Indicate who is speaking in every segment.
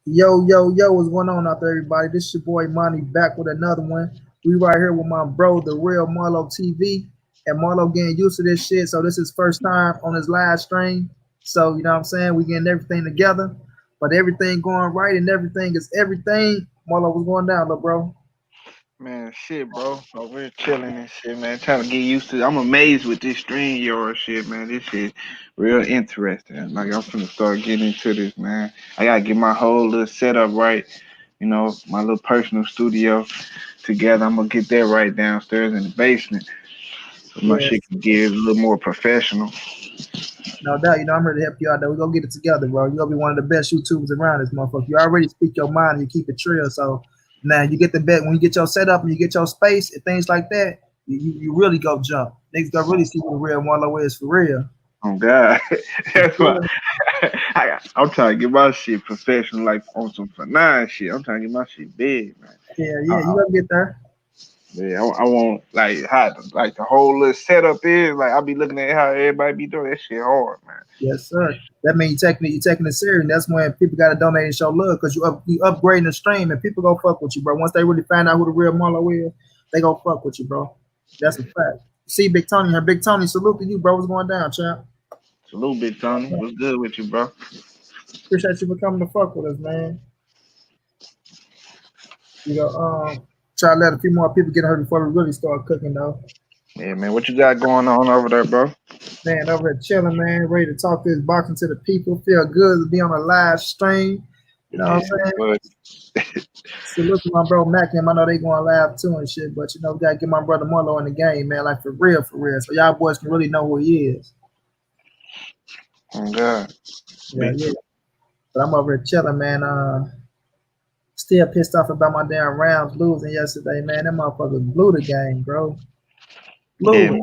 Speaker 1: Yo, yo, yo, what's going on out there, everybody? This your boy Monty back with another one. We right here with my bro, the real Marlo TV. And Marlo getting used to this shit, so this is first time on his live stream. So, you know what I'm saying? We getting everything together, but everything going right and everything is everything. Marlo, what's going down, little bro?
Speaker 2: Man, shit, bro. Over here chilling and shit, man. Trying to get used to it. I'm amazed with this string yard shit, man. This shit real interesting. Like, I'm finna start getting into this, man. I gotta get my whole little setup right. You know, my little personal studio together. I'm gonna get that right downstairs in the basement. So my
Speaker 1: Yeah,
Speaker 2: shit can get a little more professional.
Speaker 1: no doubt. You know, I'm here to help you out there. We're gonna get it together, bro. You're gonna be one of the best YouTubers around this motherfucker. You already speak your mind and you keep it real. So now you get the bet when you get your setup and you get your space and things like that, you really go jump. Niggas gonna really see what the real Marlo is for real.
Speaker 2: Oh God, that's why
Speaker 1: Yeah,
Speaker 2: I'm trying to get my shit professional, like on some finance shit. I'm trying to get my shit big, man.
Speaker 1: yeah,
Speaker 2: I,
Speaker 1: yeah. You gonna get there.
Speaker 2: Yeah, I want like how like the whole little setup is like I be looking at how everybody be doing that shit hard, man.
Speaker 1: Yes, sir. That means you taking it serious. And that's when people gotta donate and show love because you upgrading the stream and people go fuck with you, bro. Once they really find out who the real Marlo is, they go fuck with you, bro. That's a fact. See Big Tony here. Big Tony, salute to you, bro. What's going down, champ?
Speaker 2: Salute, Big Tony. What's good with you, bro?
Speaker 1: Appreciate you for coming to fuck with us, man. You know, try to let a few more people get hurt before we really start cooking, though.
Speaker 2: Yeah, man. What you got going on over there, bro?
Speaker 1: Man, over here chilling, man, ready to talk this boxing to the people. Feel good to be on a live stream. You know what I'm
Speaker 2: Yeah,
Speaker 1: saying?
Speaker 2: but
Speaker 1: Salute to my bro Mac and I know they going live too and shit, but you know, we gotta get my brother Marlo in the game, man, like for real, for real. So y'all boys can really know who he is.
Speaker 2: oh God,
Speaker 1: Yeah,
Speaker 2: big.
Speaker 1: yeah. But I'm over here chilling, man. Still pissed off about my damn Rams losing yesterday, man. That motherfucker blew the game, bro.
Speaker 2: Yeah,
Speaker 1: Blew it.
Speaker 2: man.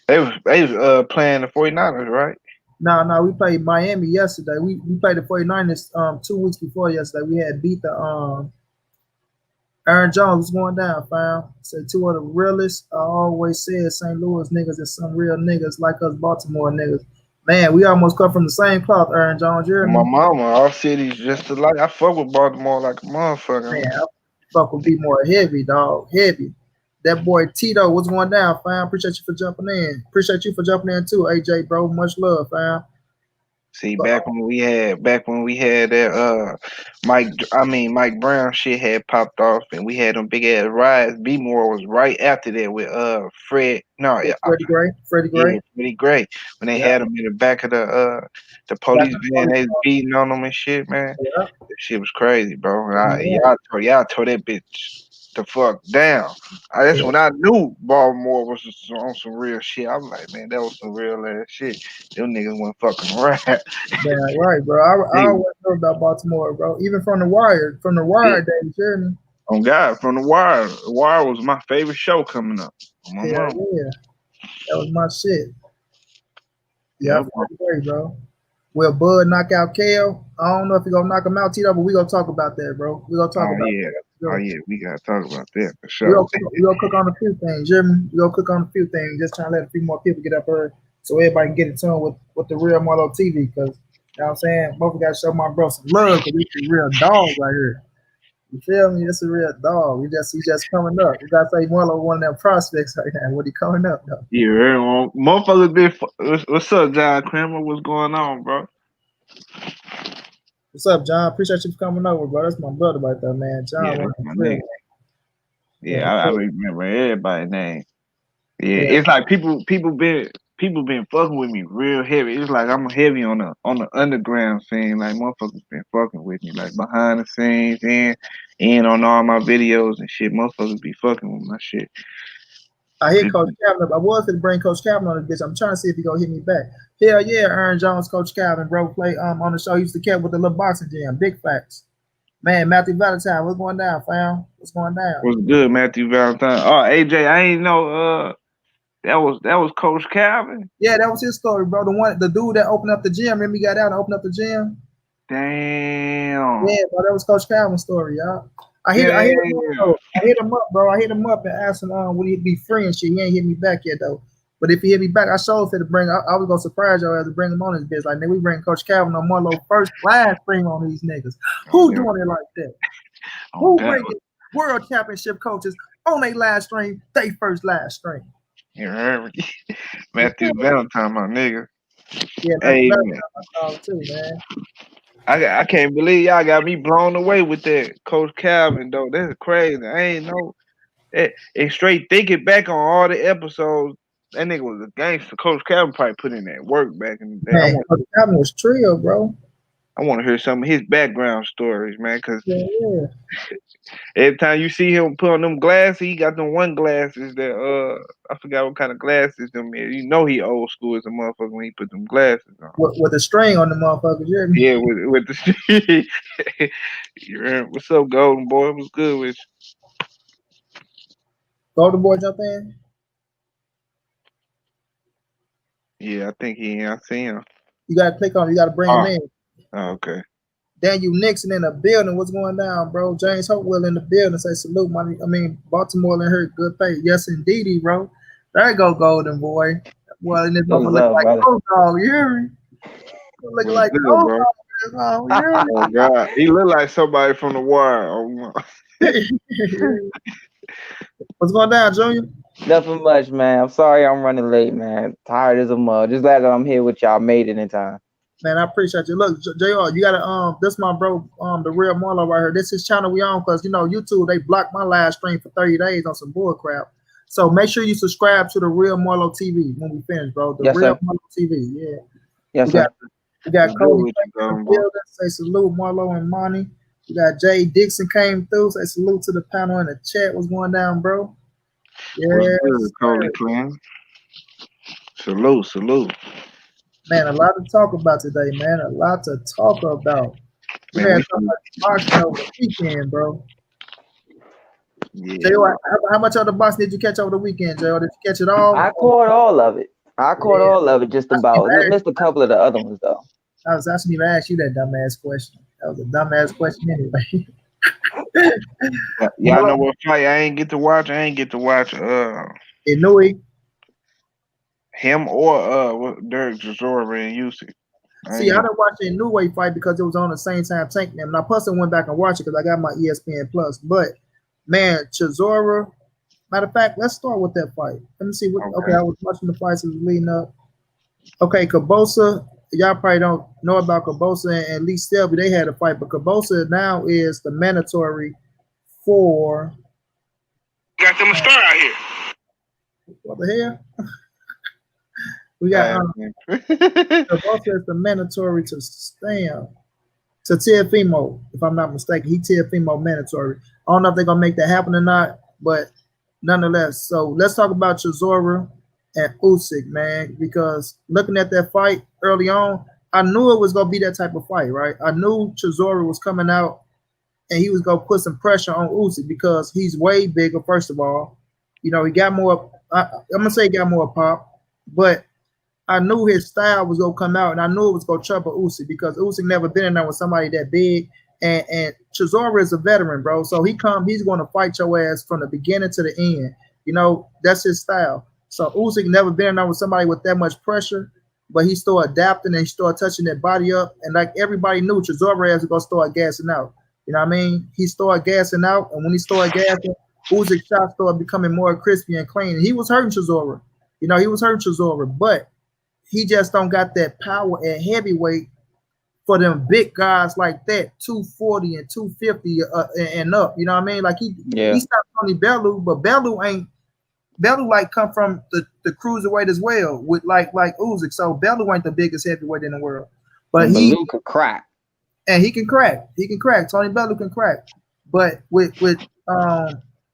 Speaker 2: They was playing the 49ers, right?
Speaker 1: No, no, we played Miami yesterday. We played the 49ers 2 weeks before yesterday. We had beat the Aaron Jones was going down, fam. Said two of the realest. I always said St. Louis niggas and some real niggas like us Baltimore niggas. Man, we almost cut from the same cloth, Aaron Jones. You hear
Speaker 2: My
Speaker 1: me?
Speaker 2: mama, our city's just alike. I fuck with Baltimore like a
Speaker 1: Man,
Speaker 2: motherfucker.
Speaker 1: I fuck would be more heavy, dog. Heavy. That boy Tito, what's going down, fam? Appreciate you for jumping in. Appreciate you for jumping in too, AJ, bro. Much love, fam.
Speaker 2: See,
Speaker 1: But
Speaker 2: back when we had that Mike Brown shit had popped off and we had them big ass riots. B More was right after that with Fred no
Speaker 1: yeah,
Speaker 2: yeah,
Speaker 1: Freddie Gray, Freddie Gray.
Speaker 2: yeah pretty great when they
Speaker 1: Yeah,
Speaker 2: had him in the back of the
Speaker 1: back
Speaker 2: police
Speaker 1: to the
Speaker 2: van,
Speaker 1: police.
Speaker 2: they was beating on them and shit, man.
Speaker 1: Yeah,
Speaker 2: That shit was crazy, bro. And
Speaker 1: yeah,
Speaker 2: y'all tore that bitch the fuck down. That's
Speaker 1: yeah.
Speaker 2: when I knew Baltimore was on some real shit. I was like, man, that was some real ass shit. Them niggas went fucking around.
Speaker 1: Damn right, bro. I
Speaker 2: They,
Speaker 1: always heard about Baltimore, bro. Even from the
Speaker 2: yeah,
Speaker 1: Wire days, you hear me?
Speaker 2: on God, from The Wire. The Wire was my favorite show coming up. On my
Speaker 1: Yeah,
Speaker 2: mom.
Speaker 1: yeah. That was my shit. Yeah,
Speaker 2: Yeah,
Speaker 1: Freddie Gray, bro. Will Bud knock out Kale? I don't know if he gonna knock him out, Tito, but we gonna talk about that, bro. We gonna talk
Speaker 2: oh
Speaker 1: about
Speaker 2: yeah. Oh
Speaker 1: that.
Speaker 2: yeah, we gotta talk about that for
Speaker 1: We
Speaker 2: sure.
Speaker 1: gonna we gonna cook on a few things, you hear me? We gonna cook on a few things, just trying to let a few more people get up here so everybody can get in tune with the real Marlo TV, because you know what I'm saying? Both gotta show my bro some love because this is real dog right here. You feel me? This is a real dog. He's just coming up. You gotta say Marlo one of them prospects right now. What he coming up though?
Speaker 2: Yeah, everyone. Motherfuckers been. What's up, John Kramer? What's going on, bro?
Speaker 1: What's up, John? Appreciate you for coming over, bro. That's my brother right there, man.
Speaker 2: Yeah,
Speaker 1: John, one
Speaker 2: that's
Speaker 1: of them
Speaker 2: my
Speaker 1: real.
Speaker 2: nigga.
Speaker 1: Yeah,
Speaker 2: Yeah, I remember everybody's name. Yeah,
Speaker 1: yeah.
Speaker 2: it's like people been fucking with me real heavy. It's like I'm heavy on the underground scene. Like motherfuckers been fucking with me, like behind the scenes and on all my videos and shit. Motherfuckers be fucking with my shit.
Speaker 1: I hear Coach Calvin. I was going to bring Coach Calvin on this bitch. I'm trying to see if he gonna hit me back. Hell yeah, Aaron Jones, Coach Calvin, bro, play on the show. He used to catch with the little boxing gym. Big facts. Man, Matthew Valentine, what's going down, fam? What's going down?
Speaker 2: What's good, Matthew Valentine? Oh, AJ, I ain't know. That was Coach Calvin.
Speaker 1: Yeah, that was his story, bro. The dude that opened up the gym. Remember he got out and opened up the gym?
Speaker 2: Damn.
Speaker 1: Yeah, bro, that was Coach Calvin's story, y'all. I hit him up,
Speaker 2: Damn.
Speaker 1: bro. I hit him up, bro. I hit him up and asked him would he be free and shit. He ain't hit me back yet though. But if he hit me back, I sure said to bring. I was gonna surprise y'all as to bring him on this bitch. Like, nigga, we bring Coach Calvin on Marlo first last thing on these niggas. Who doing it like that? Who bringing world championship coaches on their last string? They first last string.
Speaker 2: You heard me? Matthew Valentine, my nigga.
Speaker 1: Yeah,
Speaker 2: Hey,
Speaker 1: that's
Speaker 2: man.
Speaker 1: my dog too, man.
Speaker 2: I can't believe y'all got me blown away with that Coach Calvin though. That's crazy. I ain't know. And straight thinking back on all the episodes, that nigga was a gangster. Coach Calvin probably put in that work back in the day.
Speaker 1: Man, Coach Calvin was trio, bro.
Speaker 2: I want to hear some of his background stories, man. Cause
Speaker 1: yeah.
Speaker 2: every time you see him put on them glasses, he got them one glasses that I forgot what kind of glasses them is. You know he old school as a motherfucker when he put them glasses on.
Speaker 1: With a string on the motherfuckers, you hear me?
Speaker 2: Yeah, with the what's up, Golden Boy? What's good with you?
Speaker 1: Golden Boy jump in?
Speaker 2: Yeah, I think I see him.
Speaker 1: You gotta click on it, you gotta bring him in.
Speaker 2: Oh, okay.
Speaker 1: Daniel Nixon in the building. What's going down, bro? James Hopewell in the building. Say salute, money. I mean, Baltimore and her good pay. Yes, indeedy, bro. There you go, Golden Boy. Well, and this motherfucker look like Gold Dog. You hear me? Look like Gold Dog.
Speaker 2: Oh, God. He look like somebody from the wire. Oh,
Speaker 1: what's going down, Junior?
Speaker 3: Nothing much, man. I'm sorry I'm running late, man. Tired as a mug. Just glad that I'm here with y'all. Made it in time.
Speaker 1: Man, I appreciate you. Look, JR, you gotta this my bro, the real Marlo right here. This is channel we on because YouTube they blocked my live stream for 30 days on some bull crap. So make sure you subscribe to the real Marlo TV when we finish, bro. The real Marlo TV, yeah.
Speaker 3: Yes, sir.
Speaker 1: We got Cody in the building. Say salute, Marlo and Monty. We got Jay Dixon came through. Say salute to the panel in the chat. What's going down, bro?
Speaker 2: Yeah, Cody Clan. Salute.
Speaker 1: Man, a lot to talk about today, man. A lot to talk about. We had so much boxing over the weekend, bro.
Speaker 2: Yeah.
Speaker 1: JO, how much of the boxing did you catch over the weekend, JO? Did you catch it all?
Speaker 3: I caught all of it. All of it, just about. Missed a couple of the other ones, though.
Speaker 1: I was asking you to ask you that dumbass question. That was a dumbass question anyway.
Speaker 2: Y'all know what fight I ain't get to watch?
Speaker 1: Inouye.
Speaker 2: Him or Derek Chisora and Usyk.
Speaker 1: See, I didn't watch the Inouye fight because it was on the same time Tank them. And I personally went back and watched it because I got my ESPN Plus. But man, Chisora. Matter of fact, let's start with that fight. Let me see what. Okay, I was watching the fights as leading up. Okay, Cabosa. Y'all probably don't know about Cabosa and Lee Selby. They had a fight, but Cabosa now is the mandatory for.
Speaker 2: Got them a star out here.
Speaker 1: What the hell? We got Cabosa is the mandatory to stand to Teofimo, if I'm not mistaken. He Teofimo mandatory. I don't know if they're gonna make that happen or not, but nonetheless. So let's talk about Chisora and Usyk, man, because looking at that fight early on, I knew it was gonna be that type of fight, right? I knew Chisora was coming out and he was gonna put some pressure on Usyk because he's way bigger. First of all, he got more. I'm gonna say he got more pop, but I knew his style was gonna come out, and I knew it was gonna trouble Usyk because Usyk never been in there with somebody that big, and Chisora is a veteran, bro. So he's gonna fight your ass from the beginning to the end. That's his style. So Usyk never been in there with somebody with that much pressure, but he started adapting and he started touching that body up, and like everybody knew, Chisora was gonna start gassing out. You know what I mean? He started gassing out, and when he started gassing, Usyk's shots started becoming more crispy and clean. And he was hurting Chisora. But he just don't got that power at heavyweight for them big guys like that, 240 and 250 and up. You know what I mean? Like he stopped Tony Bellew, but Bellew like come from the cruiserweight as well with like Usyk. So Bellew ain't the biggest heavyweight in the world, but he
Speaker 3: could crack,
Speaker 1: and he can crack. Tony Bellew can crack, but with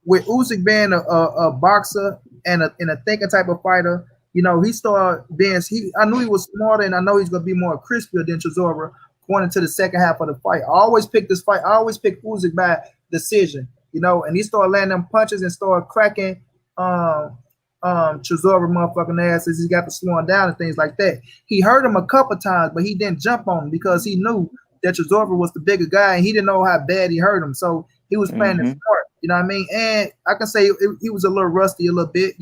Speaker 1: Usyk being a boxer and a thinking type of fighter. He started being. I knew he was smarter, and I know he's gonna be more crispier than Chisora going into the second half of the fight. I always pick this fight. I always pick Usyk by decision, and he started landing them punches and started cracking Chisora motherfucking ass as he got to slowing down and things like that. He hurt him a couple times, but he didn't jump on him because he knew that Chisora was the bigger guy, and he didn't know how bad he hurt him. So he was playing it smart. You know what I mean? And I can say he was a little rusty a little bit,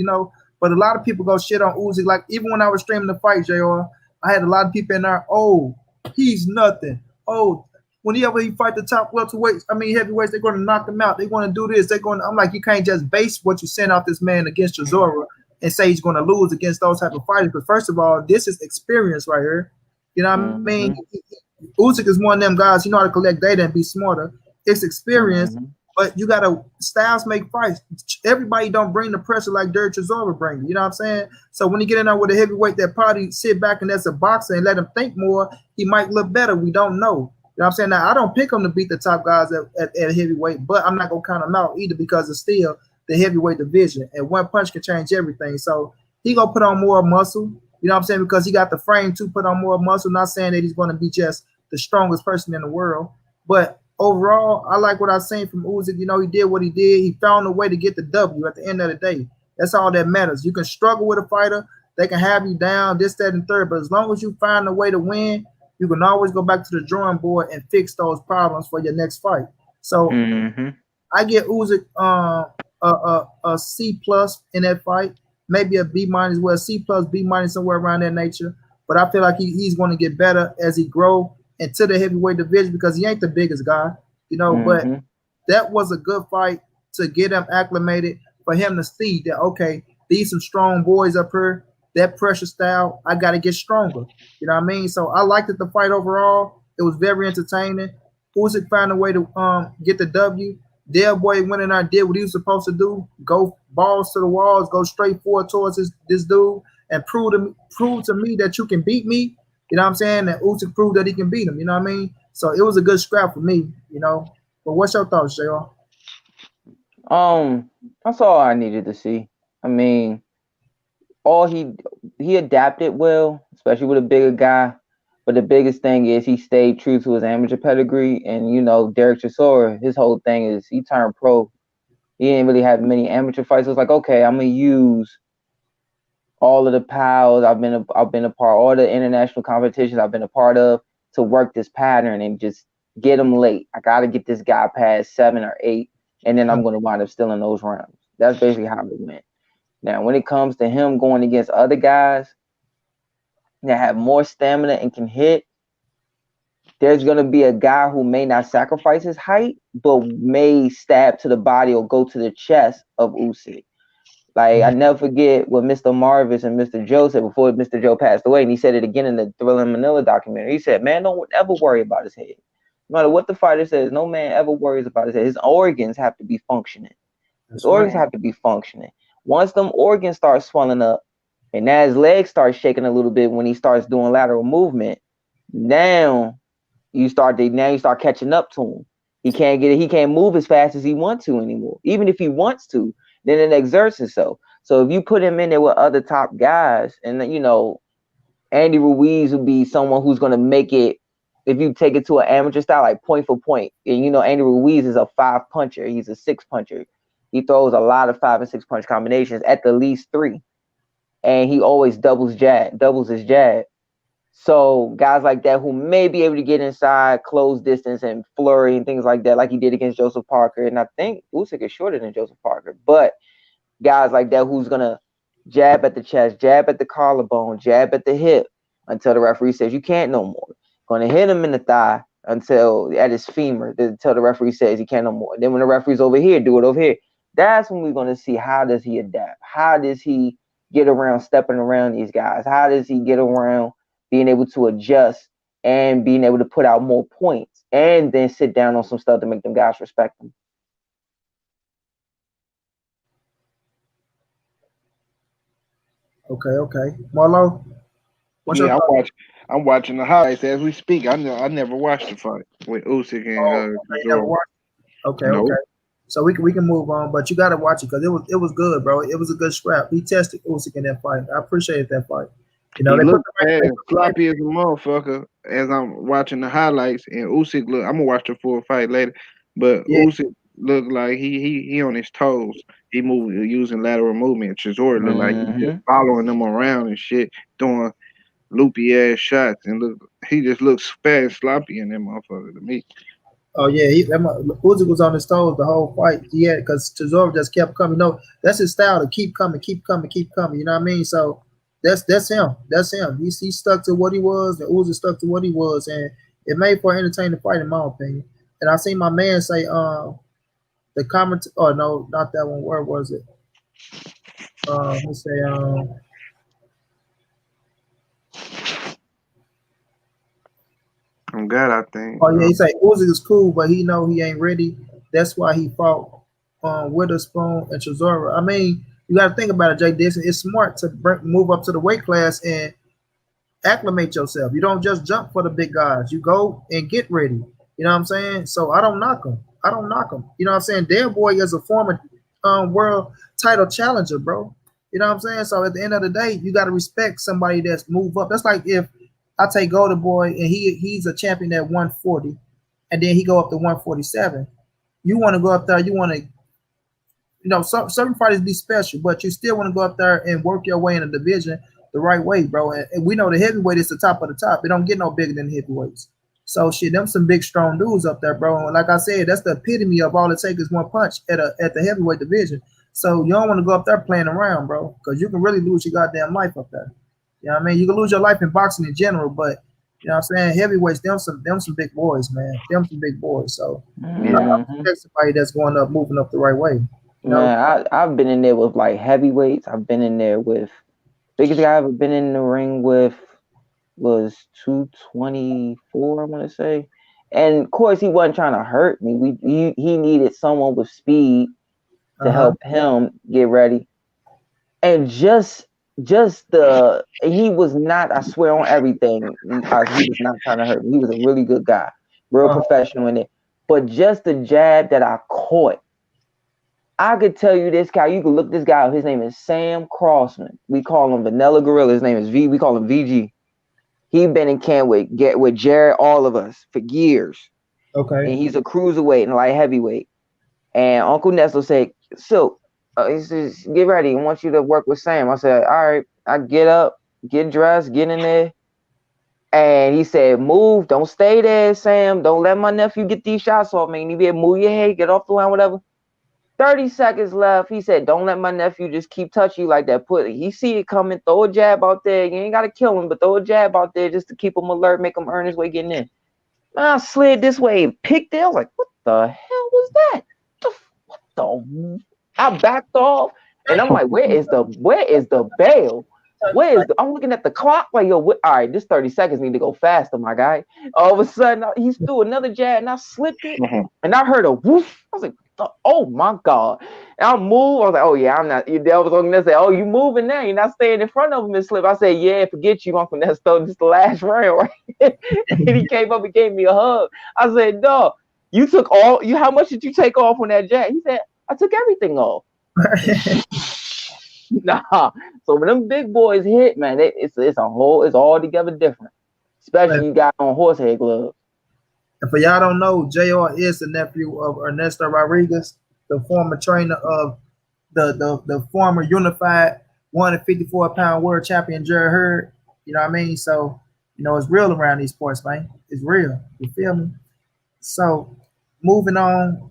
Speaker 1: but But a lot of people go shit on Uzi. Like even when I was streaming the fight, Jr., I had a lot of people in there. Oh, he's nothing. Oh, whenever he fight the top welterweights, I mean heavyweights, they're going to knock him out. They're going to do this. They're going. I'm like, you can't just base what you send out this man against Chisora and say he's going to lose against those type of fighters. Because first of all, this is experience right here. You know what I mean? Usyk is one of them guys. You know how to collect data and be smarter. It's experience, but you gotta styles make fights. Everybody don't bring the pressure like Derek Chisora bring. You know what I'm saying? So when you get in there with a heavyweight that probably sit back and that's a boxer and let him think more, he might look better. We don't know. You know what I'm saying? Now I don't pick him to beat the top guys at heavyweight, but I'm not gonna count him out either because it's still the heavyweight division, and one punch can change everything. So he gonna put on more muscle. You know what I'm saying? Because he got the frame to put on more muscle. Not saying that he's going to be just the strongest person in the world. But overall, I like what I've seen from Usyk. You know, he did what he did. He found a way to get the W at the end of the day. That's all that matters. You can struggle with a fighter. They can have you down, this, that, and third. But as long as you find a way to win, you can always go back to the drawing board and fix those problems for your next fight. So I get Usyk a C plus in that fight. Maybe a B minus, well, C plus, B minus, somewhere around that nature. But I feel like he's going to get better as he grow into the heavyweight division because he ain't the biggest guy, you know. But that was a good fight to get him acclimated, for him to see that, okay, these some strong boys up here, that pressure style, I got to get stronger. You know what I mean? So I liked it, the fight overall. It was very entertaining. Usyk found a way to get the W. Del Boy went in there and did what he was supposed to do, go balls to the walls, go straight forward towards this dude, and prove to me that you can beat me. You know what I'm saying? And Usyk proved that he can beat him. You know what I mean? So it was a good scrap for me, you know. But what's your thoughts, JR?
Speaker 3: That's all I needed to see. I mean, he adapted well, especially with a bigger guy. But the biggest thing is he stayed true to his amateur pedigree. And, you know, Derek Chisora, his whole thing is he turned pro. He didn't really have many amateur fights. It was like, okay, I'm going to use all of the pals I've been a part, all the international competitions I've been a part of to work this pattern and just get him late. I got to get this guy past 7 or 8, and then I'm going to wind up still in those rounds. That's basically how it went. Now, when it comes to him going against other guys that have more stamina and can hit, there's going to be a guy who may not sacrifice his height, but may stab to the body or go to the chest of Usyk. Like, I never forget what Mr. Marvis and Mr. Joe said before Mr. Joe passed away, and he said it again in the Thriller in Manila documentary. He said, man, don't ever worry about his head. No matter what the fighter says, no man ever worries about his head. His organs have to be functioning. His organs have to be functioning. Once them organs start swelling up, and now his legs start shaking a little bit when he starts doing lateral movement, now you start catching up to him. He can't move as fast as he wants to anymore. Even if he wants to, then it exerts itself. So if you put him in there with other top guys, and you know, Andy Ruiz would be someone who's going to make it, if you take it to an amateur style, like point for point. And you know, Andy Ruiz is a 5 puncher. He's a 6 puncher. He throws a lot of 5 and 6 punch combinations, at the least 3. And he always doubles his jab. So guys like that who may be able to get inside, close distance, and flurry and things like that, like he did against Joseph Parker. And I think Usyk is shorter than Joseph Parker. But guys like that who's going to jab at the chest, jab at the collarbone, jab at the hip until the referee says you can't no more. Going to hit him in the thigh until at his femur, until the referee says he can't no more. Then when the referee's over here, do it over here. That's when we're going to see how does he adapt? How does he get around stepping around these guys? How does he get around being able to adjust and being able to put out more points and then sit down on some stuff to make them guys respect him?
Speaker 1: Okay. Marlo, what's your thought?
Speaker 2: I'm watching the highlights as we speak. I never watched the fight with Usyk and
Speaker 1: never watched. Okay. So we can move on, but you got to watch it because it was good, bro. It was a good scrap. He tested Usyk in that fight. I appreciated that fight. You know,
Speaker 2: he looked sloppy as a motherfucker as I'm watching the highlights, and Usyk look. I'm gonna watch the full fight later, but Usyk looked like he on his toes. He moved using lateral movement. Chisora looked like he just following them around and shit, throwing loopy ass shots, and he just looks fat and sloppy in that motherfucker to me.
Speaker 1: Oh yeah, Uzi was on his toes the whole fight. Yeah, because Chisora just kept coming. No, that's his style to keep coming, keep coming, keep coming. You know what I mean? So that's him. That's him. He stuck to what he was, and Uzi stuck to what he was, and it made for an entertaining fight in my opinion. And I seen my man say, the comment. Oh no, not that one. Where was it? He say,
Speaker 2: I'm good, I think.
Speaker 1: oh yeah, he say Uzi is cool, but he know he ain't ready. That's why he fought Witherspoon and Chisora. I mean, you got to think about it, Jay Dixon. It's smart to move up to the weight class and acclimate yourself. You don't just jump for the big guys. You go and get ready. You know what I'm saying? So I don't knock him. I don't knock him. You know what I'm saying? Damn boy is a former world title challenger, bro. You know what I'm saying? So at the end of the day, you got to respect somebody that's moved up. That's like if I take Golden Boy and he's a champion at 140, and then he go up to 147. You want to go up there. You want to, certain fighters be special, but you still want to go up there and work your way in the division the right way, bro. And we know the heavyweight is the top of the top. It don't get no bigger than the heavyweights. So shit, them some big strong dudes up there, bro. And like I said, that's the epitome of all it takes is one punch at the heavyweight division. So you don't want to go up there playing around, bro, because you can really lose your goddamn life up there. You know what I mean? You can lose your life in boxing in general, but you know what I'm saying? Heavyweights, them some big boys, man. Them some big boys. So I respect somebody that's going up, moving up the right way. You know?
Speaker 3: Man, I've been in there with like heavyweights. I've been in there with biggest guy I've ever been in the ring with was 224, I want to say. And of course, he wasn't trying to hurt me. He needed someone with speed to help him get ready. And just he was not, I swear on everything, he was not trying to hurt me. He was a really good guy, real professional in it. But just the jab that I caught, I could tell you this guy, you can look this guy up. His name is Sam Crossman. We call him Vanilla Gorilla. His name is V. We call him VG. He been in camp with Jared, all of us for years.
Speaker 1: Okay.
Speaker 3: And he's a cruiserweight and light heavyweight. And Uncle Nestle said, "So, he says, get ready. I want you to work with Sam." I said, "All right." I get up, get dressed, get in there. And he said, "Move. Don't stay there, Sam. Don't let my nephew get these shots off, man. You better move your head, get off the line, whatever." 30 seconds left. He said, "Don't let my nephew just keep touching you like that. He see it coming. Throw a jab out there. You ain't got to kill him, but throw a jab out there just to keep him alert, make him earn his way getting in." Man, I slid this way and picked it. I was like, "What the hell was that? What the?" I backed off, and I'm like, where is the bail? I'm looking at the clock like, yo, all right, this 30 seconds need to go faster, my guy. All of a sudden, he threw another jab, and I slipped it, and I heard a woof. I was like, oh my God. And I moved. I was like, oh yeah, I'm not. I was going to say, oh, you moving now. You're not staying in front of him and slip. I said, yeah, forget you, Uncle Nesto. This is the last round, right? And he came up and gave me a hug. I said, no, you took how much did you take off on that jab? He said, I took everything off. Nah. So when them big boys hit, man, it's all together different. Especially you got on horsehead gloves.
Speaker 1: And for y'all don't know, JR is the nephew of Ernesto Rodriguez, the former trainer of the former unified 154-pound world champion Jerry Hurd. You know what I mean? So, it's real around these sports, man. It's real. You feel me? So, moving on,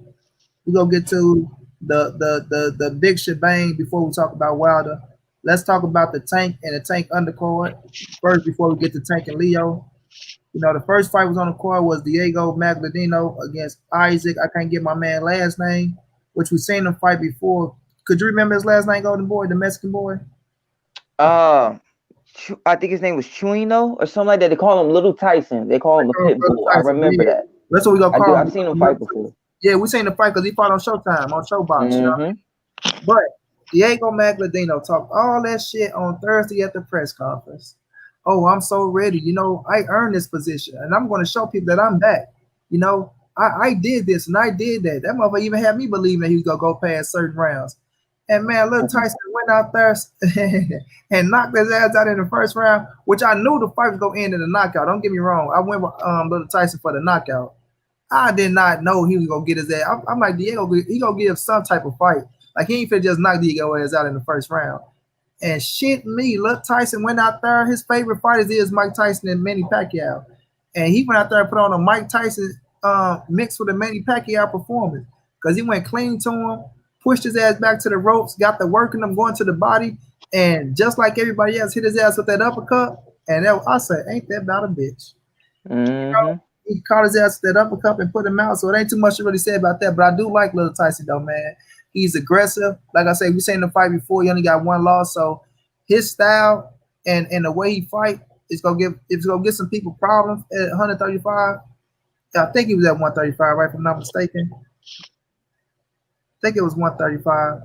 Speaker 1: we gonna get to the big shebang before we talk about Wilder. Let's talk about the Tank and the Tank undercard first before we get to Tank and Leo. The first fight was on the card was Diego Magdaleno against Isaac. I can't get my man last name, which we've seen him fight before. Could you remember his last name, Golden Boy, the Mexican boy?
Speaker 3: I think his name was Chuino or something like that. They call him Little Tyson. They call him the Pitbull. I remember that.
Speaker 1: That's what we gonna call him.
Speaker 3: I've seen him fight before.
Speaker 1: Yeah, we seen him fight because he fought on Showtime, on Showbox. You know? But Diego Magdaleno talked all that shit on Thursday at the press conference. Oh, I'm so ready. I earned this position, and I'm going to show people that I'm back. I did this, and I did that. That motherfucker even had me believing that he was going to go past certain rounds. And, man, Little Tyson went out there and knocked his ass out in the first round, which I knew the fight was going to end in a knockout. Don't get me wrong. I went with Little Tyson for the knockout. I did not know he was going to get his ass. I'm like, Diego, he going to give some type of fight. Like, he ain't finna just knock Diego ass out in the first round. And shit me, Lil Tyson went out there. His favorite fighters is Mike Tyson and Manny Pacquiao. And he went out there and put on a Mike Tyson mixed with a Manny Pacquiao performance because he went clean to him, pushed his ass back to the ropes, got the work in him going to the body, and just like everybody else, hit his ass with that uppercut. And that, I said, ain't that about a bitch?
Speaker 3: Mm-hmm.
Speaker 1: He caught his ass with that uppercut and put him out. So it ain't too much to really say about that. But I do like Little Tyson though, man. He's aggressive. Like I said, we seen the fight before. He only got one loss. So his style and the way he fight is gonna give some people problems at 135. I think he was at 135, right? If I'm not mistaken. I think it was 135.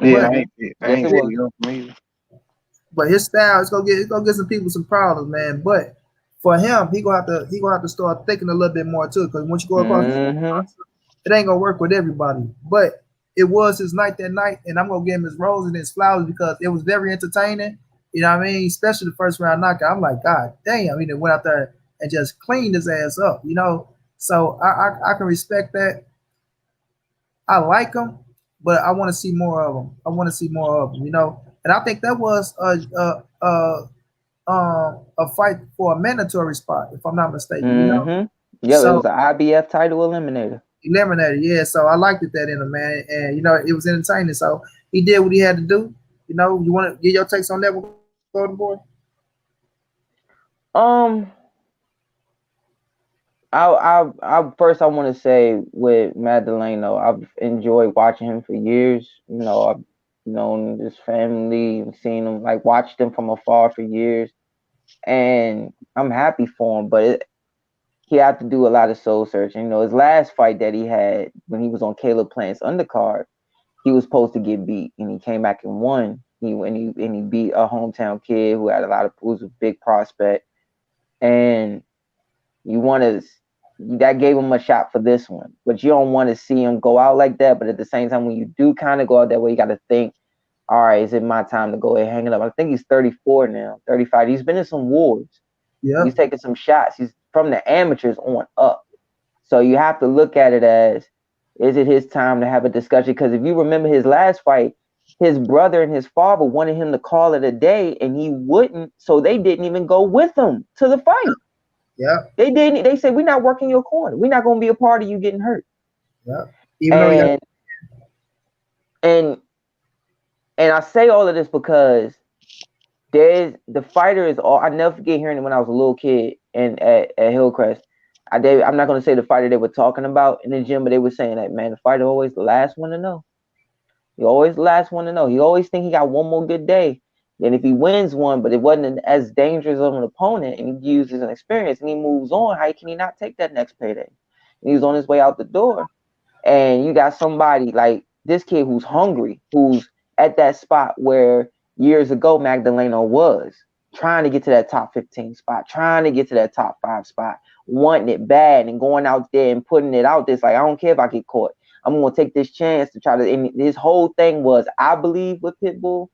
Speaker 2: Yeah,
Speaker 1: But
Speaker 3: Mm-hmm.
Speaker 2: I
Speaker 3: Yes,
Speaker 2: ain't
Speaker 3: it
Speaker 2: big
Speaker 3: was.
Speaker 2: enough for me.
Speaker 1: but his style is gonna get some people some problems, man. But for him, he gonna have to start thinking a little bit more too. Because once you go across,
Speaker 3: Mm-hmm.
Speaker 1: it ain't gonna work with everybody. But it was his night that night, and I'm gonna give him his roses and his flowers because it was very entertaining. You know what I mean? Especially the first round knockout. I'm like, God damn! I mean, it went out there and just cleaned his ass up. You know, so I can respect that. I like him, but I want to see more of him. I want to see more of him. You know, and I think that was a fight for a mandatory spot, if I'm not mistaken. You know,
Speaker 3: Mm-hmm. Yep, it
Speaker 1: so
Speaker 3: was an IBF title eliminator.
Speaker 1: eliminated. Yeah, so I liked it that in him, man, and you know it was entertaining. So he did what he had to do. You know, you want to get your takes on that, Golden Boy?
Speaker 3: Um, I first I want to say with Magdaleno, I've enjoyed watching him for years. You know, I've known his family, seen him, like watched him from afar for years, and I'm happy for him. But he had to do a lot of soul searching. You know, his last fight that he had when he was on Caleb Plant's undercard, he was supposed to get beat, and he came back and won. He beat a hometown kid who had a lot of who was a big prospect, and you want to that gave him a shot for this one, but you don't want to see him go out like that. But at the same time, when you do kind of go out that way, you got to think, all right, is it my time to go ahead and hang it up? I think he's 34 now, 35. He's been in some wars.
Speaker 1: Yeah,
Speaker 3: He's taking some shots. He's from the amateurs on up. So you have to look at it as, is it his time to have a discussion? Because if you remember his last fight, his brother and his father wanted him to call it a day, and he wouldn't. So they didn't even go with him to the fight.
Speaker 1: yeah,
Speaker 3: They didn't. They said, we're not working your corner. We're not going to be a part of you getting hurt.
Speaker 1: yeah. Even though you
Speaker 3: And and and I say all of this because the fighter is all. I never forget hearing it when I was a little kid and at Hillcrest. I'm not going to say the fighter they were talking about in the gym, but they were saying that, man, the fighter always the last one to know. He always the last one to know. He always think he got one more good day. Then if he wins one, but it wasn't as dangerous of an opponent, and he uses an experience and he moves on, how can he not take that next payday? And he was on his way out the door. And you got somebody like this kid who's hungry, who's at that spot where years ago Magdaleno was trying to get to that top 15 spot, trying to get to that top 5 spot, wanting it bad and going out there and putting it out there. It's like, I don't care if I get caught. I'm going to take this chance to try to. And his whole thing was, I believe, with Pitbull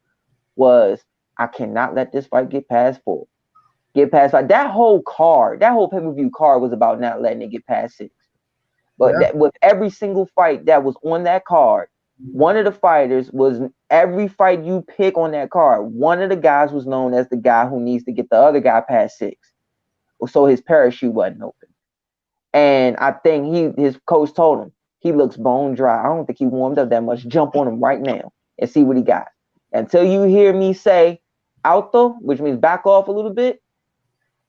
Speaker 3: was, I cannot let this fight get past 4. Get past 5. That whole card, that whole pay-per-view card was about not letting it get past 6. But
Speaker 1: yeah,
Speaker 3: with every single fight that was on that card, one of the fighters was every fight you pick on that card. One of the guys was known as the guy who needs to get the other guy past 6, so his parachute wasn't open. And I think his coach told him he looks bone dry. I don't think he warmed up that much. Jump on him right now and see what he got. Until you hear me say alto, which means back off a little bit,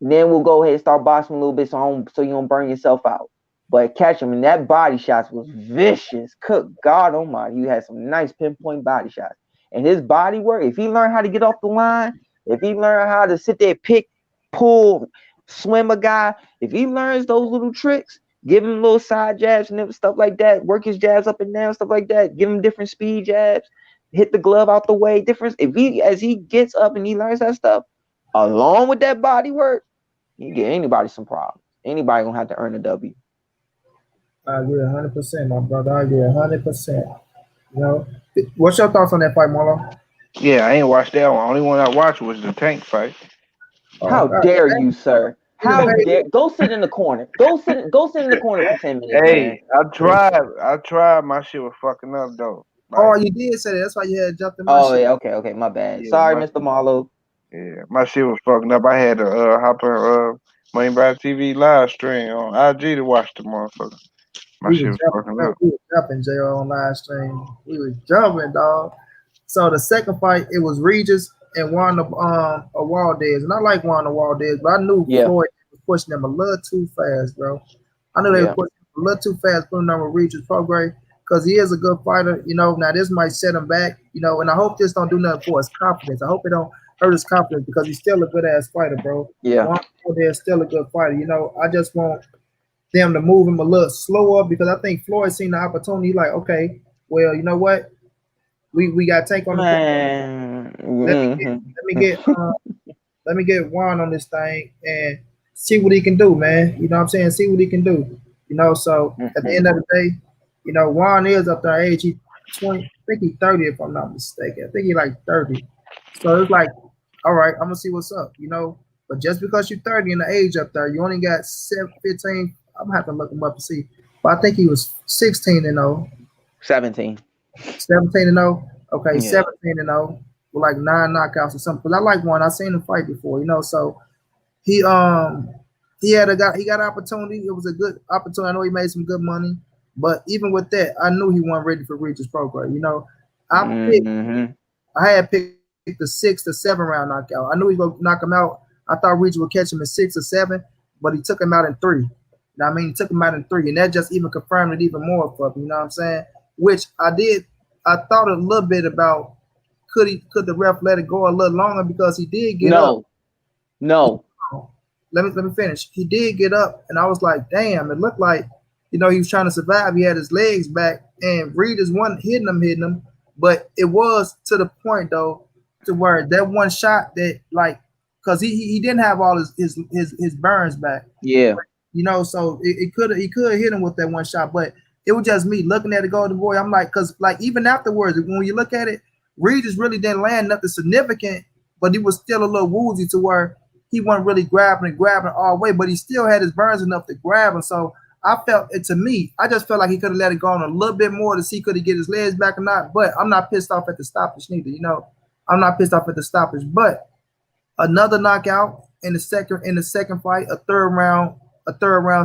Speaker 3: then we'll go ahead and start boxing a little bit so you don't burn yourself out. But catch him, and that body shots was vicious. Cook God Almighty, you had some nice pinpoint body shots. And his body work, if he learned how to get off the line, if he learned how to sit there, pick, pull, swim a guy, if he learns those little tricks, give him little side jabs and stuff like that, work his jabs up and down, stuff like that, give him different speed jabs, hit the glove out the way, different. As he gets up and he learns that stuff, along with that body work, you get anybody some problems. Anybody gonna have to earn a W.
Speaker 1: I agree 100%, my brother. I agree 100%. You know, what's your thoughts on that fight, Marlo?
Speaker 2: Yeah, I ain't watched that one. Only one I watched was the Tank fight.
Speaker 1: Oh
Speaker 3: How
Speaker 1: God,
Speaker 3: dare you, sir?
Speaker 1: he done
Speaker 3: How
Speaker 1: paid.
Speaker 3: dare go sit in the corner. Go sit in the corner for 10 minutes, man.
Speaker 2: Hey, I tried. I tried. My shit was fucking up though.
Speaker 1: Oh,
Speaker 2: Like,
Speaker 1: you did say that. That's why you had jumped in my
Speaker 3: Oh
Speaker 1: shit.
Speaker 3: yeah, okay, my bad.
Speaker 2: yeah,
Speaker 3: Sorry, Mr. Marlowe.
Speaker 2: my shit was fucking up. I had to hop in Money by TV live stream on IG to watch the motherfucker. My
Speaker 1: We
Speaker 2: shit
Speaker 1: was
Speaker 2: was
Speaker 1: jumping,
Speaker 2: fucking
Speaker 1: bro.
Speaker 2: up.
Speaker 1: We was jumping, JR, on live stream. We was jumping, dog. So the second fight, it was Regis and Wanda Waldez. And I like Wanda Waldez, but I knew
Speaker 3: Yeah,
Speaker 1: Floyd was pushing them a little too fast, bro. I knew they were
Speaker 3: yeah.
Speaker 1: pushing him a little too fast, putting them on Regis program because he is a good fighter. Now this might set him back, and I hope this don't do nothing for his confidence. I hope it don't hurt his confidence because he's still a good ass fighter, bro.
Speaker 3: Yeah.
Speaker 1: Wanda Waldez is still a good fighter. I just want them to move him a little slower because I think Floyd seen the opportunity. Like, okay, well, you know what? We got to take on the point.
Speaker 3: Man.
Speaker 1: Let me get let me get let me get Juan on this thing and see what he can do, man. You know what I'm saying? See what he can do. So at the end of the day, Juan is up there age. He 20, I think he's 30 if I'm not mistaken. I think he's like 30. So it's like, all right, I'm gonna see what's up, But just because you're 30 and the age up there, you only got 15. I'm gonna have to look him up to see. But I think he was 16 and 0.
Speaker 3: 17.
Speaker 1: 17 and 0. Okay,
Speaker 3: Yeah.
Speaker 1: 17 and 0 with like 9 knockouts or something. Because I like one. I've seen him fight before, So he he got an opportunity. It was a good opportunity. I know he made some good money, but even with that, I knew he wasn't ready for Regis program. I picked
Speaker 3: Mm-hmm.
Speaker 1: I had picked the 6 to 7 round knockout. I knew he was gonna knock him out. I thought Regis would catch him in 6 or 7, but he took him out in 3. He took him out in 3, and that just even confirmed it even more for me. You know what I'm saying? Which I did. I thought a little bit about could the ref let it go a little longer because he did get up.
Speaker 3: No.
Speaker 1: Let me finish. He did get up, and I was like, damn, it looked like, he was trying to survive. He had his legs back, and Regis wasn't hitting him. But it was to the point though, to where that one shot that because he didn't have all his burns back.
Speaker 3: Yeah.
Speaker 1: So he could hit him with that one shot, but it was just me looking at the Golden Boy. I'm like, because even afterwards, when you look at it, Regis really didn't land nothing significant, but he was still a little woozy to where he wasn't really grabbing all the way, but he still had his burns enough to grab him. So I felt it to me. I just felt like he could have let it go on a little bit more to see could he get his legs back or not. But I'm not pissed off at the stoppage neither. I'm not pissed off at the stoppage. But another knockout in the second fight, a third round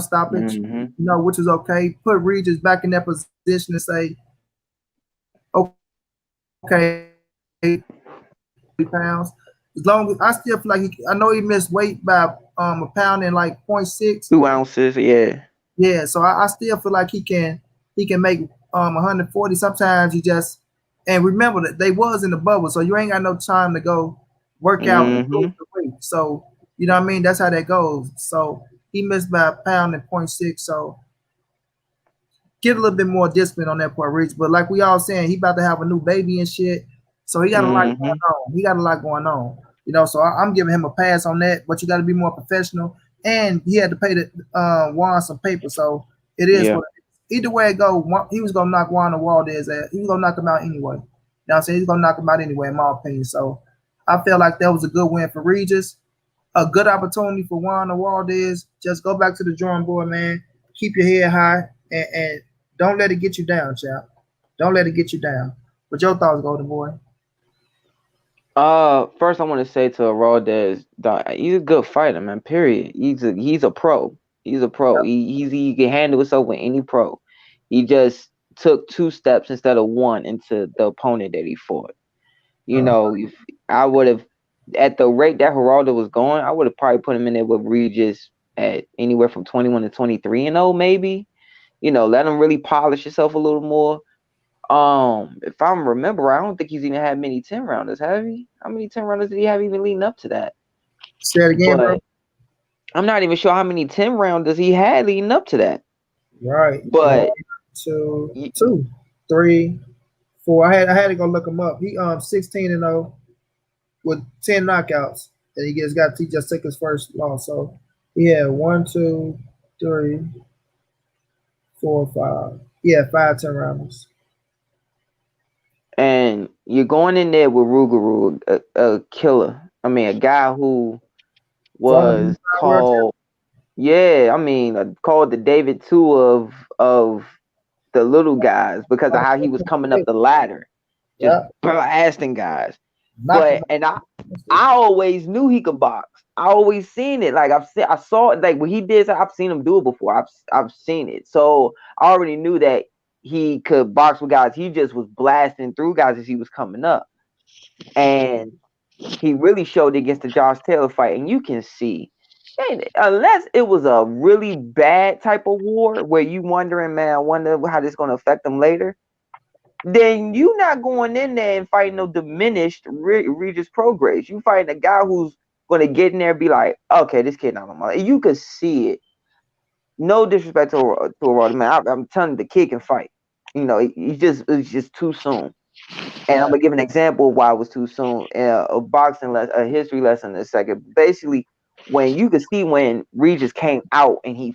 Speaker 1: stoppage,
Speaker 3: Mm-hmm.
Speaker 1: which is okay. Put Regis back in that position to say, okay, 30 pounds. As long as I still feel like I know he missed weight by a pound and like 0.6.
Speaker 3: 2 ounces. Yeah.
Speaker 1: Yeah, so I still feel like he can make 140. Sometimes he just, and remember that they was in the bubble, so you ain't got no time to go work out and lose the weight. So you know what I mean? That's how that goes. So he missed by a pound and 0.6. So get a little bit more discipline on that part, Rich. But like we all saying, he about to have a new baby and shit. So he got a lot going on. He got a lot going on. So I'm giving him a pass on that, but you got to be more professional. And he had to pay the Juan some paper. So it is what it is. Either way it go, he was gonna knock Juan Waldez out. He was gonna knock him out anyway. You know what I'm saying? He's gonna knock him out anyway, in my opinion. So I feel like that was a good win for Regis. A good opportunity for Juan Waldez. Just go back to the drawing board, man. Keep your head high and don't let it get you down, chap. Don't let it get you down. What your thoughts, Golden Boy?
Speaker 3: First I want to say to Rodez, he's a good fighter, man. Period. He's a pro. He's a pro.
Speaker 1: Yep.
Speaker 3: He can handle himself with any pro. He just took 2 steps instead of 1 into the opponent that he fought. If I would have, at the rate that Geraldo was going, I would have probably put him in there with Regis at anywhere from 21 to 23 and 0, maybe. Let him really polish himself a little more. If I remember, I don't think he's even had many 10 rounders, have he? How many 10 rounders did he have even leading up to that?
Speaker 1: Say it again, bro.
Speaker 3: I'm not even sure how many 10 rounders he had leading up to that.
Speaker 1: Right.
Speaker 3: But
Speaker 1: 1, 2, 3, 4. I had to go look him up. He 16 and 0 with 10 knockouts, and he just took his first loss. So he had 1, 2, 3, 4, 5. Yeah, 5 10 rounders.
Speaker 3: And you're going in there with Rougarou, a killer. I mean, a guy who was called, called the David II of the little guys because of how he was coming up the ladder, just blasting guys. But I always knew he could box. I always seen it. Like I saw it. Like when he did, I've seen him do it before. I've seen it. So I already knew that he could box with guys. He just was blasting through guys as he was coming up, and he really showed it against the Josh Taylor fight. And you can see, and unless it was a really bad type of war where you wondering, man, I wonder how this going to affect him later, then you not going in there and fighting no diminished Regis Prograis. You fighting a guy who's going to get in there and be like, okay, this kid not on my. You could see it. No disrespect to a man. I'm telling you, the kid can fight. You know, it's just too soon. And I'm gonna give an example of why it was too soon. A boxing a history lesson in a second. Basically, when you could see when Regis came out and he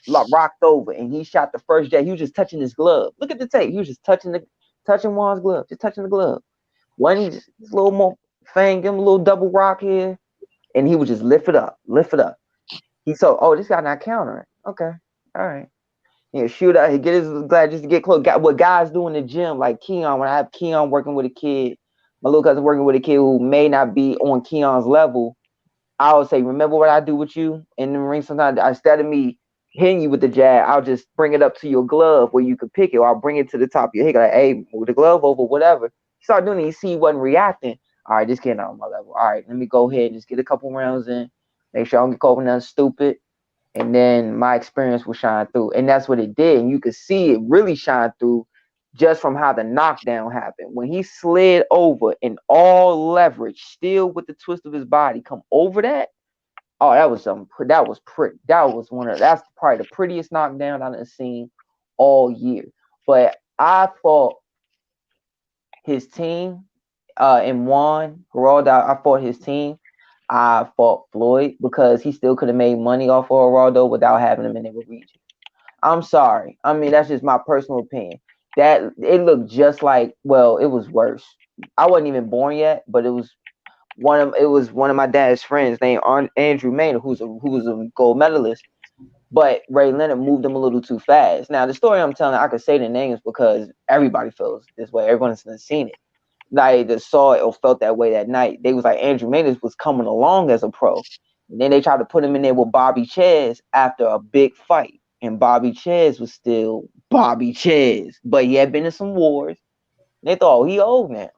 Speaker 3: rocked over and he shot the first jab, he was just touching his glove. Look at the tape. He was just touching Juan's glove, just touching the glove. One, he just a little more fang, give him a little double rock here, and he would just lift it up. He saw, oh, this guy not countering. Okay, all right. Yeah, shoot out. He get his glad just to get close. Got what guys do in the gym, like Keon. When I have Keon working with a kid, my little cousin working with a kid who may not be on Keon's level, I would say, remember what I do with you in the ring. Sometimes instead of me hitting you with the jab, I'll just bring it up to your glove where you could pick it, or I'll bring it to the top of your head, like, hey, move the glove over, whatever. You start doing it, you see he wasn't reacting. All right, this kid not on my level. All right, let me go ahead and just get a couple rounds in, make sure I don't get caught with nothing stupid. And then my experience will shine through. And that's what it did. And you could see it really shine through just from how the knockdown happened. When he slid over and all leverage, still with the twist of his body, come over that. Oh, that was something. That was pretty. That's probably the prettiest knockdown I've seen all year. But I fought his team and won. Geraldo, I fought his team. I fought Floyd because he still could have made money off of Geraldo without having him in the region. I'm sorry. I mean, that's just my personal opinion. That it looked just like, well, it was worse. I wasn't even born yet, but it was one of my dad's friends named Andrew Maynard, who was a gold medalist. But Ray Leonard moved him a little too fast. Now, the story I'm telling, I could say the names because everybody feels this way. Everyone's seen it. Like that saw it or felt that way that night. They was like Andrew Maynard was coming along as a pro. And then they tried to put him in there with Bobby Ches after a big fight. And Bobby Ches was still Bobby Ches. But he had been in some wars. They thought, oh, he old now.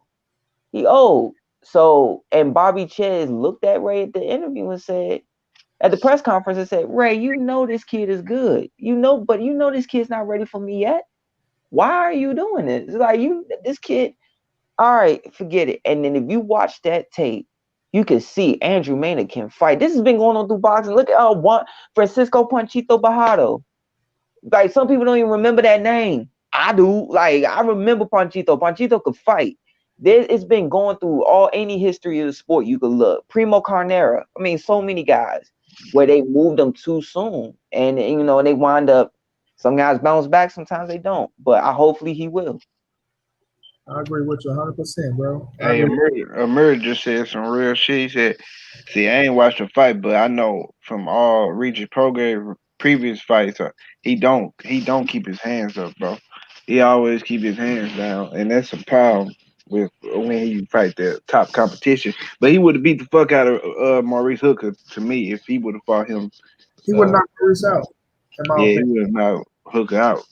Speaker 3: He old. So, and Bobby Ches looked at Ray at the interview and said, at the press conference, and said, Ray, you know this kid is good. But you know this kid's not ready for me yet. Why are you doing this? It's like this kid. All right, forget it. And then if you watch that tape, you can see Andrew Maynard can fight. This has been going on through boxing. Look at Francisco Panchito Bajado. Like some people don't even remember that name. I do. Like I remember Panchito. Panchito could fight. It's been going through any history of the sport you could look. Primo Carnera. I mean, so many guys where they moved them too soon, and they wind up. Some guys bounce back, sometimes they don't. But hopefully he will.
Speaker 1: I agree with you 100%, bro.
Speaker 2: Hey, Amir just said some real shit. He said, "See, I ain't watched a fight, but I know from all Regis Prograis previous fights, he don't keep his hands up, bro. He always keep his hands down, and that's a problem with when he fight the top competition. But he would have beat the fuck out of Maurice Hooker to me if he would have fought him.
Speaker 1: He would knock Maurice out, in my
Speaker 2: Yeah, he
Speaker 1: opinion.
Speaker 2: would have knocked Hooker out.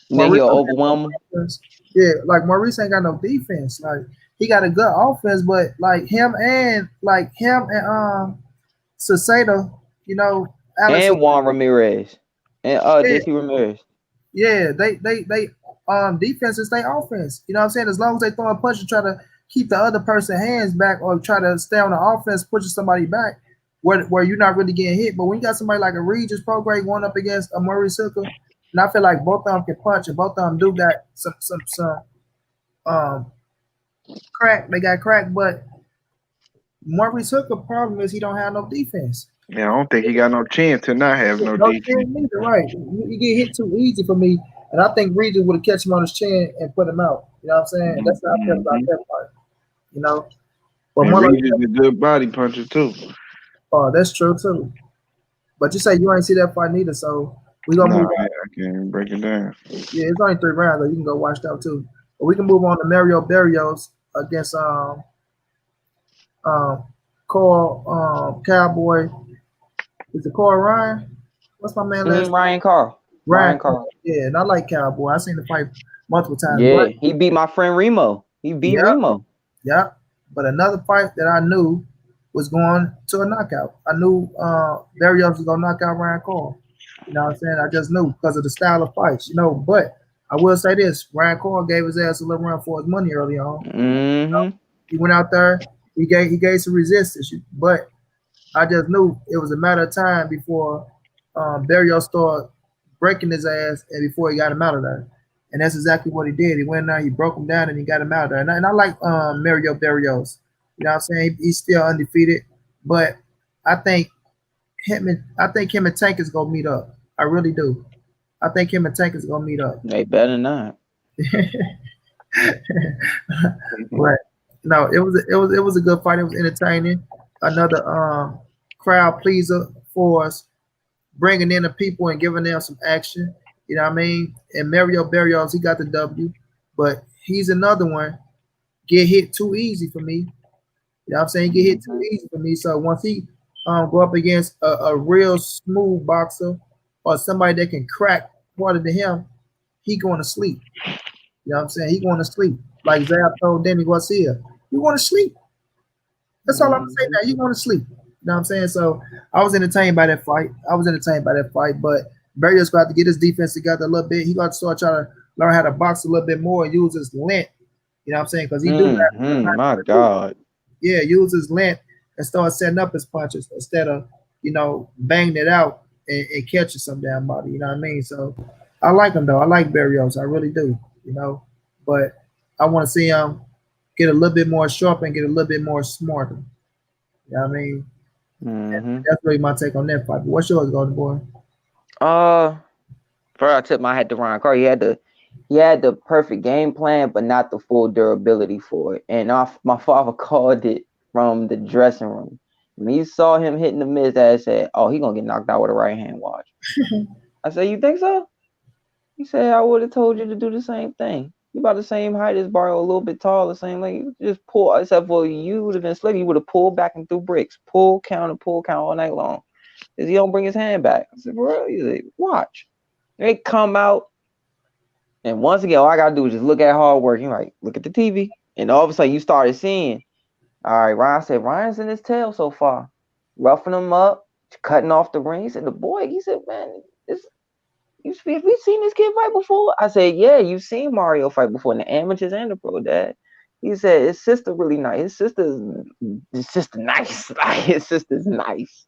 Speaker 3: Then
Speaker 1: Maurice,
Speaker 3: he'll overwhelm him.
Speaker 1: yeah, like Maurice ain't got no defense. Like he got a good offense, but like him and Ciceda, Alex,
Speaker 3: And Juan Ramirez. And
Speaker 1: yeah,
Speaker 3: JT Ramirez.
Speaker 1: yeah, they defense is their offense. You know what I'm saying? As long as they throw a punch and try to keep the other person's hands back or try to stay on the offense, pushing somebody back where you're not really getting hit. But when you got somebody like a Regis Prograis going up against a Maurice Hooker, and I feel like both of them can punch and both of them do got some um crack. They got crack, but Maurice Hooker problem is he don't have no defense.
Speaker 2: Yeah, I don't think he got no chance to not have no
Speaker 1: No
Speaker 2: defense.
Speaker 1: chin neither, right? You get hit too easy for me, and I think Regis would have catch him on his chin and put him out. You know what I'm saying? That's how I feel about that part. You know, but
Speaker 2: And
Speaker 1: Marlo,
Speaker 2: Regis is a good body puncher too.
Speaker 1: oh, that's true too. But you say you ain't see that fight neither, so we gonna
Speaker 2: No,
Speaker 1: move
Speaker 2: I
Speaker 1: on.
Speaker 2: can't even break it down.
Speaker 1: Yeah, it's only 3 rounds, though. You can go watch that too. But we can move on to Mario Barrios against Call Cowboy. Is it called Ryan? What's my man last?
Speaker 3: Ryan Carl.
Speaker 1: Ryan.
Speaker 3: Ryan Carl.
Speaker 1: Yeah, and I like Cowboy. I seen the fight multiple times,
Speaker 3: Yeah,
Speaker 1: but
Speaker 3: he beat my friend Remo. He beat
Speaker 1: yeah,
Speaker 3: Remo.
Speaker 1: yeah. But another fight that I knew was going to a knockout. I knew Barrios was gonna knock out Ryan Call. You know what I'm saying? I just knew because of the style of fights, you know. But I will say this: Ryan Call gave his ass a little run for his money early on.
Speaker 3: Mm-hmm.
Speaker 1: He went out there, he gave some resistance, but I just knew it was a matter of time before Barrios started breaking his ass and before he got him out of there. And that's exactly what he did. He went there, he broke him down, and he got him out of there. And I like Mario Barrios. You know what I'm saying? He's still undefeated, but I think him and Tank is gonna meet up. I really do. I think him and Tank is gonna meet up.
Speaker 3: They better not.
Speaker 1: But no, it was a good fight. It was entertaining. Another crowd pleaser for us, bringing in the people and giving them some action. You know what I mean? And Mario Barrios, he got the W, but he's another one get hit too easy for me. You know what I'm saying? He get hit too
Speaker 3: Mm-hmm.
Speaker 1: easy for me. So once he go up against a real smooth boxer or somebody that can crack harder than him, he going to sleep. You know what I'm saying? He going to sleep. Like Zab told Danny Garcia, you want to sleep. That's all I'm gonna say
Speaker 3: Mm-hmm.
Speaker 1: now. You want to sleep. You know what I'm saying? So I was entertained by that fight. But Barrios got to get his defense together a little bit. He got to start trying to learn how to box a little bit more and use his length. You know what I'm saying? Because he do have
Speaker 3: Mm-hmm.
Speaker 1: sometimes
Speaker 3: My
Speaker 1: gotta do
Speaker 3: God.
Speaker 1: yeah, use his length and start setting up his punches instead of, banging it out and catching some damn body. You know what I mean? So I like him though. I like Barrios. I really do. But I want to see him get a little bit more sharp and get a little bit more smarter. You know what I mean?
Speaker 3: Mm-hmm.
Speaker 1: That's really my take on that fight. But what's yours, Golden Boy?
Speaker 3: Uh, First I tipped my hat to Ryan Carr. He had the perfect game plan, but not the full durability for it. And my father called it from the dressing room. When he saw him hitting the mids, I said, "Oh, he gonna get knocked out with a right hand watch." I said, "You think so?" He said, "I would have told you to do the same thing. You about the same height as Barrio, a little bit taller, same like you just pull. Except for you would have been slick. You would have pulled back and threw bricks, pull count all night long. Cause he don't bring his hand back." I said, "Bro, he's like, watch." They come out, and once again, all I gotta do is just look at hard work. You like, look at the TV, and all of a sudden you started seeing. All right, Ryan said Ryan's in his tail so far, roughing him up, cutting off the ring. He said the boy. He said, man, this have we seen this kid fight before? I said, yeah, you've seen Mario fight before in the amateurs and the pro, Dad. He said his sister really nice. His sister nice. Like his sister's nice.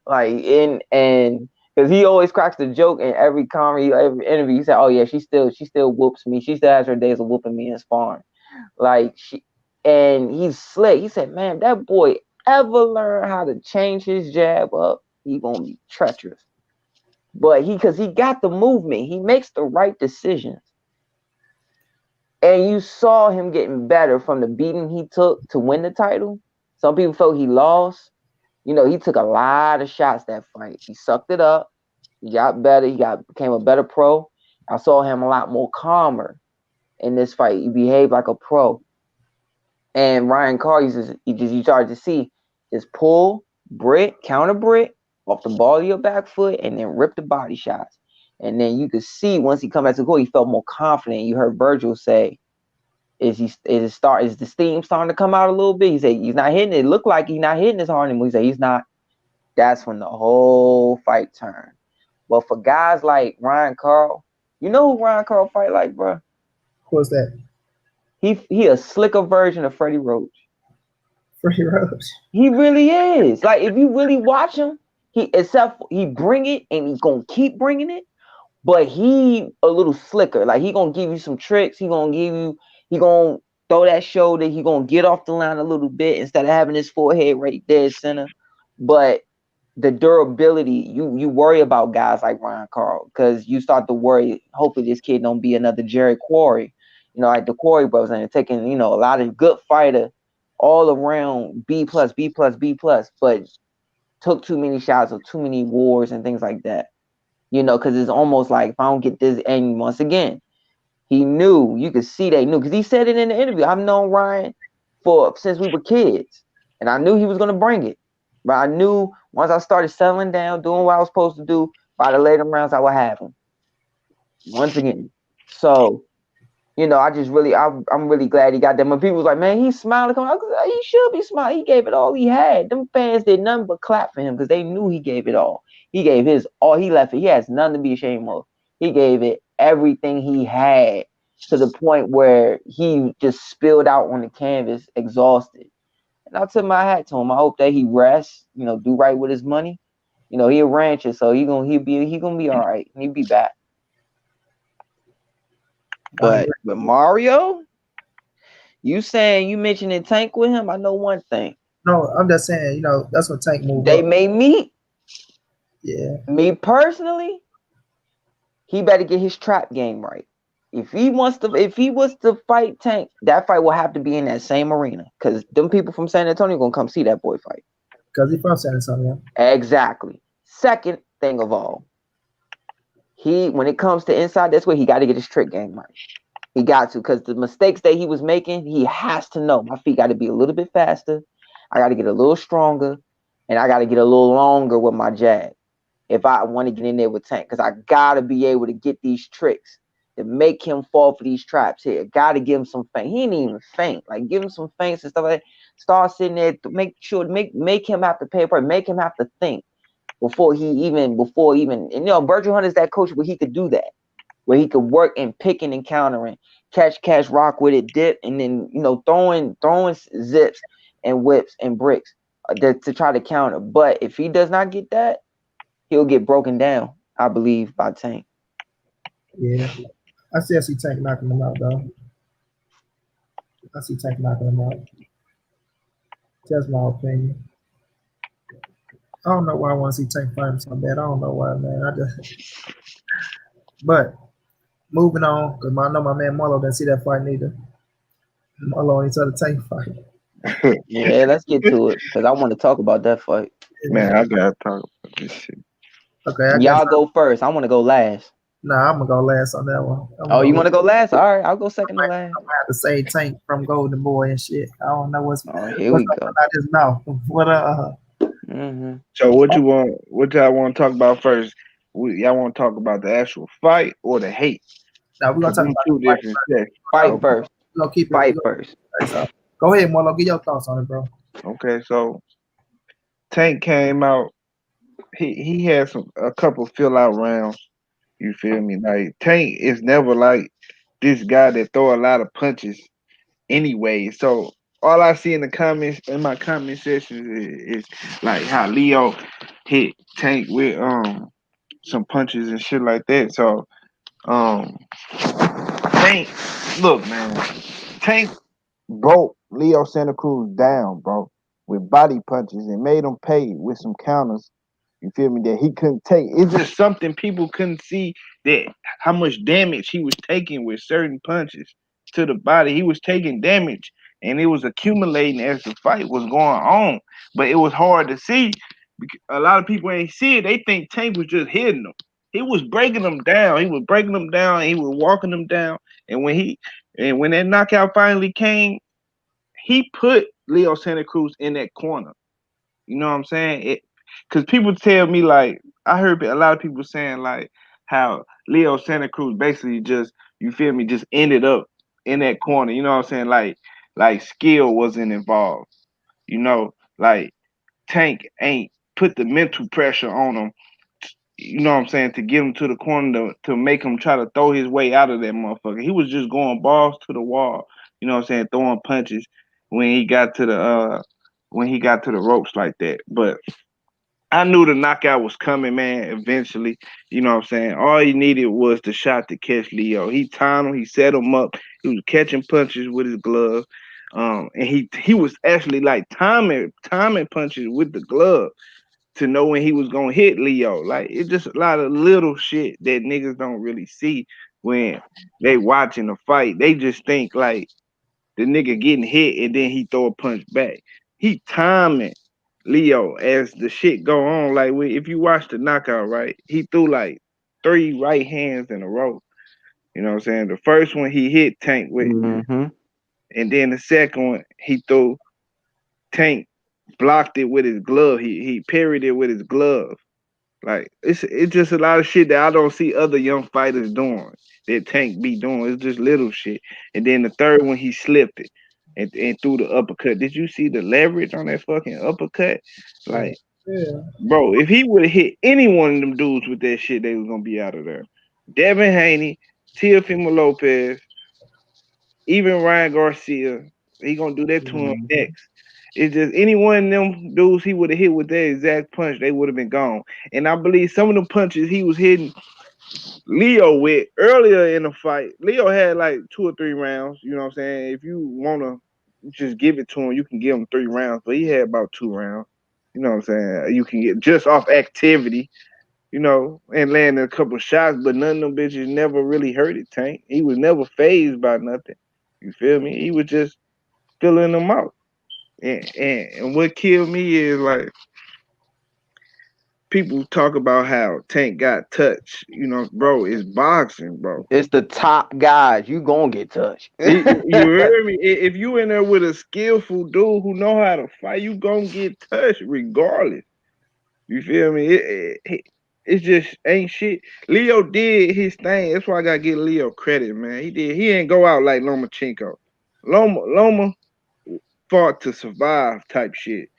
Speaker 3: Like and because he always cracks the joke in every comedy, every interview. He said, "Oh yeah, she still whoops me. She still has her days of whooping me in sparring." Like and he's slick. He said, "Man, that boy ever learn how to change his jab up, he gonna be treacherous." But because he got the movement, he makes the right decisions. And you saw him getting better from the beating he took to win the title. Some people felt he lost. He took a lot of shots that fight. He sucked it up. He got better. Became a better pro. I saw him a lot more calmer in this fight. He behaved like a pro. And Ryan Carr, you started to see just pull, brick, counter brick off the ball of your back foot, and then rip the body shots. And then you could see once he come back to the court, he felt more confident. You heard Virgil say, is the steam starting to come out a little bit? He said he's not hitting it. It looked like he's not hitting as hard anymore. He said he's not. That's when the whole fight turned. But for guys like Ryan Carl, you know who Ryan Carl fight like, bro?
Speaker 1: What's that?
Speaker 3: He a slicker version of Freddie Roach.
Speaker 1: Freddie Roach.
Speaker 3: He really is. Like if you really watch him, he bring it and he's gonna keep bringing it. But he a little slicker. Like he gonna give you some tricks. He gonna throw that shoulder. He gonna get off the line a little bit instead of having his forehead right there center. But the durability, you worry about guys like Ryan Carl because you start to worry. Hopefully, this kid don't be another Jerry Quarry, like the Quarry brothers, and taking a lot of good fighter all around B plus, B plus, B plus, but took too many shots or too many wars and things like that. Because it's almost like if I don't get this, and once again, he knew. You could see they knew because he said it in the interview. I've known Ryan since we were kids. and I knew he was gonna bring it. But I knew once I started settling down, doing what I was supposed to do, by the later rounds I would have him once again. So I just really, I'm really glad he got that. When people was like, man, he's smiling. He should be smiling. He gave it all he had. Them fans did nothing but clap for him because they knew he gave it all. He gave his all. He left it. He has nothing to be ashamed of. He gave it everything he had to the point where he just spilled out on the canvas, exhausted. And I took my hat to him. I hope that he rests. Do right with his money. He a rancher, so he gonna be all right. He'll be back.
Speaker 1: I
Speaker 3: But
Speaker 1: agree.
Speaker 3: with Mario, you mentioning Tank with him? I know one thing.
Speaker 1: No, I'm just saying, that's what Tank move
Speaker 3: They
Speaker 1: up.
Speaker 3: may meet.
Speaker 1: Yeah,
Speaker 3: Me personally, he better get his trap game right. If he was to fight Tank, that fight will have to be in that same arena. Cause them people from San Antonio gonna come see that boy fight.
Speaker 1: because he from San Antonio.
Speaker 3: Exactly. Second thing of all, when it comes to inside, that's where he got to get his trick game right. He got to, because the mistakes that he was making, he has to know my feet got to be a little bit faster. I got to get a little stronger, and I got to get a little longer with my jab if I want to get in there with Tank, because I got to be able to get these tricks to make him fall for these traps here. Got to give him some feint. He ain't even feint. Like, give him some feints and stuff like that. Start sitting there to make sure, make him have to pay for it, make him have to think before even, and Virgil Hunter's that coach where he could do that, where he could work and picking and countering, catch, rock with it, dip, and then throwing zips and whips and bricks to try to counter. But if he does not get that, he'll get broken down, I believe, by Tank.
Speaker 1: Yeah, I still see Tank knocking him out though. I see Tank knocking him out. That's my opinion. I don't know why I want to see Tank fight him so bad. I don't know why, man. But moving on, because I know my man Marlo didn't see that fight neither. Marlo only saw the Tank fight.
Speaker 3: Yeah, let's get to it because I want to talk about that fight.
Speaker 1: Yeah.
Speaker 2: Man, I gotta talk about this shit.
Speaker 1: Okay, I guess.
Speaker 3: Y'all go first. I want to go last.
Speaker 1: Nah, I'm gonna go last on that one.
Speaker 3: Oh, you want to go last? All right, I'll go second to
Speaker 1: I'm
Speaker 3: last.
Speaker 1: gonna have to say Tank from Golden Boy and shit. I don't know what's
Speaker 3: Oh, here
Speaker 1: what's
Speaker 3: we
Speaker 1: coming
Speaker 3: go.
Speaker 1: out his mouth. What
Speaker 3: Mm-hmm.
Speaker 2: So what you want? What y'all want to talk about first? Y'all want to talk about the actual fight or the hate?
Speaker 1: now we're gonna
Speaker 2: Cause
Speaker 1: talk
Speaker 2: them
Speaker 1: about
Speaker 2: two
Speaker 1: the fight
Speaker 2: different
Speaker 1: first.
Speaker 2: things.
Speaker 3: Fight
Speaker 2: Okay.
Speaker 3: first.
Speaker 1: We're gonna keep it.
Speaker 3: Fight first.
Speaker 1: So go ahead, Marlo. Get your thoughts on it, bro.
Speaker 2: Okay. So Tank came out. He had a couple fill out rounds. You feel me? Like Tank is never like this guy that throw a lot of punches anyway. So all I see in the comments in my comment section is like how Leo hit Tank with some punches and shit like that. So um Tank, look man, Tank broke Leo Santa Cruz down, bro, with body punches and made him pay with some counters. You feel me? That he couldn't take. It's just something people couldn't see, that how much damage he was taking with certain punches to the body. He was taking damage and it was accumulating as the fight was going on. But it was hard to see. A lot of people ain't see it. They think Tank was just hitting them. He was breaking them down. He was breaking them down. He was walking them down. And when that knockout finally came, he put Leo Santa Cruz in that corner. You know what I'm saying? Because people tell me, like, I heard a lot of people saying like how Leo Santa Cruz basically just, you feel me, just ended up in that corner. You know what I'm saying? Like skill wasn't involved. You know, like Tank ain't put the mental pressure on him. You know what I'm saying, to get him to the corner to make him try to throw his way out of that motherfucker. He was just going balls to the wall. You know what I'm saying, throwing punches when he got to the ropes like that. But I knew the knockout was coming, man, eventually. You know what I'm saying? All he needed was the shot to catch Leo. He timed him, he set him up, he was catching punches with his glove. And he was actually like timing punches with the glove to know when he was gonna hit Leo. Like, it's just a lot of little shit that niggas don't really see when they watching the fight. They just think like the nigga getting hit and then he throw a punch back. He timing Leo as the shit go on. Like, if you watch the knockout, right, he threw like 3 right hands in a row. You know what I'm saying? The first one he hit Tank with,
Speaker 3: Mm-hmm.
Speaker 2: and then the second one he threw Tank. blocked it with his glove. He parried it with his glove. Like it's just a lot of shit that I don't see other young fighters doing. That Tank be doing. It's just little shit. And then the third one he slipped it and threw the uppercut. Did you see the leverage on that fucking uppercut?
Speaker 1: Yeah.
Speaker 2: Like,
Speaker 1: Yeah.
Speaker 2: bro, if he would have hit any one of them dudes with that shit, they was gonna be out of there. Devin Haney, Teofimo Lopez, even Ryan Garcia, he gonna do that to him
Speaker 3: Mhm.
Speaker 2: next. It's just any one of them dudes he would have hit with that exact punch, they would have been gone. And I believe some of the punches he was hitting Leo with earlier in the fight, Leo had like 2 or 3 rounds. You know what I'm saying? If you wanna just give it to him, you can give him 3 rounds, but he had about 2 rounds. You know what I'm saying? You can get just off activity, and landing a couple shots, but none of them bitches never really hurt it, Tank. He was never phased by nothing. You feel me? He was just filling them out. And what killed me is like people talk about how Tank got touched. Bro, it's boxing, bro.
Speaker 3: It's the top guys. You gonna get touched.
Speaker 2: You heard me? If you in there with a skillful dude who know how to fight, you gonna get touched regardless. You feel me? It just ain't shit. Leo did his thing. That's why I gotta give Leo credit, man. He did. He ain't go out like Lomachenko. Loma fought to survive type shit.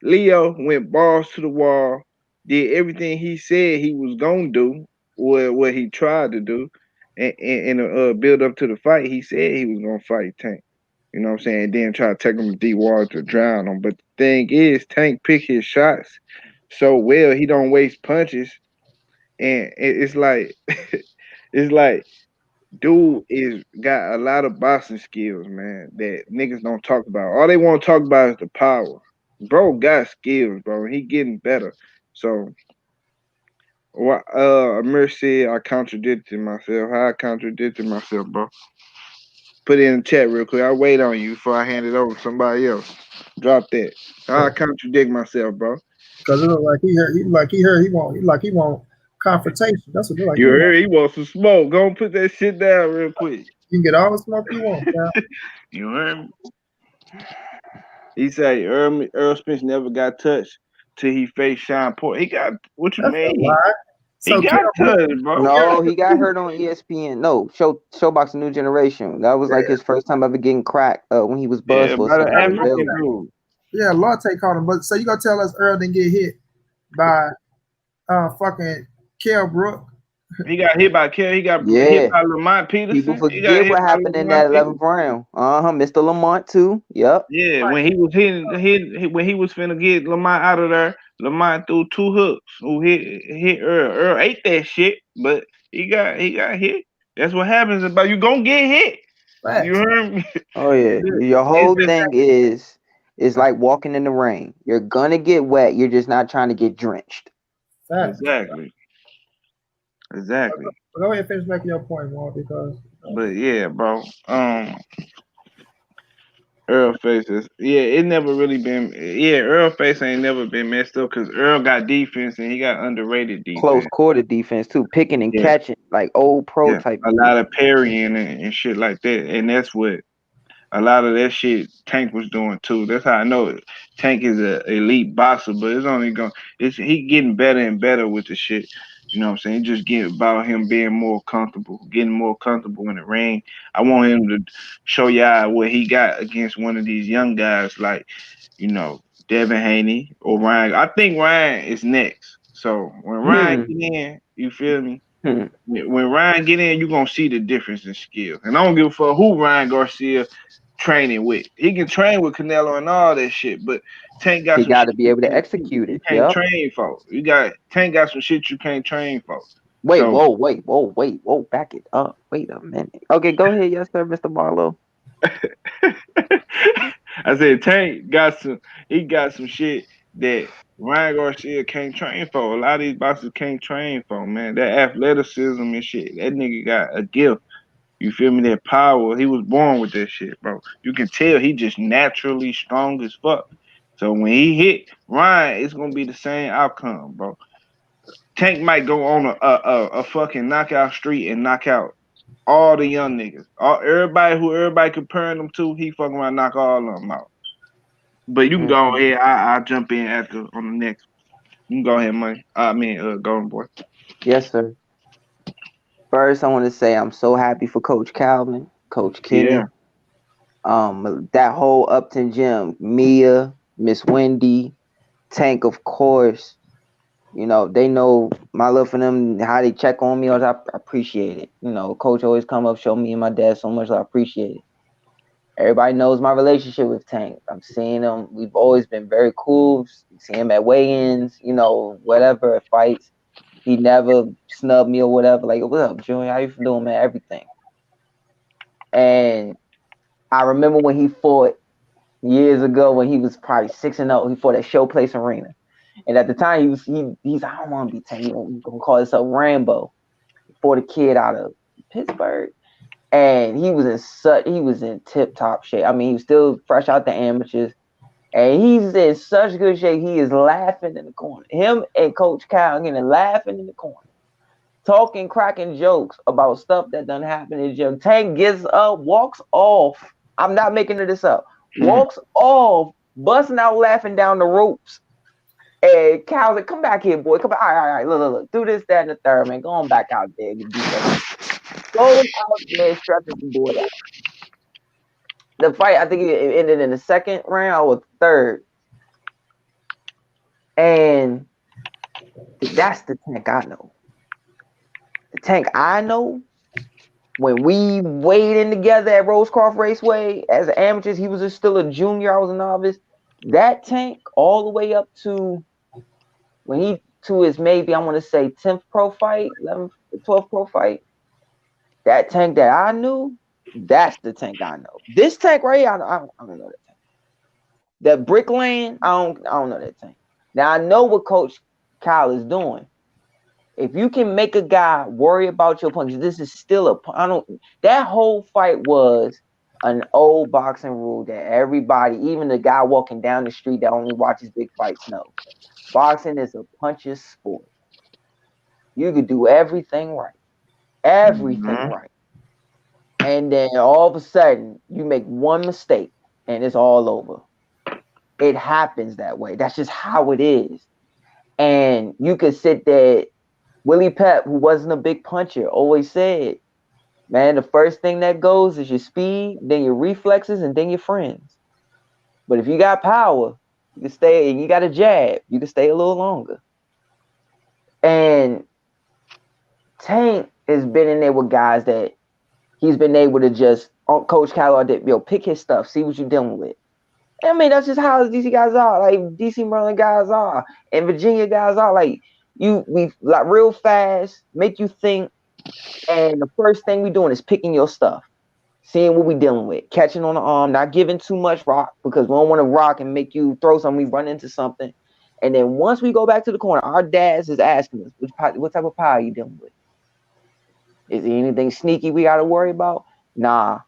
Speaker 2: Leo went balls to the wall, did everything he said he was gonna do, what he tried to do, and build up to the fight. He said he was gonna fight Tank. You know what I'm saying? Then try to take him to deep water to drown him. But the thing is, Tank pick his shots so well, he don't waste punches. And it's like it's like dude is got a lot of boxing skills, man, that niggas don't talk about. All they want to talk about is the power. Bro got skills, bro. He getting better. So what Amir said I contradicted myself. How I contradicted myself, bro. Put it in the chat real quick. I'll wait on you before I hand it over to somebody else. Drop that. How I contradict myself, bro.
Speaker 1: Because it look like he want confrontation. That's what it look like.
Speaker 2: You heard he wants some smoke. Go and put that shit down real quick.
Speaker 1: You can get all the smoke you want, man.
Speaker 2: You heard me? He say Earl Spence never got touched till he faced Sean Porter. He got what you
Speaker 1: That's a
Speaker 2: mean?
Speaker 1: lie.
Speaker 2: He
Speaker 1: So
Speaker 2: got
Speaker 1: Cam,
Speaker 2: touched, bro.
Speaker 3: No, he got hurt on ESPN. No, Showbox New Generation. That was like his first time ever getting cracked when he was buzzed
Speaker 2: Yeah,
Speaker 3: for a
Speaker 2: by the
Speaker 3: second
Speaker 2: African
Speaker 3: available.
Speaker 2: dude.
Speaker 1: yeah, Latte caught him. But so you gonna tell us Earl didn't get hit by fucking Kell Brook?
Speaker 2: He got hit by Kelly. He got hit
Speaker 3: Yeah.
Speaker 2: by Lamont
Speaker 3: People
Speaker 2: Peterson. He got
Speaker 3: forget
Speaker 2: hit
Speaker 3: what
Speaker 2: by
Speaker 3: happened in
Speaker 2: Lamont
Speaker 3: that
Speaker 2: Peterson.
Speaker 3: 11th round. Mr. Lamont too. Yep.
Speaker 2: Yeah, when he was when he was finna get Lamont out of there, Lamont threw 2 hooks. Who hit Earl? Earl ate that shit, but he got hit. That's what happens about you gonna get hit. You
Speaker 1: Facts.
Speaker 2: heard me?
Speaker 3: Oh yeah. Your
Speaker 2: It's
Speaker 3: whole
Speaker 2: just
Speaker 3: thing is like walking in the rain. You're gonna get wet. You're just not trying to get drenched.
Speaker 1: Facts.
Speaker 2: exactly. Exactly.
Speaker 1: Go ahead and finish making your point, Walt, because
Speaker 2: But yeah, bro. Earl faces. Yeah, it never really been. Yeah, Earl face ain't never been messed up because Earl got defense and he got underrated
Speaker 3: Close
Speaker 2: defense.
Speaker 3: quarter defense too, picking and
Speaker 2: Yeah,
Speaker 3: catching like old pro
Speaker 2: yeah.
Speaker 3: type
Speaker 2: A
Speaker 3: shit.
Speaker 2: lot of parrying and shit like that, and that's what a lot of that shit Tank was doing too. That's how I know it. Tank is a elite boxer, but it's only going. It's he getting better and better with the shit. You know what I'm saying? Just get about him being more comfortable, getting more comfortable in the ring. I want him to show y'all what he got against one of these young guys like, Devin Haney or Ryan. I think Ryan is next. So when Ryan
Speaker 3: Hmm.
Speaker 2: get in, you feel me?
Speaker 3: Hmm.
Speaker 2: When Ryan get in, you're gonna see the difference in skill. And I don't give a fuck who Ryan Garcia training with. He can train with Canelo and all that shit, but Tank got
Speaker 3: He
Speaker 2: some
Speaker 3: got
Speaker 2: shit
Speaker 3: to be able to execute
Speaker 2: you
Speaker 3: it.
Speaker 2: can't
Speaker 3: Yep.
Speaker 2: train for. Tank got some shit you can't train for.
Speaker 3: Wait,
Speaker 2: So
Speaker 3: whoa, wait, whoa, wait, whoa, back it up. Wait a minute. Okay, go ahead, yes, sir, Mr. Marlowe.
Speaker 2: I said Tank got some shit that Ryan Garcia can't train for. A lot of these boxers can't train for, man. That athleticism and shit. That nigga got a gift. You feel me? That power. He was born with that shit, bro. You can tell he just naturally strong as fuck. So when he hit Ryan, it's gonna be the same outcome, bro. Tank might go on a fucking knockout streak and knock out all the young niggas. Everybody comparing them to, he fucking around knock all of them out. But you can go
Speaker 3: Mm-hmm.
Speaker 2: ahead. I'll jump in after on the next. You can go ahead, Money. I mean, Golden Boy.
Speaker 3: Yes, sir. First, I want to say I'm so happy for Coach Calvin, Coach
Speaker 2: Yeah.
Speaker 3: Kenny, that whole Upton gym, Mia, Miss Wendy, Tank, of course. You know, they know my love for them, how they check on me. I appreciate it. You know, Coach always come up, show me and my dad so much. So I appreciate it. Everybody knows my relationship with Tank. I'm seeing him. We've always been very cool. See him at weigh-ins, you know, whatever, fights. He never snubbed me or whatever. Like, what up, Junior? How you doing, man? Everything. And I remember when he fought years ago when he was probably 6-0. He fought at Showplace Arena. And at the time, he's I don't want to be Tank. He's gonna call himself Rambo. He fought a kid out of Pittsburgh. And he was in tip top shape. I mean, he was still fresh out the amateurs. And he's in such good shape. He is laughing in the corner. Him and Coach Cal getting laughing in the corner. Talking, cracking jokes about stuff that done happened in the gym. Tank gets up, walks off. I'm not making this up. Walks off, busting out laughing down the ropes. And Cal's like, come back here, boy. Come back. All right. Look. Do this, that, and the third, man. Go on back out there and do something. Goes out there, stretches the boy out. The fight, I think it ended in the second round or third. And that's the Tank I know. The Tank I know, when we weighed in together at Rosecroft Raceway as amateurs, he was still a junior. I was a novice. That Tank, all the way up to when he to his maybe I want to say 10th pro fight, 11th, 12th pro fight. That Tank that I knew, that's the Tank I know. This Tank right here, I don't know that Tank. That Brick Lane, I don't know that Tank. Now I know what Coach Kyle is doing. If you can make a guy worry about your punches, this is still that whole fight was an old boxing rule that everybody, even the guy walking down the street that only watches big fights, knows. Boxing is a puncher's sport. You could do everything right. Everything
Speaker 2: Mm-hmm.
Speaker 3: right. And then all of a sudden you make one mistake and it's all over. It happens that way. That's just how it is. And you could sit there. Willie Pep, who wasn't a big puncher, always said, man, the first thing that goes is your speed, then your reflexes, and then your friends. But if you got power, you can stay, and you got a jab, you can stay a little longer. And Tank has been in there with guys that he's been able to just, Coach Callaway did, pick his stuff, see what you're dealing with. I mean, that's just how DC guys are, like DC Maryland guys are, and Virginia guys are. Like we like real fast, make you think. And the first thing we doing is picking your stuff, seeing what we dealing with, catching on the arm, not giving too much rock because we don't want to rock and make you throw something, we run into something. And then once we go back to the corner, our dads is asking us, what type of power are you dealing with? Is there anything sneaky we got to worry about? Nah.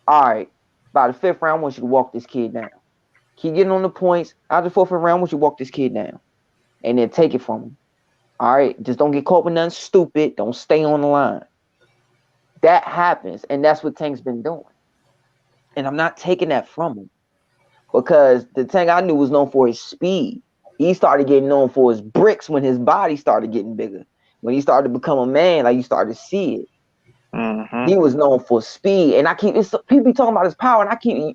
Speaker 3: All right. By the fifth round, I want you to walk this kid down. Keep getting on the points. Out the fourth round, I want you to walk this kid down. And then take it from him. All right. Just don't get caught with nothing stupid. Don't stay on the line. That happens, and that's what Tank's been doing. And I'm not taking that from him because the Tank I knew was known for his speed. He started getting known for his bricks when his body started getting bigger. When he started to become a man, like you started to see it.
Speaker 2: Mm-hmm.
Speaker 3: He was known for speed, and people be talking about his power,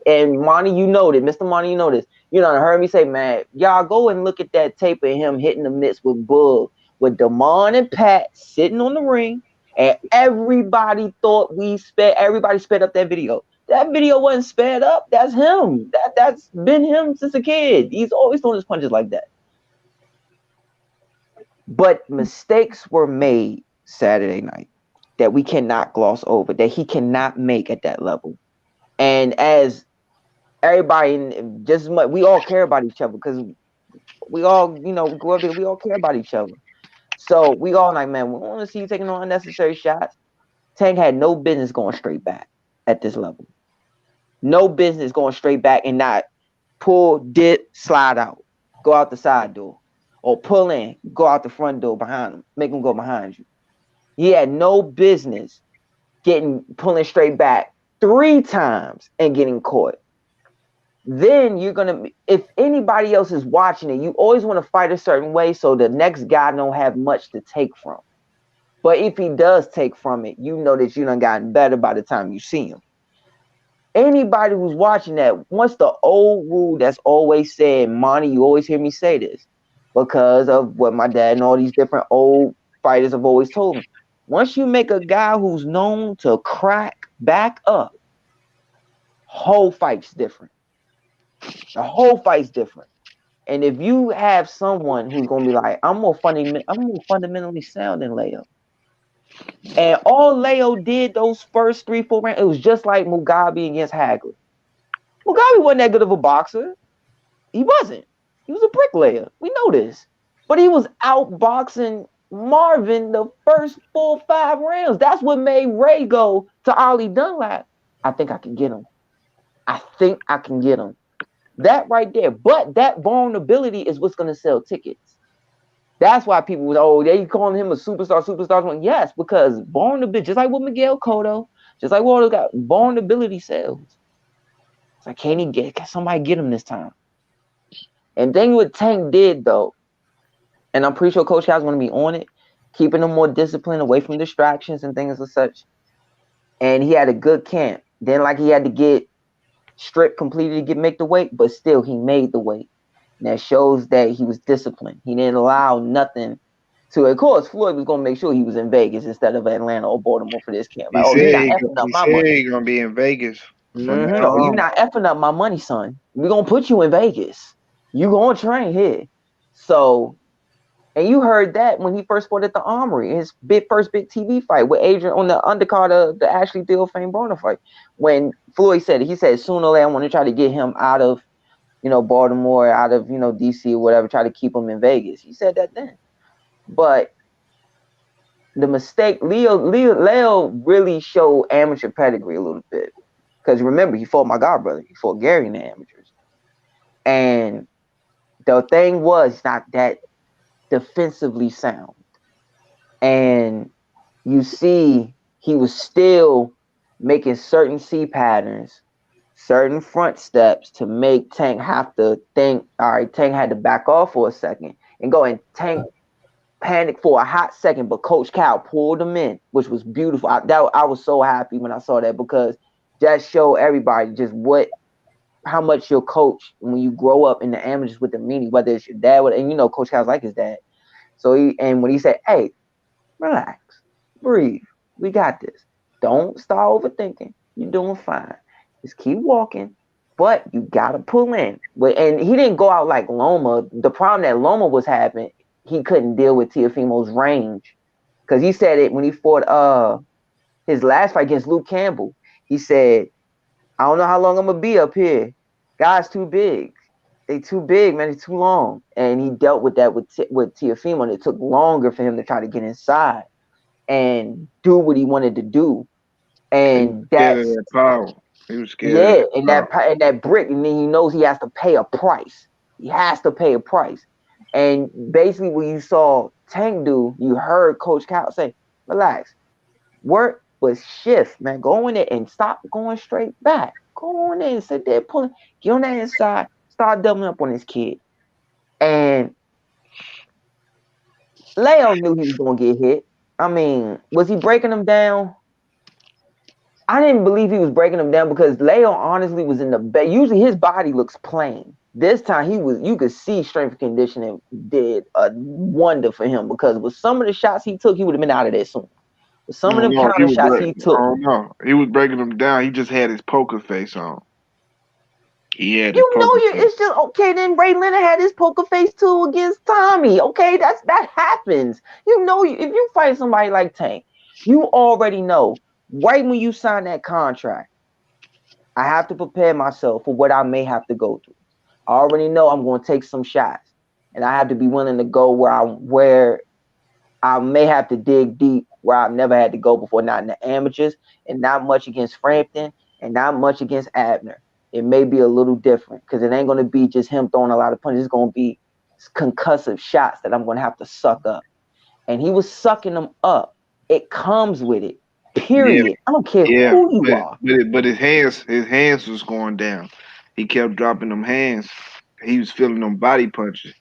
Speaker 3: and Monty, you know this, Mr. Monty, you know this. You know, heard me say, man, y'all go and look at that tape of him hitting the mitts with Bug, with Damon and Pat sitting on the ring, and everybody sped up that video. That video wasn't sped up. That's him. That's been him since a kid. He's always throwing his punches like that. But mistakes were made Saturday night that we cannot gloss over, that he cannot make at that level. And as everybody, just as much, we all care about each other because we all, grew up here, we all care about each other. So we all like, man, we want to see you taking on unnecessary shots. Tank had no business going straight back at this level. No business going straight back and not pull, dip, slide out, go out the side door, or pull in, go out the front door behind him, make him go behind you. He had no business pulling straight back 3 times and getting caught. then you're gonna, if anybody else is watching it, you always want to fight a certain way so the next guy don't have much to take from. But if he does take from it, you know that you done gotten better by the time you see him. Anybody who's watching that, once the old rule that's always said, Monty, you always hear me say this because of what my dad and all these different old fighters have always told me. Once you make a guy who's known to crack back up, whole fight's different. The whole fight's different. And if you have someone who's gonna be like, I'm more fundamentally sound than Leo. And all Leo did those first 3-4 rounds, it was just like Mugabe against Hagler. Mugabe wasn't that good of a boxer. He wasn't. He was a bricklayer. We know this. But he was outboxing Marvin the first 4-5 rounds. That's what made Ray go to Ollie Dunlap. I think I can get him. I think I can get him. That right there. But that vulnerability is what's going to sell tickets. That's why people was, oh, they calling him a superstar. Yes, because vulnerability, just like with Miguel Cotto, just like what got vulnerability sells. It's like, can somebody get him this time? And thing what Tank did though, and I'm pretty sure Coach Cal's going to be on it, keeping him more disciplined, away from distractions and things of such. And he had a good camp. Then like he had to get stripped completely to make the weight, but still he made the weight. And that shows that he was disciplined. He didn't allow nothing to. Of course, Floyd was going to make sure he was in Vegas instead of Atlanta or Baltimore for this camp. Like, oh, you're not effing up my money.
Speaker 2: He's gonna be in Vegas.
Speaker 3: Oh, you're not effing up my money, son. We're gonna put you in Vegas. You gonna train here. So, and you heard that when he first fought at the Armory, his first big TV fight with Adrian on the undercard of the Ashley Thiel Fame Broner fight. When Floyd said it, he said sooner or later I want to try to get him out of, Baltimore, out of, DC or whatever, try to keep him in Vegas. He said that then. But the mistake, Leo really showed amateur pedigree a little bit. Because remember, he fought my godbrother. He fought Gary in the amateurs. And the thing was not that defensively sound. And you see he was still making certain C patterns, certain front steps to make Tank have to think, all right, Tank had to back off for a second and go, and Tank panicked for a hot second, but Coach Cal pulled him in, which was beautiful. I was so happy when I saw that, because that showed everybody just how much your coach, when you grow up in the amateurs with the meaning, whether it's your dad, and Coach Cal's like his dad. So when he said, hey, relax, breathe, we got this. Don't start overthinking. You're doing fine. Just keep walking, but you gotta pull in. And he didn't go out like Loma. The problem that Loma was having, he couldn't deal with Teofimo's range, because he said it when he fought his last fight against Luke Campbell. He said, I don't know how long I'm gonna be up here. Guys too big. They too big, man. It's too long. And he dealt with that with Teofimo, and it took longer for him to try to get inside and do what he wanted to do. And that's
Speaker 2: that power. He was scared.
Speaker 3: Yeah, and that brick, and then he knows he has to pay a price. He has to pay a price. And basically, what you saw Tank do, you heard Coach Cal say, relax, work, but shift, man. Go in there and stop going straight back. Go on in and sit there pulling. Get on that inside. Start doubling up on this kid. And Leo knew he was going to get hit. I mean, was he breaking him down? I didn't believe he was breaking him down, because Leo honestly was in the bed. Usually his body looks plain. This time you could see strength and conditioning did a wonder for him, because with some of the shots he took, he would have been out of there soon. With some of them counter shots he took.
Speaker 2: Oh no, he was breaking them down. He just had his poker face on. Yeah,
Speaker 3: it's just okay. Then Ray Leonard had his poker face too against Tommy. Okay, that happens. If you fight somebody like Tank, you already know right when you sign that contract, I have to prepare myself for what I may have to go through. I already know I'm going to take some shots, and I have to be willing to go where I may have to dig deep, where I've never had to go before, not in the amateurs, and not much against Frampton, and not much against Abner. It may be a little different, because it ain't going to be just him throwing a lot of punches. It's going to be concussive shots that I'm going to have to suck up. And he was sucking them up. It comes with it, period. Yeah, I don't care who you are.
Speaker 2: But his hands was going down. he kept dropping them hands. He was feeling them body punches.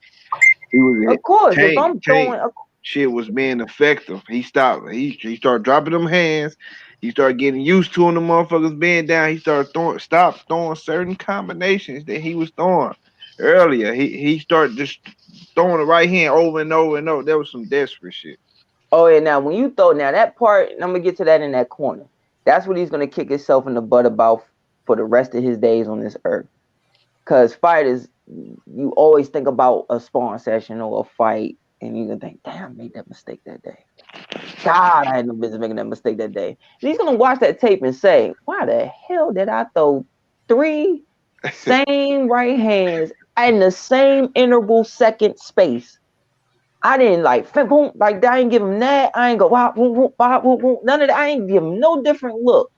Speaker 2: He was
Speaker 3: Of course, if
Speaker 2: Tank.
Speaker 3: I'm throwing,
Speaker 2: Shit was being effective. He stopped. He started dropping them hands. He started getting used to them motherfuckers being down. He started stop throwing certain combinations that he was throwing earlier. He started just throwing the right hand over and over and over. That was some desperate shit.
Speaker 3: oh yeah, now when you throw now that part, and I'm gonna get to that in that corner. That's what he's gonna kick himself in the butt about for the rest of his days on this earth. Cause fighters, you always think about a sparring session or a fight, and you can think, "Damn, I made that mistake that day. God, I had no business making that mistake that day." And he's gonna watch that tape and say, "Why the hell did I throw 3 same right hands in the same interval second space? I didn't like boom, like that. I ain't give him that. I ain't go wow, boom, boom, wow, boom, boom. None of that. I ain't give him no different look.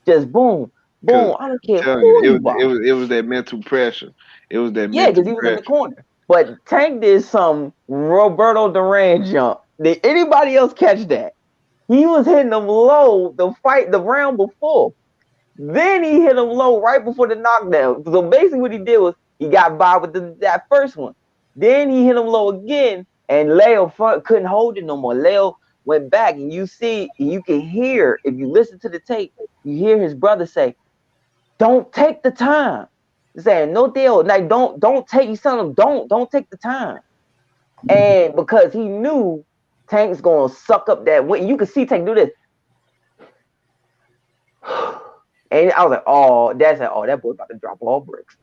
Speaker 3: Just boom,
Speaker 2: Cause
Speaker 3: boom. I don't care
Speaker 2: telling
Speaker 3: who
Speaker 2: you,
Speaker 3: you are."
Speaker 2: it was that mental pressure. It was that
Speaker 3: Yeah,
Speaker 2: mental
Speaker 3: because he was in the
Speaker 2: pressure.
Speaker 3: corner. But Tank did some Roberto Duran jump. Did anybody else catch that? He was hitting them low the round before. Then he hit him low right before the knockdown. So basically what he did was he got by with that first one. Then he hit him low again, and Leo couldn't hold it no more. Leo went back, and you can hear, if you listen to the tape, you hear his brother say, "Don't take the time." He's saying, "No deal. Like, don't take." He's telling him, "Don't take the time." And because he knew Tank's gonna suck up that win. You can see Tank do this. And I was like, "Oh, that's it. Oh, that boy about to drop all bricks."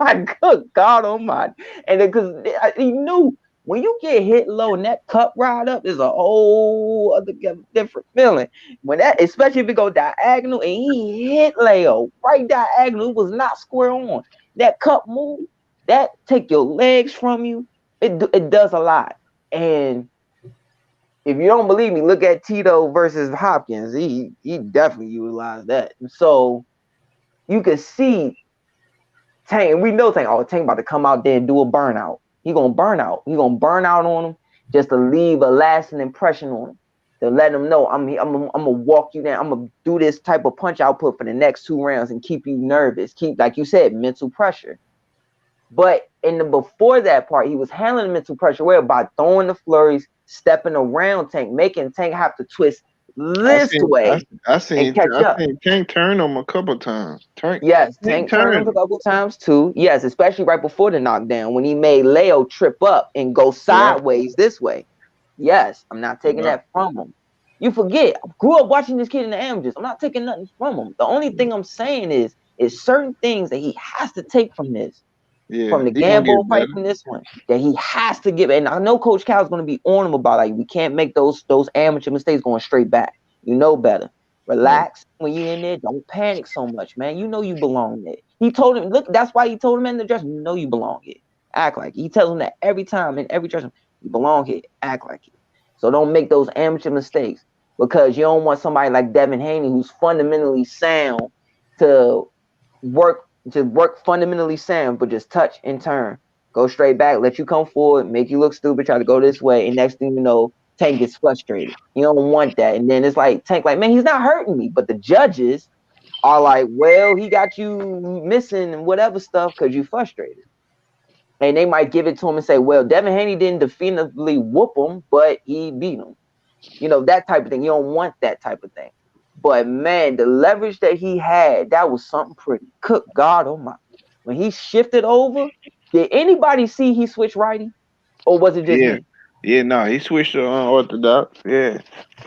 Speaker 3: Like, good God Almighty! And then because he knew when you get hit low and that cup ride up is a whole other different feeling. When that, especially if it go diagonal, and he hit Leo right diagonal, it was not square on. That cup move, that take your legs from you. It does a lot. And if you don't believe me, look at Tito versus Hopkins. He definitely utilized that. So you can see Tank, and we know Tank. Oh, Tank about to come out there and do a burnout. He gonna burn out. He gonna burn out on him just to leave a lasting impression on him. To let him know I'm gonna walk you down. I'm gonna do this type of punch output for the next 2 rounds and keep you nervous. Keep, like you said, mental pressure. But in the before that part, he was handling the mental pressure where by throwing the flurries, stepping around Tank, making Tank have to twist
Speaker 2: I
Speaker 3: this
Speaker 2: seen I,
Speaker 3: way
Speaker 2: I
Speaker 3: and
Speaker 2: seen
Speaker 3: catch
Speaker 2: I
Speaker 3: up.
Speaker 2: seen Tank turn him a couple times.
Speaker 3: Yes,
Speaker 2: Tank
Speaker 3: Tank turned him a
Speaker 2: turned.
Speaker 3: couple times too. Yes, especially right before the knockdown when he made Leo trip up and go
Speaker 2: Yeah,
Speaker 3: sideways this way. Yes, I'm not taking
Speaker 2: yeah.
Speaker 3: that from him. You forget, I grew up watching this kid in the amateurs. I'm not taking nothing from him. The only thing I'm saying is certain things that he has to take from
Speaker 2: Yeah,
Speaker 3: the
Speaker 2: he gonna
Speaker 3: Gamble
Speaker 2: get
Speaker 3: fight,
Speaker 2: better.
Speaker 3: from this one, that he has to give. And I know Coach Cal's going to be on him about, like, we can't make those amateur mistakes going straight back. You know better.
Speaker 2: Yeah,
Speaker 3: Relax when you in there. Don't panic so much, man. You know you belong there. He told him, look, that's why he told him in the dressing room, you know you belong here. Act like it. He tells him that every time in every dressing room, you belong here. Act like it. So don't make those amateur mistakes, because you don't want somebody like Devin Haney, who's fundamentally sound, to work work fundamentally sound, but just touch and turn, go straight back, let you come forward, make you look stupid, try to go this way, and next thing you know, Tank gets frustrated. You don't want that. And then it's like Tank, like, man, he's not hurting me. But the judges are like, well, he got you missing and whatever stuff because you frustrated. And they might give it to him and say, well, Devin Haney didn't definitively whoop him, but he beat him. You know, that type of thing. You don't want that type of thing. But man, the leverage that he had, that was something pretty. Cook God Almighty. When he shifted over, did anybody see he switched righty? Or was it just
Speaker 2: yeah,
Speaker 3: me?
Speaker 2: yeah. No, he switched to unorthodox. Yeah,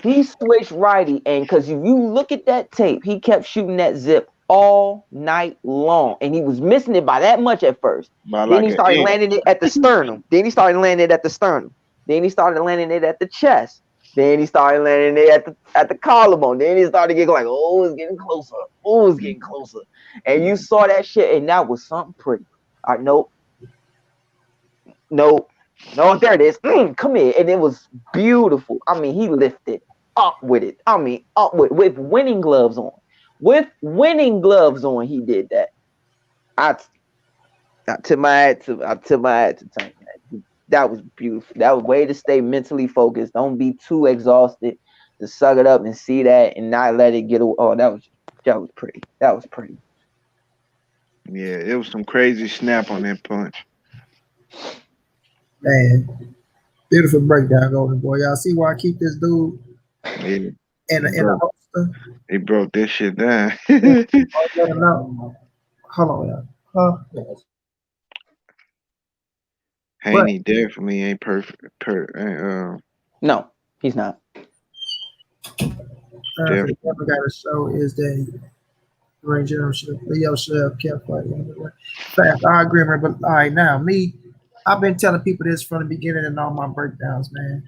Speaker 3: He switched righty, and because if you look at that tape, he kept shooting that zip all night long, and he was missing it by that much at first.
Speaker 2: by
Speaker 3: Then
Speaker 2: like
Speaker 3: he
Speaker 2: an
Speaker 3: started
Speaker 2: inch.
Speaker 3: landing it at the sternum. Then he started landing it at the sternum. Then he started landing it at the chest. Then he started landing it at the collarbone. Then he started getting like, oh, it's getting closer. Oh, it's getting closer. And you saw that shit, and that was something pretty. All right, nope, nope. No, there it is. Come here. And it was beautiful. I mean, he lifted up with it. I mean, up with winning gloves on. With winning gloves on, he did that. I I tip my hat to Tank. That was beautiful. That was way to stay mentally focused. Don't be too exhausted to suck it up and see that and not let it get away. Oh, that was pretty. That was pretty.
Speaker 2: Yeah, it was some crazy snap on that punch.
Speaker 1: Man, beautiful breakdown, Golden Boy. Y'all see why I keep this dude
Speaker 2: Yeah,
Speaker 1: in
Speaker 2: he
Speaker 1: the
Speaker 2: broke.
Speaker 1: holster?
Speaker 2: He broke this shit down.
Speaker 1: Yeah, I let him know. Hold on, y'all. Huh? Yes. But
Speaker 2: Haney definitely ain't perfect.
Speaker 3: No, he's not.
Speaker 1: for the
Speaker 2: Definitely.
Speaker 1: never got to show is that Ray General should Leo should have kept fighting. Fact, I agree, man. But all right, now me, I've been telling people this from the beginning in all my breakdowns, man.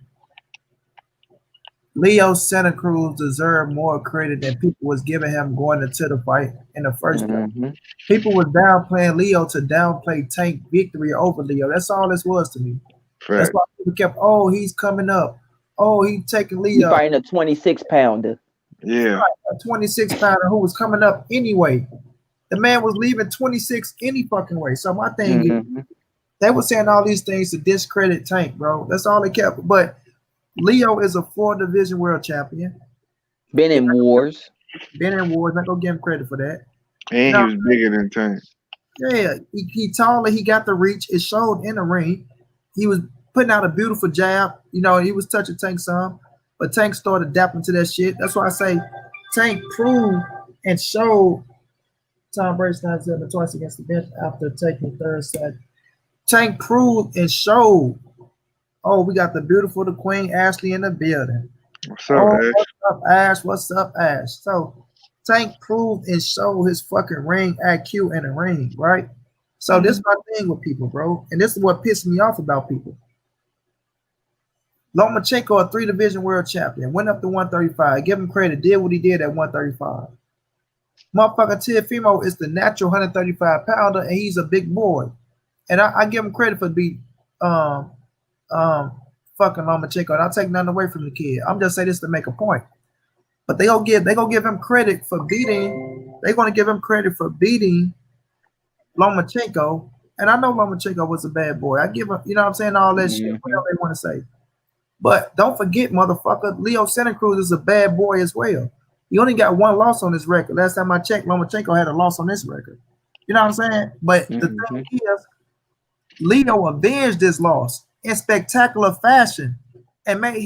Speaker 1: Leo Santa Cruz deserved more credit than people was giving him going into the fight in the first place.
Speaker 3: Mm-hmm.
Speaker 1: People was downplaying Leo to downplay Tank victory over Leo. That's all this was to me. That's
Speaker 2: Fact.
Speaker 1: why people kept, oh, he's coming up. Oh, he's taking
Speaker 3: He
Speaker 1: Leo.
Speaker 3: fighting a 26-pounder.
Speaker 2: Yeah.
Speaker 1: A 26-pounder who was coming up anyway. The man was leaving 26 any fucking way. So my thing is,
Speaker 3: Mm-hmm.
Speaker 1: they were saying all these things to discredit Tank, bro. That's all they kept. But Leo is a 4 division world champion.
Speaker 3: Been in wars.
Speaker 1: Been in wars. Not gonna give him credit for that. You
Speaker 2: And he
Speaker 1: know,
Speaker 2: was bigger than Tank.
Speaker 1: yeah, he taller. He got the reach. It showed in the ring. He was putting out a beautiful jab. You know, he was touching Tank some, but Tank started adapting to that shit. That's why I say Tank proved and showed. Tom Brady snaps him twice against the bench after taking the third set. Tank proved and showed. Oh, we got the beautiful, the Queen Ashley in the building.
Speaker 2: What's up,
Speaker 1: Oh,
Speaker 2: Ash?
Speaker 1: what's up, Ash? What's up, Ash? So Tank proved and showed his fucking ring IQ in the ring, right? So this is
Speaker 2: Mm.
Speaker 1: my thing with people, bro. And this is what pissed me off about people. Lomachenko, a 3 division world champion, went up to 135. Give him credit, did what he did at 135. Motherfucker Tiafimo is the natural 135-pounder, and he's a big boy. And I give him credit for being um um fucking Lomachenko. And I'll take nothing away from the kid. I'm just saying this to make a point. But they gonna give him credit for beating. They're gonna give him credit for beating Lomachenko. And I know Lomachenko was a bad boy. I give him, you know what I'm saying, all that shit,
Speaker 3: Mm-hmm.
Speaker 1: whatever they want to say. But don't forget, motherfucker, Leo Santa Cruz is a bad boy as well. He only got 1 loss on his record. Last time I checked, Lomachenko had a loss on his record. You know what I'm saying? But the
Speaker 3: Mm-hmm.
Speaker 1: thing is, Leo avenged this loss in spectacular fashion and made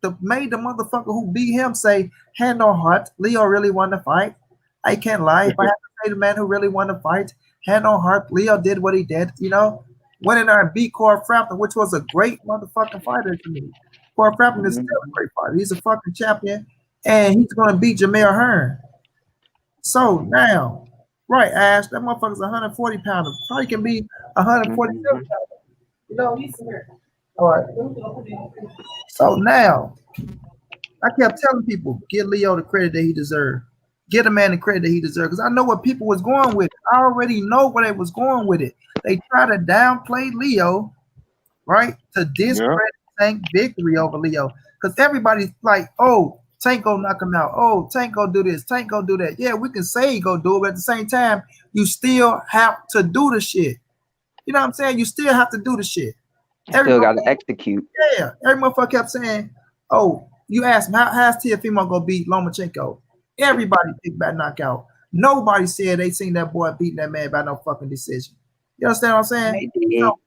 Speaker 1: the motherfucker who beat him say, "Had no heart. Leo really won the fight. I can't lie. If I have to say the man who really won the fight, had no heart. Leo did what he did. You know, went in there and beat Corey Frampton, which was a great motherfucking fighter to me. Corey Frampton is still a great fighter. He's a fucking champion, and he's gonna beat Jamel Hearn. So now, right, Ash, that motherfucker's 140 pounder. Probably can be 147
Speaker 3: Mm-hmm.
Speaker 1: pounder. You know, he's here. All right. So now, I kept telling people, give Leo the credit that he deserved. Give the man the credit that he deserved. Because I know what people was going with it. I already know where they was going with it. They try to downplay Leo, right? To
Speaker 2: Yeah.
Speaker 1: discredit Tank victory over Leo. Because everybody's like, oh, Tank go knock him out. Oh, Tank go do this. Tank go do that. Yeah, we can say he go do it, but at the same time, you still have to do the shit. You know what I'm saying? You still have to do the shit. Every
Speaker 3: Still got to execute.
Speaker 1: yeah, every motherfucker kept saying, "Oh, you asked him how's Tiafimo gonna beat Lomachenko?" Everybody picked by knockout. Nobody said they seen that boy beating that man by no fucking decision. You understand what I'm saying?
Speaker 3: They did.
Speaker 1: So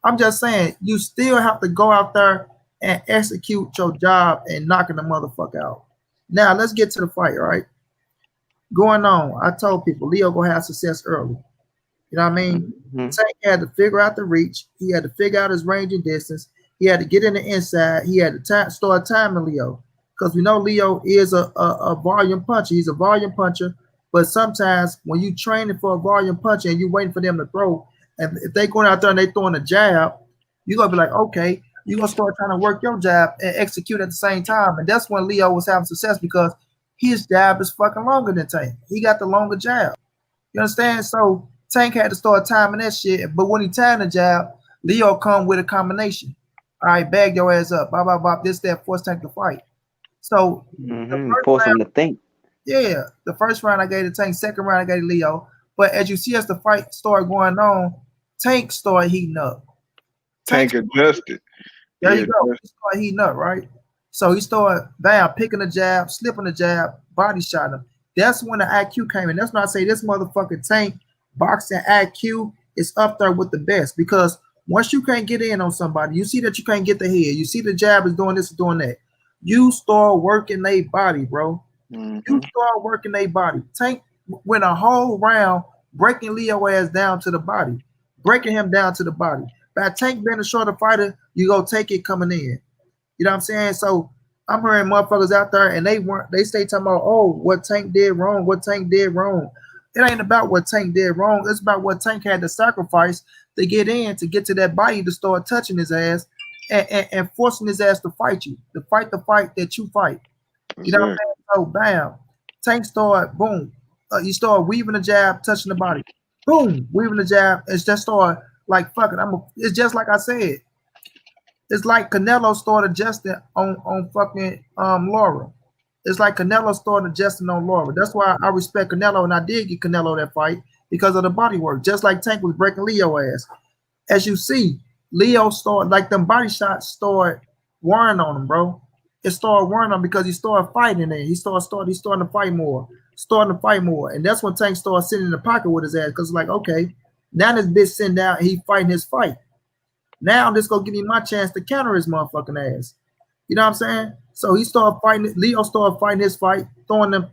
Speaker 1: I'm just saying you still have to go out there and execute your job and knocking the motherfucker out. Now let's get to the fight, right? Going on, I told people Leo gonna have success early. You know what I mean?
Speaker 3: Mm-hmm.
Speaker 1: Tank had to figure out the reach. He had to figure out his range and distance. He had to get in the inside. He had to start timing Leo. Because we know Leo is a volume puncher. He's a volume puncher. But sometimes when you training for a volume puncher and you waiting for them to throw, and if they going out there and they throwing a jab, you're going to be like, okay, you're going to start trying to work your jab and execute at the same time. And that's when Leo was having success because his jab is fucking longer than Tank. He got the longer jab. You understand? So Tank had to start timing that shit. But when he timed the jab, Leo come with a combination. All right, bag your ass up. Bop, bop, bop. This, that, force Tank to fight. So the
Speaker 3: Mm-hmm.
Speaker 1: first
Speaker 3: Force
Speaker 1: round,
Speaker 3: them to think.
Speaker 1: yeah, the first round I gave to Tank. Second round I gave to Leo. But as you see, as the fight started going on, Tank started heating up.
Speaker 2: Tank adjusted.
Speaker 1: There
Speaker 2: He
Speaker 1: you go.
Speaker 2: adjusted.
Speaker 1: He started heating up, right? So he started picking the jab, slipping the jab, body shot him. That's when the IQ came in. That's when I say this motherfucking Tank boxing IQ is up there with the best because once you can't get in on somebody, you see that you can't get the head, you see the jab is doing this, doing that. You start working their body, bro. You
Speaker 2: Mm-hmm.
Speaker 1: start working their body. Tank went a whole round breaking Leo ass down to the body, breaking him down to the body. By Tank being a shorter fighter, you go take it coming in. You know what I'm saying? So I'm hearing motherfuckers out there and they stay talking about, oh, what Tank did wrong, what Tank did wrong. It ain't about what Tank did wrong. It's about what Tank had to sacrifice to get in, to get to that body, to start touching his ass and forcing his ass to fight you, to fight the fight that you fight. You know what I'm
Speaker 2: Exactly.
Speaker 1: saying? So bam, Tank start boom. You start weaving the jab, touching the body. Boom, weaving the jab. It's just start like fuck it. It's just like I said. It's like Canelo started adjusting on fucking Laura. It's like Canelo started adjusting on Laura. That's why I respect Canelo, and I did get Canelo that fight because of the body work. Just like Tank was breaking Leo ass. As you see, Leo started like them body shots started wearing on him, bro. It started wearing on him because he started fighting it. He's starting to fight more, starting to fight more, and that's when Tank started sitting in the pocket with his ass because like okay, now this bitch sitting down, and he fighting his fight. Now this gonna give me my chance to counter his motherfucking ass. You know what I'm saying? So he started fighting. Leo started fighting his fight, throwing them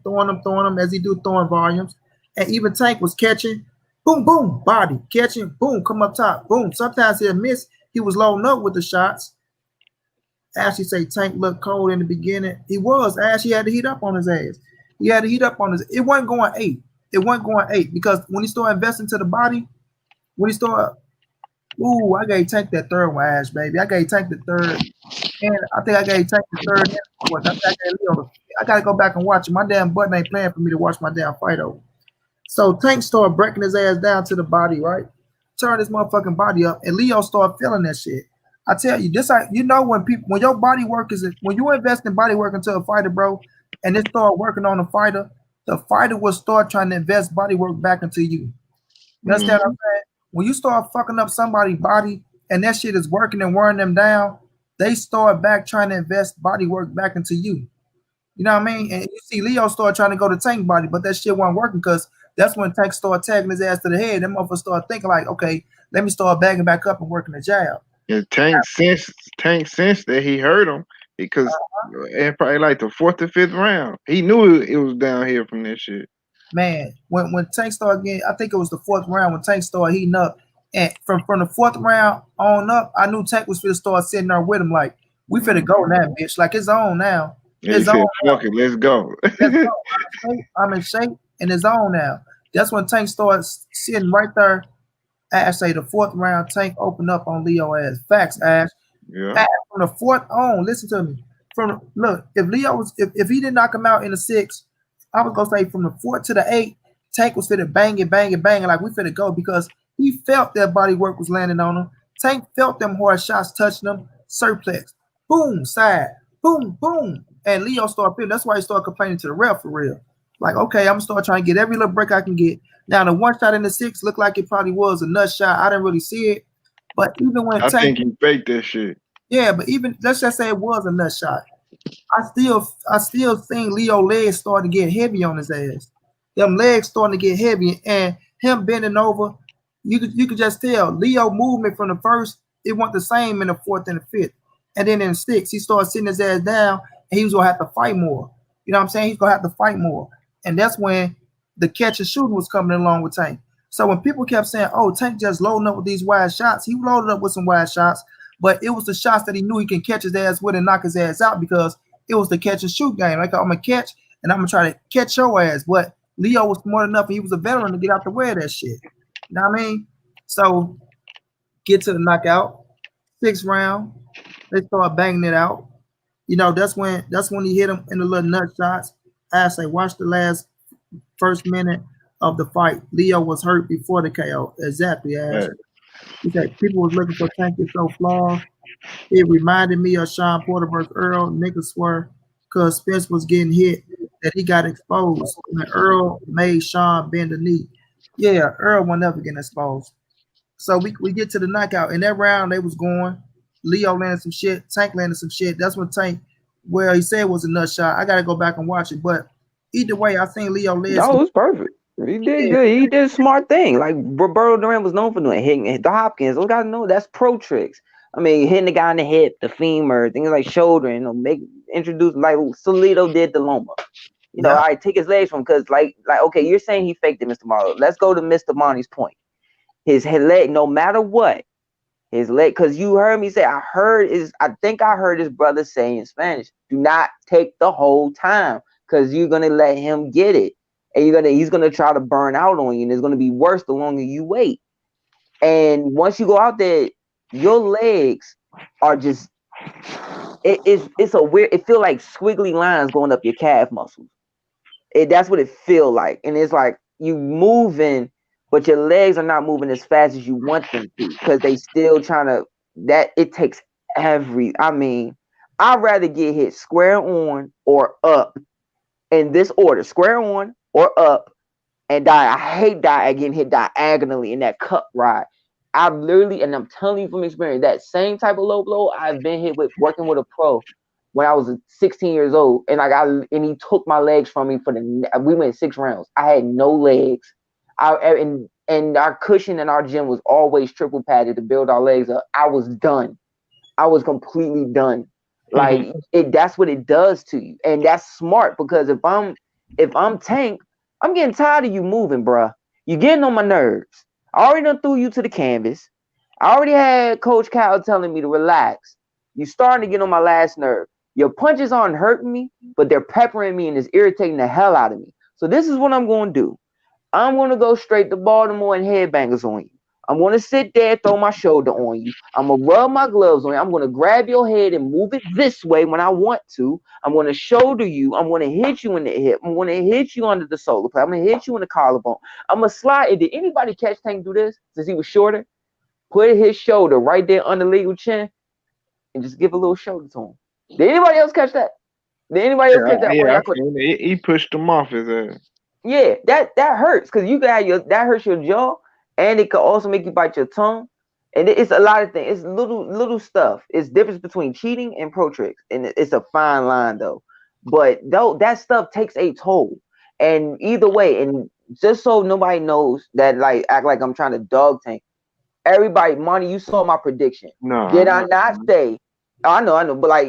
Speaker 1: as he do throwing volumes. And even Tank was catching, boom, boom, body, catching, boom, come up top, boom. Sometimes he'll miss. He was loading up with the shots. Ashley say Tank looked cold in the beginning. He was. Ashley had to heat up on his ass. He had to heat up on his. It wasn't going 8. It wasn't going 8 because when he started investing to the body, when he started, ooh, I gave Tank that third one, Ash, baby. I gave Tank the third. And I think I gave Tank the third. I gotta go back and watch it. My damn button ain't playing for me to watch my damn fight over. So Tank started breaking his ass down to the body, right? Turn his motherfucking body up, and Leo started feeling that shit. I tell you, this you know when your body work is when you invest in body work into a fighter, bro, and it start working on the fighter will start trying to invest body work back into you. You understand what I'm saying? When you start fucking up somebody's body and that shit is working and wearing them down, they start back trying to invest body work back into you. You know what I mean? And you see Leo start trying to go to Tank body, but that shit wasn't working because that's when Tank started tagging his ass to the head. Them motherfuckers started thinking like, okay, let me start bagging back up and working the jab.
Speaker 2: Yeah, Tank sensed that he hurt him because in probably like the 4th or 5th round, he knew it was down here from this shit.
Speaker 1: Man, when Tank started getting, I think it was the 4th round when Tank started heating up, and from the 4th round on up, I knew Tank was finna start sitting there with him like, we finna go now, bitch. Like it's on now.
Speaker 2: And he said, "Fuck it, let's go."
Speaker 1: Let's go. I'm in shape and it's on now. That's when Tank starts sitting right there. Ash say the 4th round, Tank opened up on Leo ass. Facts, Ash.
Speaker 2: Yeah.
Speaker 1: Ash from the 4th on, listen to me. Look, if Leo was if he didn't knock him out in the 6th, I was gonna say from the 4th to the 8th, Tank was finna banging like we finna go because he felt that body work was landing on him. Tank felt them hard shots touching him, surplex, boom, side, boom, boom. And Leo started feeling. That's why he started complaining to the ref for real. Like, okay, I'm gonna start trying to get every little break I can get. Now the one shot in the 6th looked like it probably was a nut shot. I didn't really see it, but even when
Speaker 2: I think he faked that shit.
Speaker 1: Yeah, but even let's just say it was a nut shot. I still think Leo legs starting to get heavy on his ass. Them legs starting to get heavy, and him bending over, you could just tell Leo movement from the 1st, it went the same in the 4th and the 5th. And then in the 6th, he started sitting his ass down and he was gonna have to fight more. You know what I'm saying? He's gonna have to fight more. And that's when the catch and shooting was coming along with Tank. So when people kept saying, oh, Tank just loading up with these wide shots, he loaded up with some wide shots, but it was the shots that he knew he can catch his ass with and knock his ass out because it was the catch and shoot game. Like, I'm gonna catch and I'm gonna try to catch your ass. But Leo was smart enough and he was a veteran to get out the way of that shit. You know what I mean? So get to the knockout, 6th round, they start banging it out. You know, that's when he hit him in the little nut shots. I say, watch the first minute of the fight. Leo was hurt before the KO. Exactly, Ash.
Speaker 2: Right.
Speaker 1: He said people was looking for Tank to show flaws. It reminded me of Sean Porter versus Earl. Niggas swear because Spence was getting hit that he got exposed when Earl made Sean bend the knee. Yeah, Earl will never get exposed. So we get to the knockout. In that round, they was going. Leo landed some shit. Tank landed some shit. That's when Tank, well, he said it was a nut shot. I got to go back and watch it. But either way, I think Leo led.
Speaker 3: No, it was perfect. He did good. He did a smart thing. Like Roberto Duran was known for doing, hitting the Hopkins. Those guys know that's pro tricks. I mean, hitting the guy in the hip, the femur, things like shoulder, make introduce like Solito did the Loma. All
Speaker 1: Yeah,
Speaker 3: right, take his legs from because okay, you're saying he faked it, Mr. Marlowe. Let's go to Mr. Monty's point. His leg, no matter what, his leg, because you heard me say, I think I heard his brother say in Spanish, do not take the whole time because you're gonna let him get it. And he's gonna try to burn out on you, and it's gonna be worse the longer you wait. And once you go out there, your legs are just it's a weird, it feel like squiggly lines going up your calf muscles. That's what it feel like. And it's like you moving, but your legs are not moving as fast as you want them to because they still trying to, that it takes I'd rather get hit square on or up in this order, square on or up, and die. I hate getting hit diagonally in that cup ride. I've literally, and I'm telling you from experience, that same type of low blow I've been hit with working with a pro when I was 16 years old, and he took my legs from me we went 6 rounds. I had no legs. And our cushion in our gym was always triple padded to build our legs up. I was done. I was completely done. Like that's what it does to you, and that's smart because if I'm Tank, I'm getting tired of you moving, bruh. You're getting on my nerves. I already done threw you to the canvas. I already had Coach Cal telling me to relax. You starting to get on my last nerve. Your punches aren't hurting me, but they're peppering me and it's irritating the hell out of me. So this is what I'm going to do. I'm going to go straight to Baltimore and headbangers on you. I'm going to sit there, throw my shoulder on you. I'm going to rub my gloves on you. I'm going to grab your head and move it this way when I want to. I'm going to shoulder you. I'm going to hit you in the hip. I'm going to hit you under the solar plate. I'm going to hit you in the collarbone. I'm going to slide. Did anybody catch Tank do this since he was shorter? Put his shoulder right there under legal chin and just give a little shoulder to him. Did anybody else catch that? Did anybody else catch that?
Speaker 2: Yeah, I seen it. He pushed him off his ass.
Speaker 3: Yeah, that hurts because you got that hurts your jaw, and it could also make you bite your tongue. And it's a lot of things. It's little stuff. It's difference between cheating and pro tricks, and it's a fine line though. But that stuff takes a toll. And either way, and just so nobody knows that act like I'm trying to dog Tank. Everybody, Monty, you saw my prediction.
Speaker 2: No,
Speaker 3: Did I not say? I know, but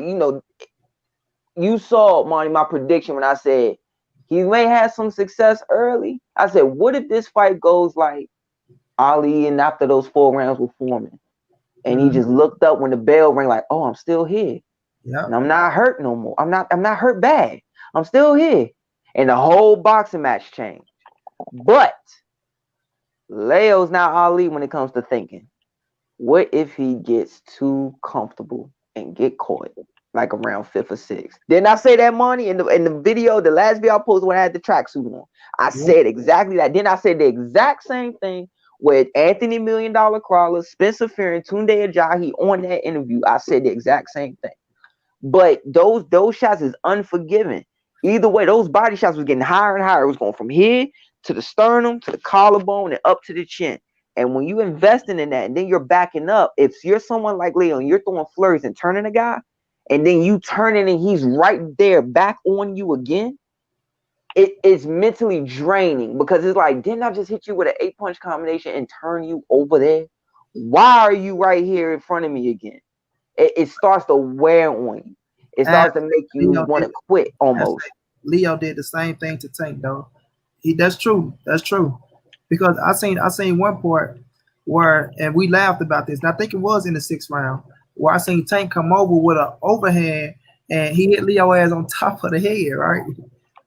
Speaker 3: you saw, Monty, my prediction when I said he may have some success early. I said, what if this fight goes like Ali and after those 4 rounds with Foreman? And he just looked up when the bell rang like, oh, I'm still here.
Speaker 1: Yeah.
Speaker 3: And I'm not hurt no more. I'm not hurt bad. I'm still here. And the whole boxing match changed. But Leo's not Ali when it comes to thinking. What if he gets too comfortable and get caught? Like around 5th or 6th. Didn't I say that, Monty, in the video, the last video I posted when I had the tracksuit on? I said exactly that. Then I said the exact same thing with Anthony $1 Million Crawler, Spencer Fearon, Tunde Ajayi on that interview. I said the exact same thing. But those shots is unforgiving. Either way, those body shots was getting higher and higher. It was going from here to the sternum, to the collarbone, and up to the chin. And when you investing in that, and then you're backing up, if you're someone like Leo and you're throwing flurries and turning a guy, and then you turn it and he's right there back on you again, it's mentally draining because it's like, didn't I just hit you with an 8-punch combination and turn you over there? Why are you right here in front of me again? It starts to wear on you. It starts to make you want to quit almost.
Speaker 1: Leo did the same thing to Tank, though. That's true. That's true. Because I seen one part where, and we laughed about this, and I think it was in the 6th round, where I seen Tank come over with an overhand and he hit Leo ass on top of the head, right?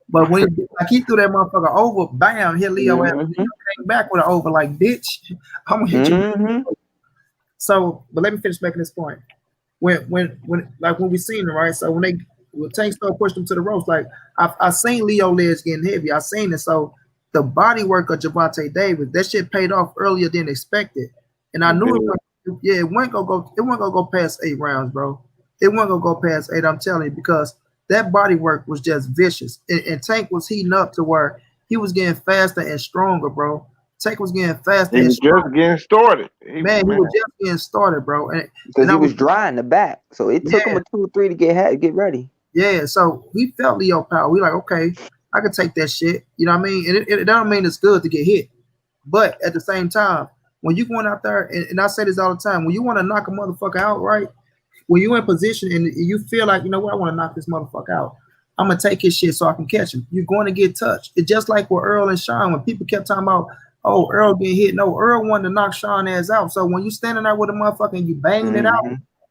Speaker 1: But when he threw that motherfucker over, bam, hit Leo ass. Leo came back with an over, like, bitch, I'm gonna hit you. So, but let me finish making this point. When we seen it, right? So when Tank started pushing him to the ropes, like I seen Leo legs getting heavy. I seen it. So the body work of Gervonta Davis, that shit paid off earlier than expected. And I knew it wasn't gonna go past 8 rounds, bro. It wasn't gonna go past 8, I'm telling you, because that body work was just vicious. And Tank was heating up to where he was getting faster and stronger, bro. Tank was getting faster.
Speaker 2: He was just getting started.
Speaker 1: He was just getting started, bro.
Speaker 3: Because he was dry in the back, so it took him a 2 or 3 to get ready.
Speaker 1: Yeah, so we felt Leo power. We like, okay, I could take that shit. You know what I mean? And it don't mean it's good to get hit, but at the same time, when you going out there, and I say this all the time, when you want to knock a motherfucker out, right? When you in position and you feel like, you know what, I want to knock this motherfucker out. I'm gonna take his shit so I can catch him. You're going to get touched. It's just like with Earl and Sean when people kept talking about, oh, Earl getting hit. No, Earl wanted to knock Sean ass out. So when you standing there with a motherfucker and you banging it out,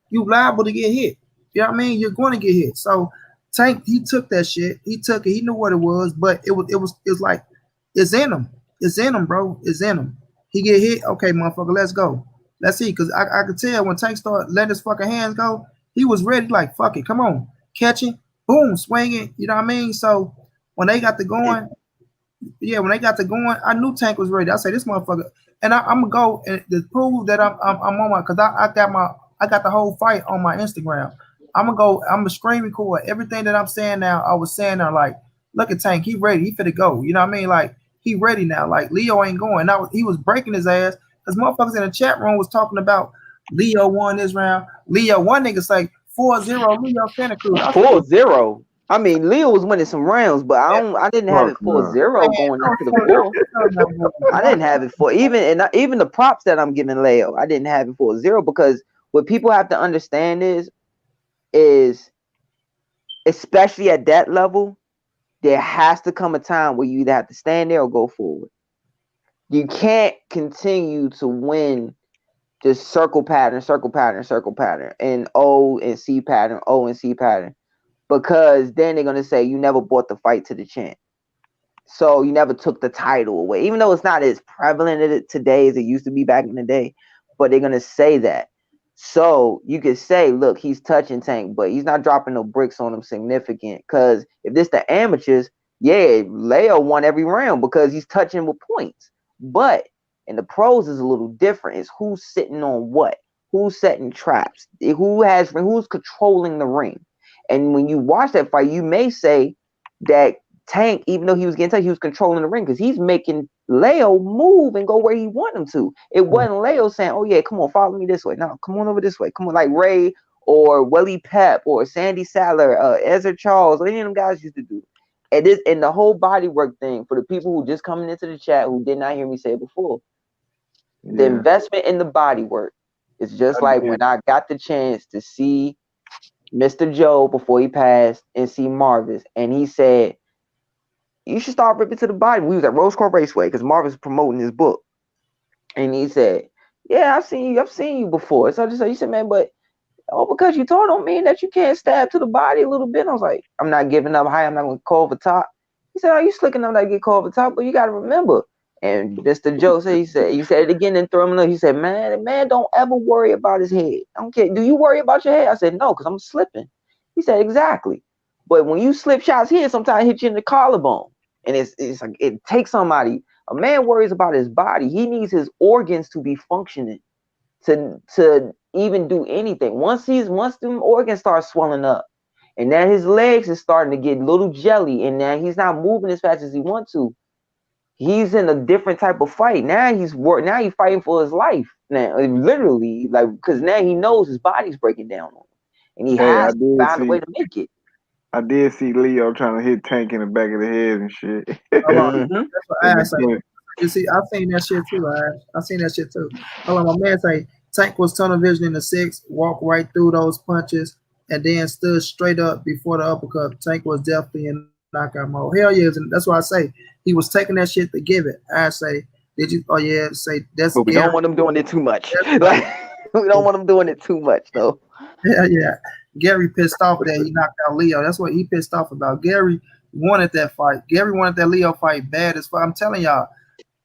Speaker 1: you liable to get hit. You know what I mean? You're going to get hit. So Tank, he took that shit. He took it. He knew what it was, but it was like it's in him. It's in him, bro. It's in him. He get hit. Okay, motherfucker, let's go. Let's see, because I could tell when Tank started letting his fucking hands go, he was ready. Like, fuck it, come on, catch it, boom, swing it. You know what I mean? So when they got to going, when they got to going, I knew Tank was ready. I said, this motherfucker, and I'm gonna go and to prove that I'm on my, because I got the whole fight on my Instagram. I'm gonna screen record everything that I'm saying now. I was saying now, like, look at Tank, he ready, he finna go. You know what I mean? Like, he ready now. Like, Leo ain't going. Now he was breaking his ass because motherfuckers in the chat room was talking about Leo won this round. Leo, one nigga say 4-0 Leo Santa Cruz.
Speaker 3: 4-0. I mean, Leo was winning some rounds, but I didn't have it 4-0 going into the fourth. I didn't have it for even the props that I'm giving Leo. I didn't have it 4-0 because what people have to understand is especially at that level, there has to come a time where you either have to stand there or go forward. You can't continue to win just circle pattern, and O and C pattern, because then they're gonna say you never brought the fight to the champ. So you never took the title away, even though it's not as prevalent today as it used to be back in the day. But they're gonna say that. So you could say, look, he's touching Tank, but he's not dropping no bricks on him significant. Because if this the amateurs, yeah, Leo won every round because he's touching with points. But in the pros is a little different. It's who's sitting on what, who's setting traps, who's controlling the ring. And when you watch that fight, you may say that Tank, even though he was getting touched, he was controlling the ring because he's making Leo move and go where he want him to. It wasn't Leo saying, oh yeah, come on, follow me this way. No, come on over this way. Come on, like Ray or Willie Pep or Sandy Saddler, Ezra Charles, or any of them guys used to do. And the whole body work thing, for the people who just coming into the chat who did not hear me say it before, the investment in the body work is just like when I got the chance to see Mr. Joe before he passed and see Marvis, and he said, you should start ripping to the body. We was at Rose Court Raceway because Marvin's promoting his book. And he said, yeah, I've seen you before. So I just said, he said, man, but because you told don't mean that you can't stab to the body a little bit. And I was like, I'm not giving up high, I'm not gonna call over top. He said, oh, you slicking up that get called over top, but you gotta remember. And Mr. Joe said, he said it again and throw him in. He said, man, don't ever worry about his head. I don't care. Do you worry about your head? I said, no, because I'm slipping. He said, exactly. But when you slip shots here, sometimes it hit you in the collarbone. And it's like it takes somebody. A man worries about his body. He needs his organs to be functioning to even do anything. Once them organs start swelling up, and now his legs is starting to get a little jelly, and now he's not moving as fast as he wants to. He's in a different type of fight. Now he's fighting for his life. Now, literally, like, because now he knows his body's breaking down on him, and he has to find a way to make it.
Speaker 2: I did see Leo trying to hit Tank in the back of the head and shit.
Speaker 1: That's what I say. You see, I've seen that shit too. I've seen that shit too. Hold on, my man say Tank was tunnel vision in the 6th, walked right through those punches, and then stood straight up before the uppercut. Tank was definitely in knockout mode. Hell yeah, and that's why I say he was taking that shit to give it. I say, did you? Oh yeah, say that's.
Speaker 3: But we don't want him doing it too much. Like, we don't want him doing it too much though.
Speaker 1: Yeah. Gary pissed off that he knocked out Leo. That's what he pissed off about. Gary wanted that fight. Gary wanted that Leo fight bad as fuck. I'm telling y'all,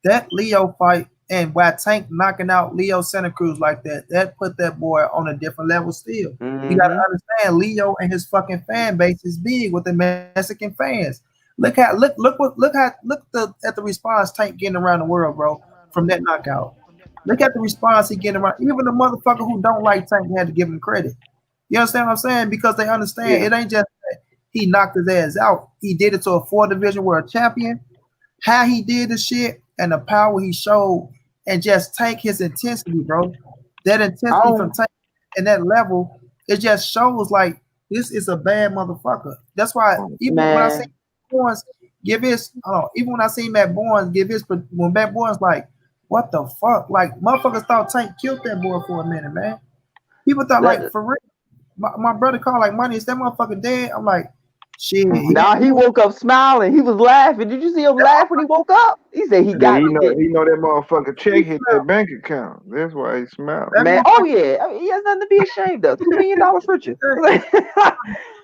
Speaker 1: that Leo fight and why Tank knocking out Leo Santa Cruz like that put that boy on a different level still. You gotta understand, Leo and his fucking fan base is big with the Mexican fans. Look at the response Tank getting around the world, bro, from that knockout. Look at the response he getting around. Even the motherfucker who don't like Tank had to give him credit. You understand what I'm saying? Because they understand it ain't just that he knocked his ass out. He did it to a 4-division world champion. How he did the shit and the power he showed, and just take his intensity, bro. That intensity from Tank and that level, it just shows like this is a bad motherfucker. That's why even when I say points, give his. Even when I seen Matt Barnes give his, when Matt Barnes like, what the fuck? Like motherfuckers thought Tank killed that boy for a minute, man. People thought like for real. My brother called like, money, is that motherfucker dead? I'm like, shit.
Speaker 3: Nah, he woke up smiling. He was laughing. Did you see him laugh when he woke up? He said he got
Speaker 2: he
Speaker 3: me.
Speaker 2: know that motherfucker check hit that bank account. That's why he smiled.
Speaker 3: Man, oh yeah, I mean, he has nothing to be ashamed of. $2 million richer.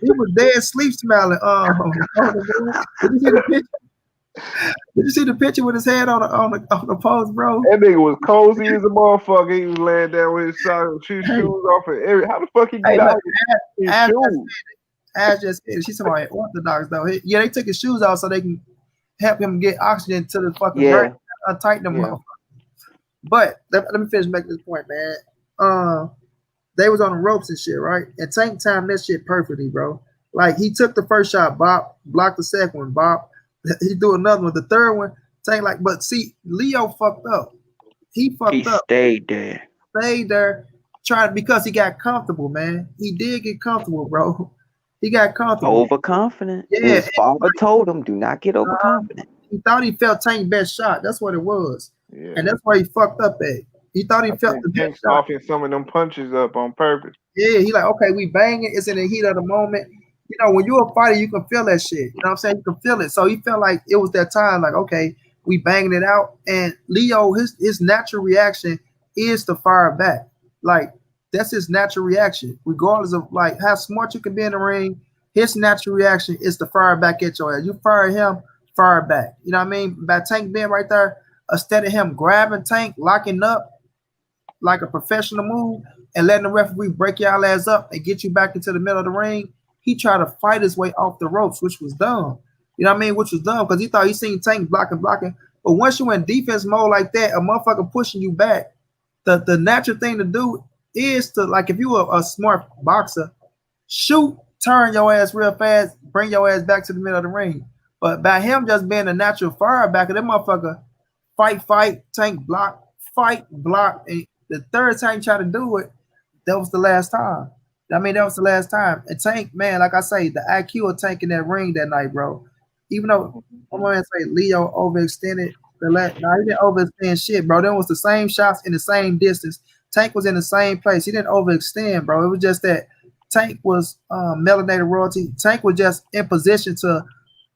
Speaker 1: He was dead sleep smiling. Did you see the picture? Did you see the picture with his head on the post, bro?
Speaker 2: That nigga was cozy as a motherfucker. He was laying down with his socks, shoes off, and how the fuck he get out of his shoes?
Speaker 1: Ash just said, she's talking about Orthodox though. They took his shoes off so they can help him get oxygen to the fucking brain, untighten them up. But let me finish making this point, man. They was on the ropes and shit, right? And Tank timed that shit perfectly, bro. Like he took the first shot, Bob blocked the second one, Bob. He do another one, the third one. Tank like, but see, Leo fucked up. He fucked up.
Speaker 3: Stayed there.
Speaker 1: Stayed there, because he got comfortable, man. He did get comfortable, bro. He got comfortable.
Speaker 3: Overconfident.
Speaker 1: Yeah,
Speaker 3: his father told him, do not get overconfident.
Speaker 1: He thought he felt Tank's best shot. That's what it was. Yeah. And that's why he fucked up at. He thought he felt the best shot.
Speaker 2: Softening some of them punches up on purpose.
Speaker 1: Yeah, he like, okay, we bang it. It's in the heat of the moment. You know, when you're a fighter, you can feel that shit. You know what I'm saying? You can feel it. So he felt like it was that time, like, okay, we banging it out. And Leo, his natural reaction is to fire back. Like, that's his natural reaction. Regardless of like how smart you can be in the ring, his natural reaction is to fire back at your ass. You fire him, fire back. You know what I mean? By Tank being right there, instead of him grabbing Tank, locking up like a professional move, and letting the referee break y'all ass up and get you back into the middle of the ring, he tried to fight his way off the ropes, which was dumb. You know what I mean? Which was dumb because he thought he seen Tank blocking. But once you in defense mode like that, a motherfucker pushing you back, the natural thing to do is to, like, if you were a smart boxer, shoot, turn your ass real fast, bring your ass back to the middle of the ring. But by him just being a natural fire backer, that motherfucker fight, Tank block, fight, block. And the third time he tried to do it, that was the last time. I mean, that was the last time. And Tank, man, like I say, the IQ of Tank in that ring that night, bro. Even though I'm gonna say Leo overextended he didn't overextend shit, bro. That was the same shots in the same distance. Tank was in the same place. He didn't overextend, bro. It was just that Tank was melanated royalty. Tank was just in position to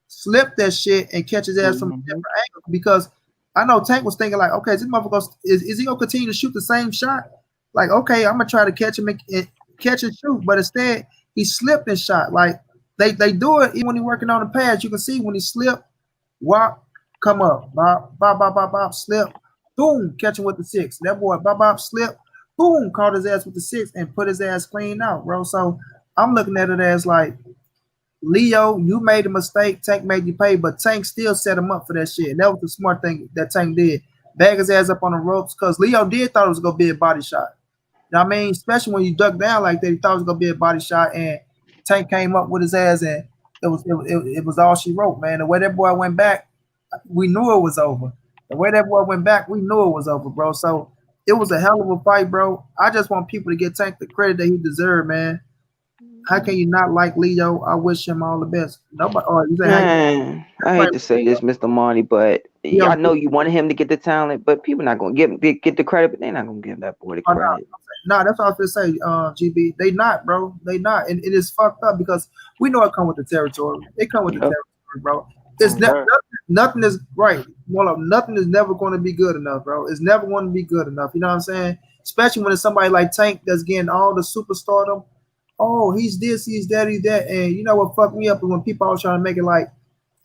Speaker 1: slip that shit and catch his ass from a different angle. Because I know Tank was thinking like, okay, this motherfucker is he gonna continue to shoot the same shot? Like, okay, I'm gonna try to catch him and catch and shoot, but instead he slipped and shot. Like they do it even when he's working on the pads. You can see when he slipped, walk, come up, bop, slip, boom, catch him with the 6. That boy, bop, slip, boom, caught his ass with the 6 and put his ass clean out, bro. So I'm looking at it as like, Leo, you made a mistake. Tank made you pay, but Tank still set him up for that shit. And that was the smart thing that Tank did. Bag his ass up on the ropes because Leo did thought it was gonna be a body shot. You know what I mean? Especially when you duck down like that, he thought it was gonna be a body shot, and Tank came up with his ass, and it was all she wrote, man. The way that boy went back, we knew it was over. The way that boy went back, we knew it was over, bro. So it was a hell of a fight, bro. I just want people to get Tank the credit that he deserved, man. How can you not like Leo? I wish him all the best. Nobody.
Speaker 3: Man, I hate to say this, Mr. Monty, but I know you wanted him to get the talent, but people not gonna get the credit, but they're not gonna give that boy the credit.
Speaker 1: No, that's what I was gonna say, GB. They not, bro. They not, and it is fucked up because we know it come with the territory. It come with the territory, bro. It's nothing is right. Well, nothing is never going to be good enough, bro. It's never going to be good enough. You know what I'm saying? Especially when it's somebody like Tank that's getting all the superstardom. Oh, he's this, he's that, he's that. And you know what fucked me up is when people always trying to make it like,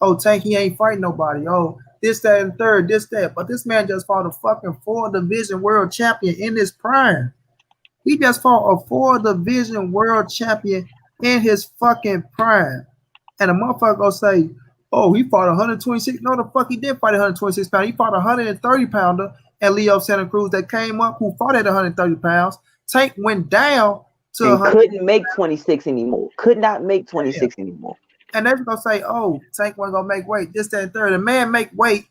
Speaker 1: oh, Tank, he ain't fighting nobody. Oh, this, that, and third, this, that. But this man just fought a fucking 4-division world champion in his prime. He just fought a 4-division world champion in his fucking prime. And a motherfucker gonna say, oh, he fought 126. No, the fuck he did fight 126 pounds. He fought 130 pounder and Leo Santa Cruz that came up who fought at 130 pounds. Tank went down to
Speaker 3: couldn't make 26 anymore. Could not make 26 anymore.
Speaker 1: And they're gonna say, oh, Tank wasn't gonna make weight. This, that, and third. The man make weight,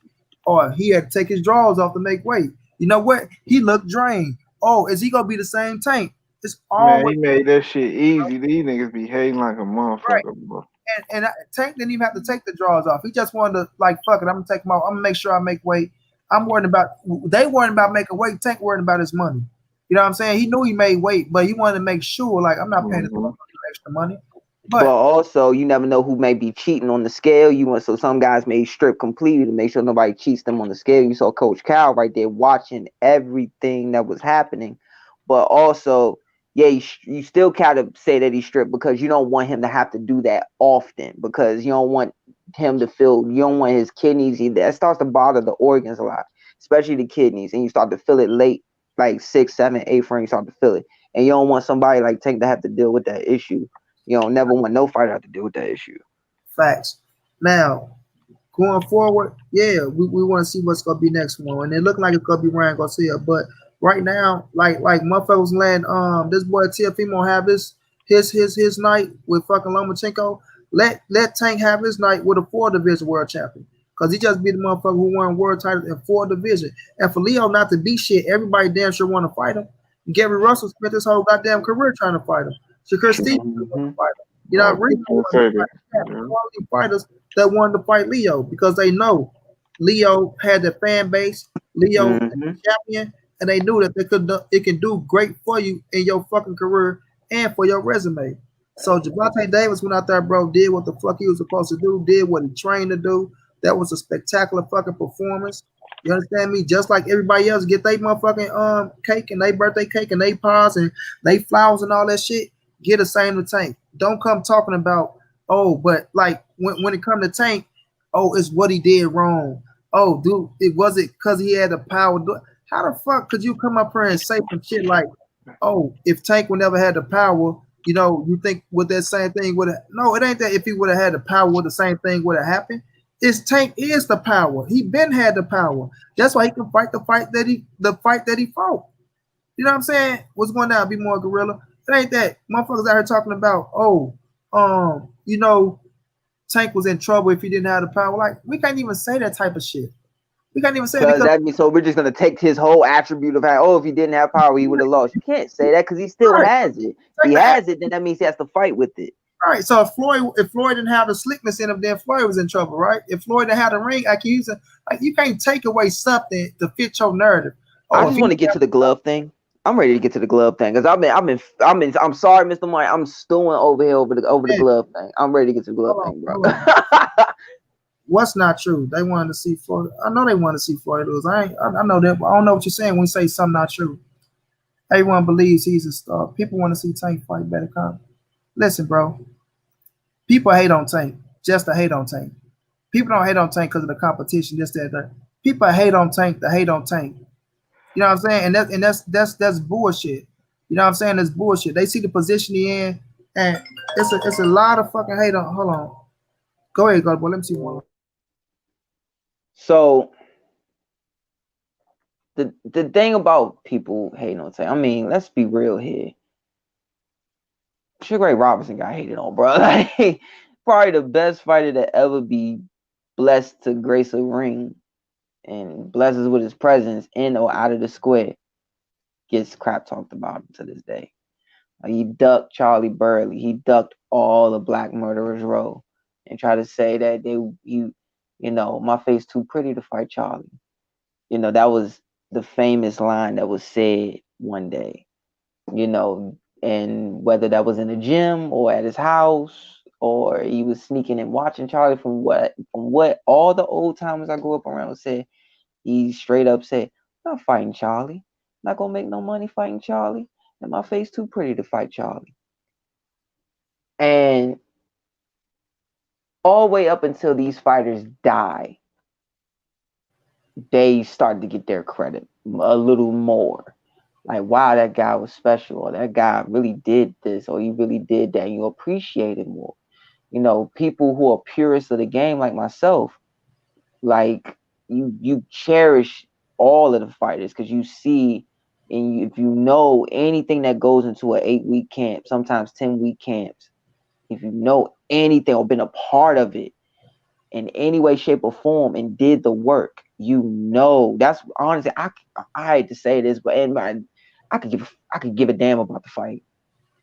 Speaker 1: or he had to take his drawers off to make weight. You know what? He looked drained. Oh, is he gonna be the same Tank? It's always
Speaker 2: man, he made that shit easy. These niggas be hating like a motherfucker,
Speaker 1: right.
Speaker 2: bro.
Speaker 1: and Tank didn't even have to take the draws off. He just wanted to like fuck it. I'm gonna take them off. I'm gonna make sure I make weight. I'm worried about they worried about making weight. Tank worried about his money. You know what I'm saying? He knew he made weight, but he wanted to make sure like I'm not paying this
Speaker 2: Mm-hmm.
Speaker 1: extra money.
Speaker 3: But
Speaker 1: But
Speaker 3: also, you never know who may be cheating on the scale. You want so some guys may strip completely to make sure nobody cheats them on the scale. You saw Coach Cal right there watching everything that was happening, but also, yeah, you still kind of say that he stripped because you don't want him to have to do that often because you don't want him to feel you don't want his kidneys either. That starts to bother the organs a lot, especially the kidneys, and you start to feel it late, like 6, 7, 8 frames. You start to feel it, and you don't want somebody like Tank to have to deal with that issue. You don't never want no fighter to have to deal with that issue.
Speaker 1: facts. Now going forward, yeah, we want to see what's gonna be next one, and it looked like it's gonna be Ryan Garcia. But right now, like motherfuckers letting this boy Tiafimo have his night with fucking Lomachenko. Let Tank have his night with a 4 division world champion. Cause he just beat the motherfucker who won world titles in 4 division. And for Leo not to be shit, everybody damn sure want to fight him. Gary Russell spent his whole goddamn career trying to fight him. Shakur Stevens want to
Speaker 3: Mm-hmm.
Speaker 1: fight him. You know,
Speaker 2: Right.
Speaker 1: really
Speaker 2: We'll say that. Yeah.
Speaker 1: quality fighters that wanted to fight Leo because they know Leo had the fan base, Leo is
Speaker 3: Mm-hmm.
Speaker 1: the champion, and they knew that it can do great for you in your fucking career and for your resume. So Gervonta Davis went out there, bro, did what the fuck he was supposed to do, did what he trained to do. That was a spectacular fucking performance. You understand me? Just like everybody else get their motherfucking cake and they birthday cake and they pies and they flowers and all that shit. Get the same to Tank. Don't come talking about but like when it come to Tank, it's what he did wrong. Oh, dude, it was it because he had the power. How the fuck could you come up here and say some shit like, if Tank would never had the power, you think with that same thing would have? No, it ain't that. If he would have had the power, would the same thing would have happened? It's Tank is the power. He been had the power. That's why he can fight the fight that he fought. You know what I'm saying? What's going down? Be more gorilla. It ain't that. Motherfuckers out here talking about, Tank was in trouble if he didn't have the power. Like, we can't even say that type of shit. We can't even say it
Speaker 3: Because
Speaker 1: because
Speaker 3: that means so we're just gonna take his whole attribute of how if he didn't have power he would have lost. You can't say that because he still
Speaker 1: right,
Speaker 3: has it. If he has it, then that means he has to fight with it.
Speaker 1: right. So if Floyd didn't have the slickness in him, then Floyd was in trouble, right? If Floyd didn't have the ring accusation, like you can't take away something to fit your narrative.
Speaker 3: I
Speaker 1: If
Speaker 3: just
Speaker 1: he
Speaker 3: want to get to the glove thing. I'm ready to get to the glove thing because I'm sorry, Mr. Mike. I'm stewing over here over the
Speaker 1: man,
Speaker 3: glove thing. I'm ready to get to the glove
Speaker 1: hold on,
Speaker 3: thing, bro.
Speaker 1: hold on. What's not true? They wanted to see Floyd. I know they want to see Floyd lose. I know that. I don't know what you're saying when you say something not true. Everyone believes he's a star. People want to see Tank fight better. Come, listen, bro. People hate on Tank just to hate on Tank. People don't hate on Tank because of the competition. Just that. People hate on Tank to hate on Tank. You know what I'm saying? And that's bullshit. You know what I'm saying? That's bullshit. They see the position he in, and it's a lot of fucking hate on. Hold on. Go ahead, go, boy. Let me see one.
Speaker 3: So the thing about people hating on Tank, I mean, let's be real here. Sugar Ray Robinson got hated on, bro. Like, probably the best fighter to ever be blessed to grace a ring and blesses with his presence in or out of the square gets crap talked about to this day. Like, he ducked Charlie Burley. He ducked all the Black Murderers Row and tried to say that my face too pretty to fight Charlie. That was the famous line that was said one day. And whether that was in a gym or at his house or he was sneaking and watching Charlie from what all the old timers I grew up around said, he straight up said, I'm not fighting Charlie. I'm not gonna make no money fighting Charlie. And my face too pretty to fight Charlie. And all the way up until these fighters die, they start to get their credit a little more. Like, wow, that guy was special, or that guy really did this, or he really did that. You appreciate it more. People who are purists of the game, like myself, like you cherish all of the fighters because you see, and if you know anything that goes into an 8-week camp, sometimes 10-week camps, if you know anything or been a part of it in any way, shape, or form and did the work, that's honestly, I hate to say this, but I could give a damn about the fight.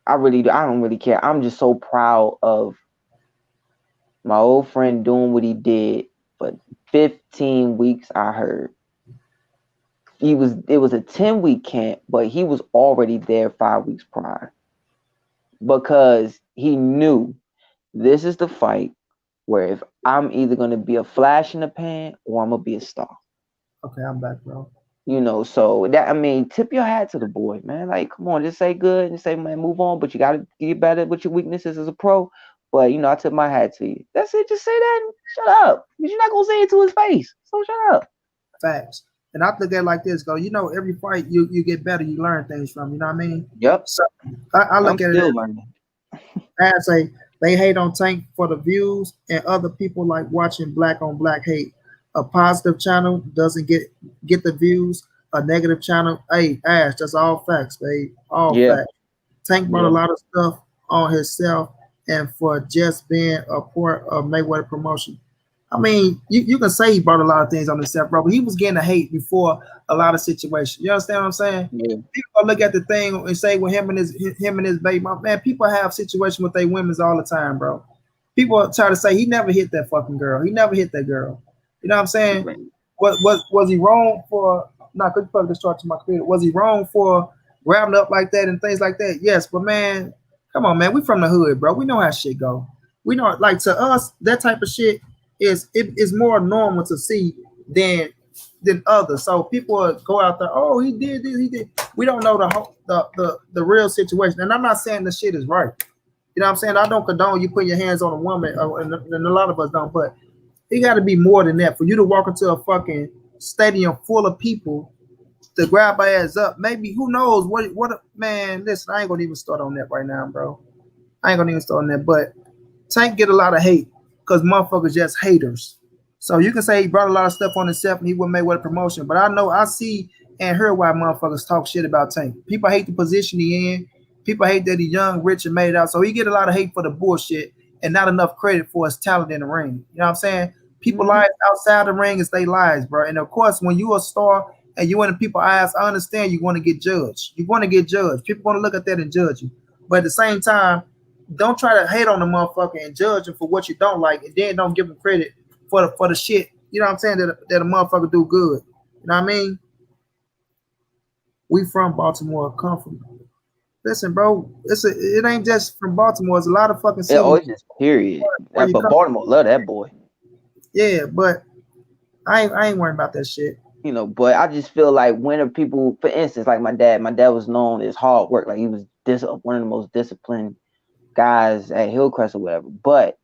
Speaker 3: I really do. I don't really care. I'm just so proud of My old friend doing what he did for 15 weeks, I heard. It was a 10-week camp, but he was already there 5 weeks prior. Because he knew this is the fight where if I'm either gonna be a flash in the pan or I'm gonna be a star.
Speaker 1: Okay, I'm back, bro.
Speaker 3: So that, I mean, tip your hat to the boy, man. Like, come on, just say good and say, man, move on. But you gotta get better with your weaknesses as a pro. But I tip my hat to you. That's it. Just say that and shut up. Because you're not gonna say it to his face. So shut up.
Speaker 1: Facts. And I look at it like this, go, every fight you get better, you learn things from, you know what I mean?
Speaker 3: Yep.
Speaker 1: So I look
Speaker 3: I'm
Speaker 1: at
Speaker 3: still
Speaker 1: it
Speaker 3: learning.
Speaker 1: as they hate on Tank for the views, and other people like watching black on black hate. A positive channel doesn't get the views. A negative channel, hey, Ash, that's all facts, babe. All
Speaker 3: Yeah.
Speaker 1: facts. Tank brought a lot of stuff on himself, and for just being a part of Mayweather promotion. I mean, you can say he brought a lot of things on himself, bro, but he was getting a hate before a lot of situations. You understand what I'm saying?
Speaker 3: Yeah.
Speaker 1: People look at the thing and say, well, him and his baby, man, people have situations with their women's all the time, bro. People try to say he never hit that fucking girl. He never hit that girl. You know what I'm saying? Was he wrong for not? Could you just talk to my computer? Was he wrong for grabbing up like that and things like that? Yes, but man, come on, man. We from the hood, bro. We know how shit go. We know, like, to us, that type of shit is more normal to see than others. So people go out there, oh, he did this, he did. We don't know the real situation. And I'm not saying the shit is right. You know what I'm saying? I don't condone you putting your hands on a woman, and a lot of us don't, but it got to be more than that. For you to walk into a fucking stadium full of people to grab my ass up, maybe, who knows what man, listen, I ain't gonna even start on that right now, bro. I ain't gonna even start on that, but Tank get a lot of hate because motherfuckers just haters. So you can say he brought a lot of stuff on himself and he wouldn't make what a promotion. But I see and hear why motherfuckers talk shit about Tank. People hate the position he in. People hate that he's young, rich, and made it out. So he get a lot of hate for the bullshit and not enough credit for his talent in the ring. You know what I'm saying? People lives outside the ring is their lives, bro. And of course, when you a star and you in the people's eyes, I understand you want to get judged. You want to get judged. People want to look at that and judge you. But at the same time, don't try to hate on the motherfucker and judge him for what you don't like, and then don't give him credit for the shit. You know what I'm saying? That a motherfucker do good. You know what I mean? We from Baltimore, come from. Listen, bro, it ain't just from Baltimore. It's a lot of fucking cities.
Speaker 3: It's just period. But Baltimore love that boy.
Speaker 1: Yeah, but I ain't worrying about that shit.
Speaker 3: But I just feel like when people, for instance, like my dad was known as hard work. Like he was one of the most disciplined guys at Hillcrest or whatever. But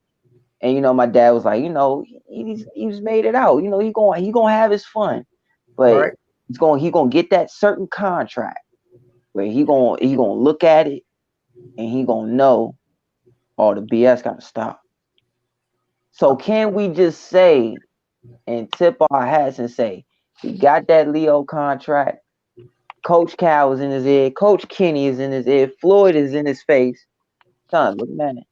Speaker 3: my dad was like, he's made it out. He gonna have his fun, but
Speaker 1: right.
Speaker 3: he gonna get that certain contract where he gonna look at it and he gonna know all the BS gotta stop. So can we just say and tip our hats and say he got that Leo contract? Coach Cal is in his ear. Coach Kenny is in his ear. Floyd is in his face. Son, look, man,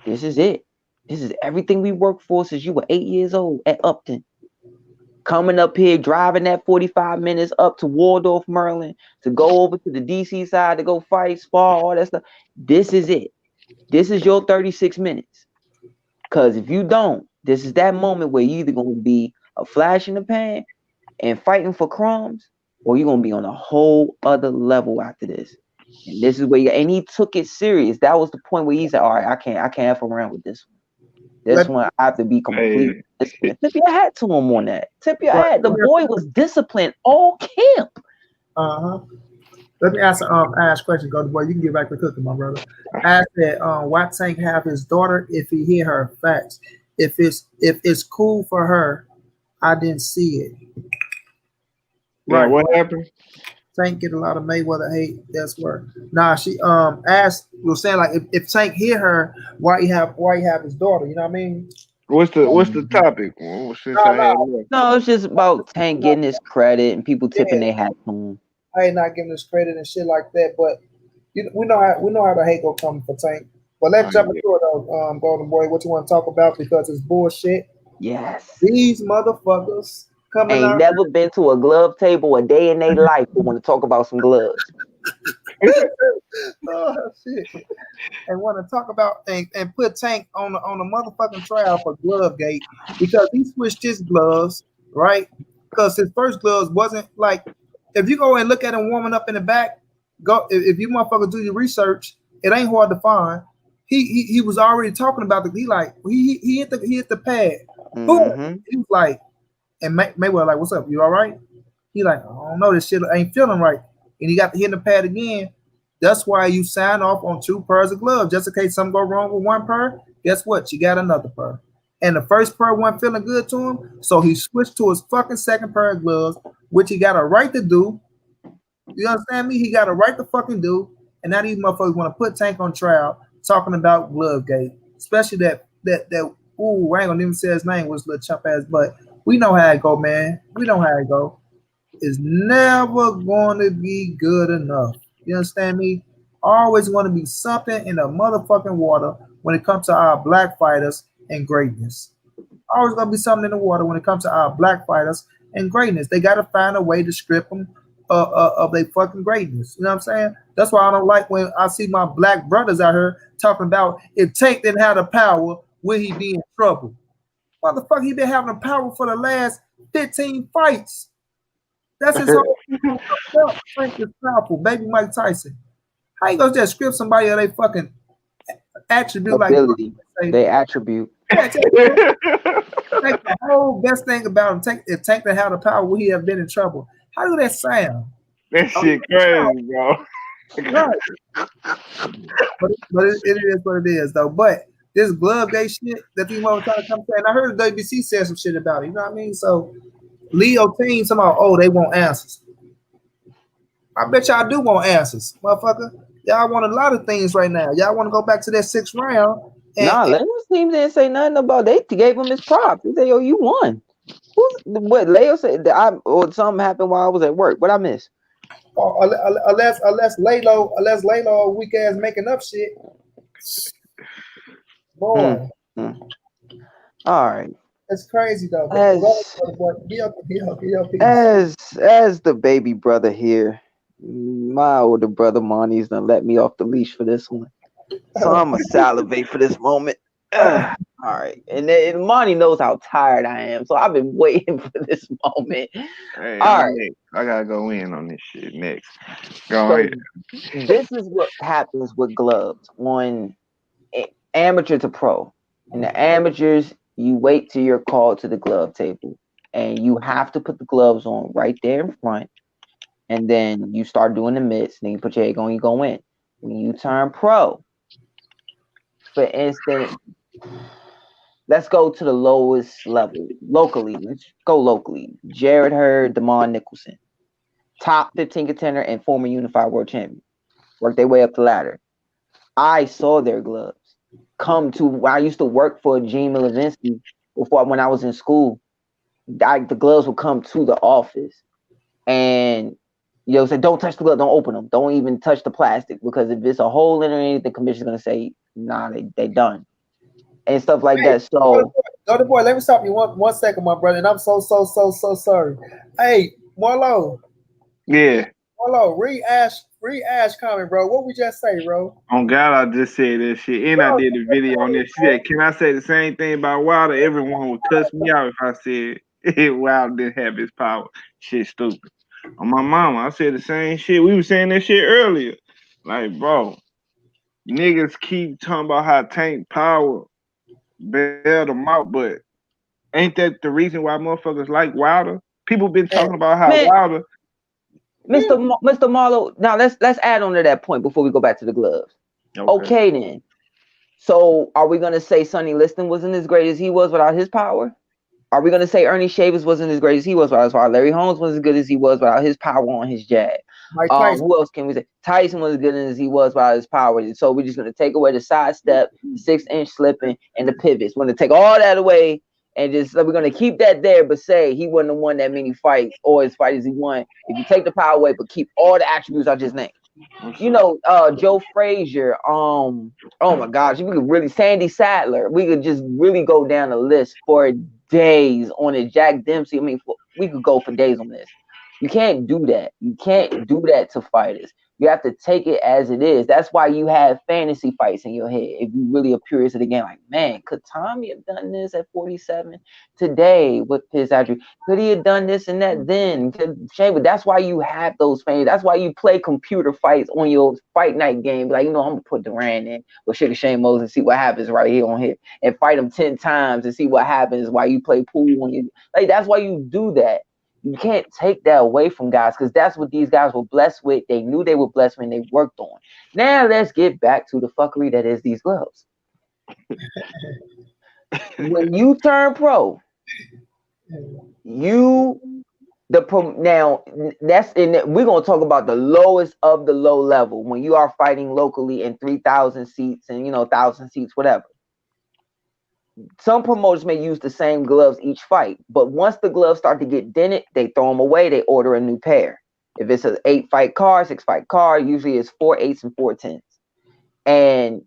Speaker 3: this is it. This is everything we worked for since you were 8 years old at Upton. Coming up here, driving that 45 minutes up to Waldorf, Maryland, to go over to the DC side to go fight, spar, all that stuff. This is it. This is your 36 minutes. Because if you don't, this is that moment where you're either going to be a flash in the pan and fighting for crumbs, or you're going to be on a whole other level after this. And this is where and he took it serious. That was the point where he said, all right, I can't F around with this one. This one I have to be completely disciplined. Tip your hat to him on that. Tip your hat. The boy was disciplined all camp.
Speaker 1: Let me ask Ash question, go boy. You can get back to cooking, my brother. Ash said, why Tank have his daughter if he hear her facts? If it's cool for her, I didn't see it.
Speaker 2: Right. What happened?
Speaker 1: Tank get a lot of Mayweather hate. That's where. Nah, she asked, was saying like if Tank hear her, why he have his daughter? You know what I mean?
Speaker 2: What's the topic?
Speaker 3: No, it's just about Tank getting his credit and people tipping their hat to him.
Speaker 1: I ain't not giving his credit and shit like that, but we know how the hate go come for Tank. But let's jump into it though, Golden Boy. What you want to talk about because it's bullshit.
Speaker 3: Yes.
Speaker 1: These motherfuckers coming
Speaker 3: ain't
Speaker 1: out
Speaker 3: never been to a glove table a day in their life but want to talk about some gloves.
Speaker 1: Oh shit. And want to talk about and put Tank on the motherfucking trial for glove gate because he switched his gloves, right? Because his first gloves wasn't like if you go and look at him warming up in the back, go if you motherfuckers do your research, it ain't hard to find. He was already talking about he hit the pad. Boom.
Speaker 3: Mm-hmm.
Speaker 1: He was like, and Mayweather like, what's up? You all right? He like, I don't know, this shit ain't feeling right. And he got to hit the pad again. That's why you sign off on 2 pairs of gloves. Just in case something go wrong with 1 pair, guess what? You got another pair. And the first pair wasn't feeling good to him, so he switched to his fucking second pair of gloves, which he got a right to do. You understand me? He got a right to fucking do. And now these motherfuckers want to put Tank on trial talking about glove gate. Especially that ooh, I ain't gonna even say his name was little chump ass, but we know how it go, man. We know how it go. It's never going to be good enough. You understand me? Always going to be something in the motherfucking water when it comes to our black fighters and greatness. Always going to be something in the water when it comes to our black fighters and greatness. They got to find a way to strip them of their fucking greatness. You know what I'm saying? That's why I don't like when I see my black brothers out here talking about if Tank didn't have the power, will he be in trouble? Motherfucker, he been having the power for the last 15 fights. That's his whole Frank is powerful. Baby Mike Tyson. How you gonna just script somebody of they fucking attribute
Speaker 3: Ability.
Speaker 1: like
Speaker 3: They attribute.
Speaker 1: yeah, take the whole best thing about him. If Tank to have the power, would he have been in trouble? How do that sound?
Speaker 2: That shit crazy, bro.
Speaker 1: Right. But it is what it is, though. But this glove gate shit that these motherfuckers trying to come to, and I heard the WBC said some shit about it. You know what I mean? So Leo team somehow, oh, they want answers. I bet y'all do want answers, motherfucker. Y'all want a lot of things right now. Y'all want to go back to that 6th round.
Speaker 3: Nah, Leo's team didn't say nothing about. They gave him his props. They said, "Yo, you won." What Leo said? Or something happened while I was at work. What I missed?
Speaker 1: Unless Laylo weak ass making up shit. Boy,
Speaker 3: All right.
Speaker 1: it's crazy though.
Speaker 3: As the baby brother here, my older brother Monty's done let me off the leash for this one, so I'm gonna salivate for this moment. All right, and Monty knows how tired I am, so I've been waiting for this moment.
Speaker 2: Hey,
Speaker 3: All right,
Speaker 2: next. I gotta go in on this shit next. Go
Speaker 3: so
Speaker 2: ahead.
Speaker 3: this is what happens with gloves on amateur to pro. In the amateurs, you wait till you're called to the glove table, and you have to put the gloves on right there in front, and then you start doing the mitts, then you put your egg on, you go in. When you turn pro, for instance, let's go to the lowest level locally. Let's go locally. Jared Hurd, Damon Nicholson, top 15 contender and former unified world champion, worked their way up the ladder. I saw their gloves come to. I used to work for Gene Levinsky before when I was in school. The gloves would come to the office, and said, "Don't touch the glove, don't open them, don't even touch the plastic, because if it's a hole in it, the commissioner's gonna say, nah, they done," and stuff like that. So,
Speaker 1: boy, let me stop you one second, my brother, and I'm so sorry. Hey, Marlo.
Speaker 2: Yeah.
Speaker 1: Marlo, read comment, bro. What we just say, bro?
Speaker 2: On God, I just said that shit, and I did a video on this shit. Can I say the same thing about Wilder? Everyone would cuss me out if I said Wilder didn't have his power. Shit, stupid. On my mama, I said the same shit. We were saying that shit earlier. Like, bro, niggas keep talking about how Tank power bailed them out, but ain't that the reason why motherfuckers like Wilder? People been talking about how Wilder.
Speaker 3: Mr. Marlowe, now let's add on to that point before we go back to the gloves. Okay then. So are we gonna say Sonny Liston wasn't as great as he was without his power? Are we gonna say Ernie Shavers wasn't as great as he was without his power? Larry Holmes wasn't as good as he was without his power on his jab. Who else can we say? Tyson was as good as he was without his power. And so we're just gonna take away the sidestep, 6-inch slipping, and the pivots. We're gonna take all that away. And just we're gonna keep that there, but say he wouldn't have won that many fights or as fight as he won if you take the power away, but keep all the attributes I just named. Joe Frazier. Oh my gosh, we could really Sandy Sadler. We could just really go down the list for days on it. Jack Dempsey. I mean, we could go for days on this. You can't do that. You can't do that to fighters. You have to take it as it is. That's why you have fantasy fights in your head. If you really are curious of the game, like, man, could Tommy have done this at 47 today with his attribute? Could he have done this and that then? Shane, but that's why you have those fans. That's why you play computer fights on your fight night game. Like, I'm gonna put Durant in with Sugar Shane Moses and see what happens right here on here, and fight him 10 times and see what happens while you play pool on you. Like, that's why you do that. You can't take that away from guys, because that's what these guys were blessed with. They knew they were blessed when they worked on. Now let's get back to the fuckery that is these gloves. When you turn pro, now that's in. We're gonna talk about the lowest of the low level when you are fighting locally in 3,000 seats and 1,000 seats, whatever. Some promoters may use the same gloves each fight, but once the gloves start to get dented, they throw them away. They order a new pair. If it's an 8-fight card, 6-fight card, usually it's 4 8s and 4 10s. And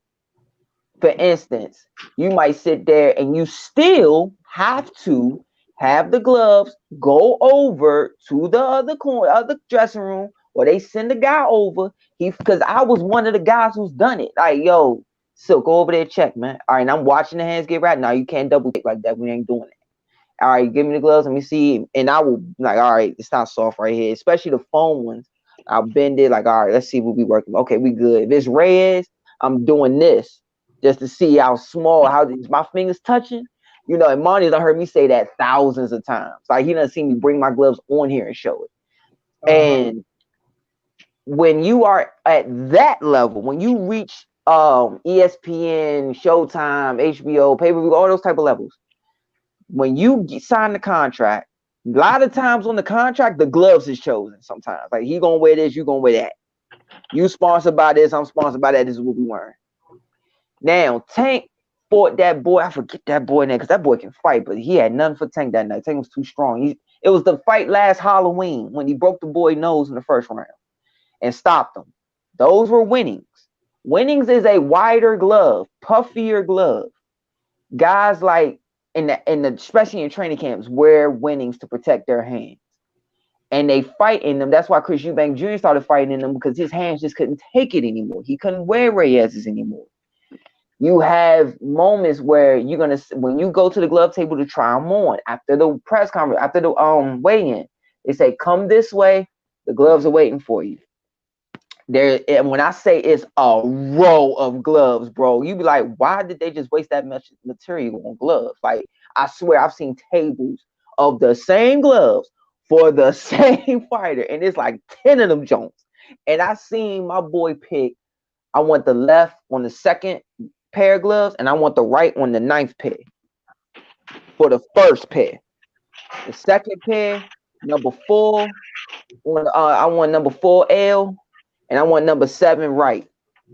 Speaker 3: for instance, you might sit there and you still have to have the gloves go over to the other corner, other dressing room, or they send a guy over. Because I was one of the guys who's done it. Like, yo, Silk, go over there, check, man. All right, and I'm watching the hands get right now. You can't double check like that. We ain't doing it. All right, give me the gloves. Let me see. And I will, like, all right, it's not soft right here, especially the foam ones. I'll bend it, like, all right, let's see what we working. Okay, we good. If it's Reyes, I'm doing this just to see how small, how my fingers touching. And Monty done heard me say that thousands of times. Like, he done seen me bring my gloves on here and show it. And when you are at that level, when you reach ESPN, Showtime, HBO, pay-per-view, all those type of levels, when you sign the contract, a lot of times on the contract, the gloves is chosen sometimes. Like, he gonna wear this, you gonna wear that. You sponsored by this, I'm sponsored by that. This is what we wearing. Now, Tank fought that boy. I forget that boy name because that boy can fight, but he had nothing for Tank that night. Tank was too strong. It was the fight last Halloween when he broke the boy's nose in the first round and stopped him. Those were winnings. Winnings is a wider glove, puffier glove. Guys like especially in training camps, wear winnings to protect their hands. And they fight in them. That's why Chris Eubank Jr. started fighting in them, because his hands just couldn't take it anymore. He couldn't wear Reyes's anymore. You have moments where when you go to the glove table to try them on after the press conference, after the weigh-in, they say, come this way, the gloves are waiting for you. And when I say it's a row of gloves, bro, you be like, why did they just waste that much material on gloves? Like, I swear I've seen tables of the same gloves for the same fighter, and it's like 10 of them Jones. And I seen my boy pick, I want the left on the second pair of gloves, and I want the right on the 9th pair for the first pair. The second pair, number 4, I want number 4L, and I want number 7 right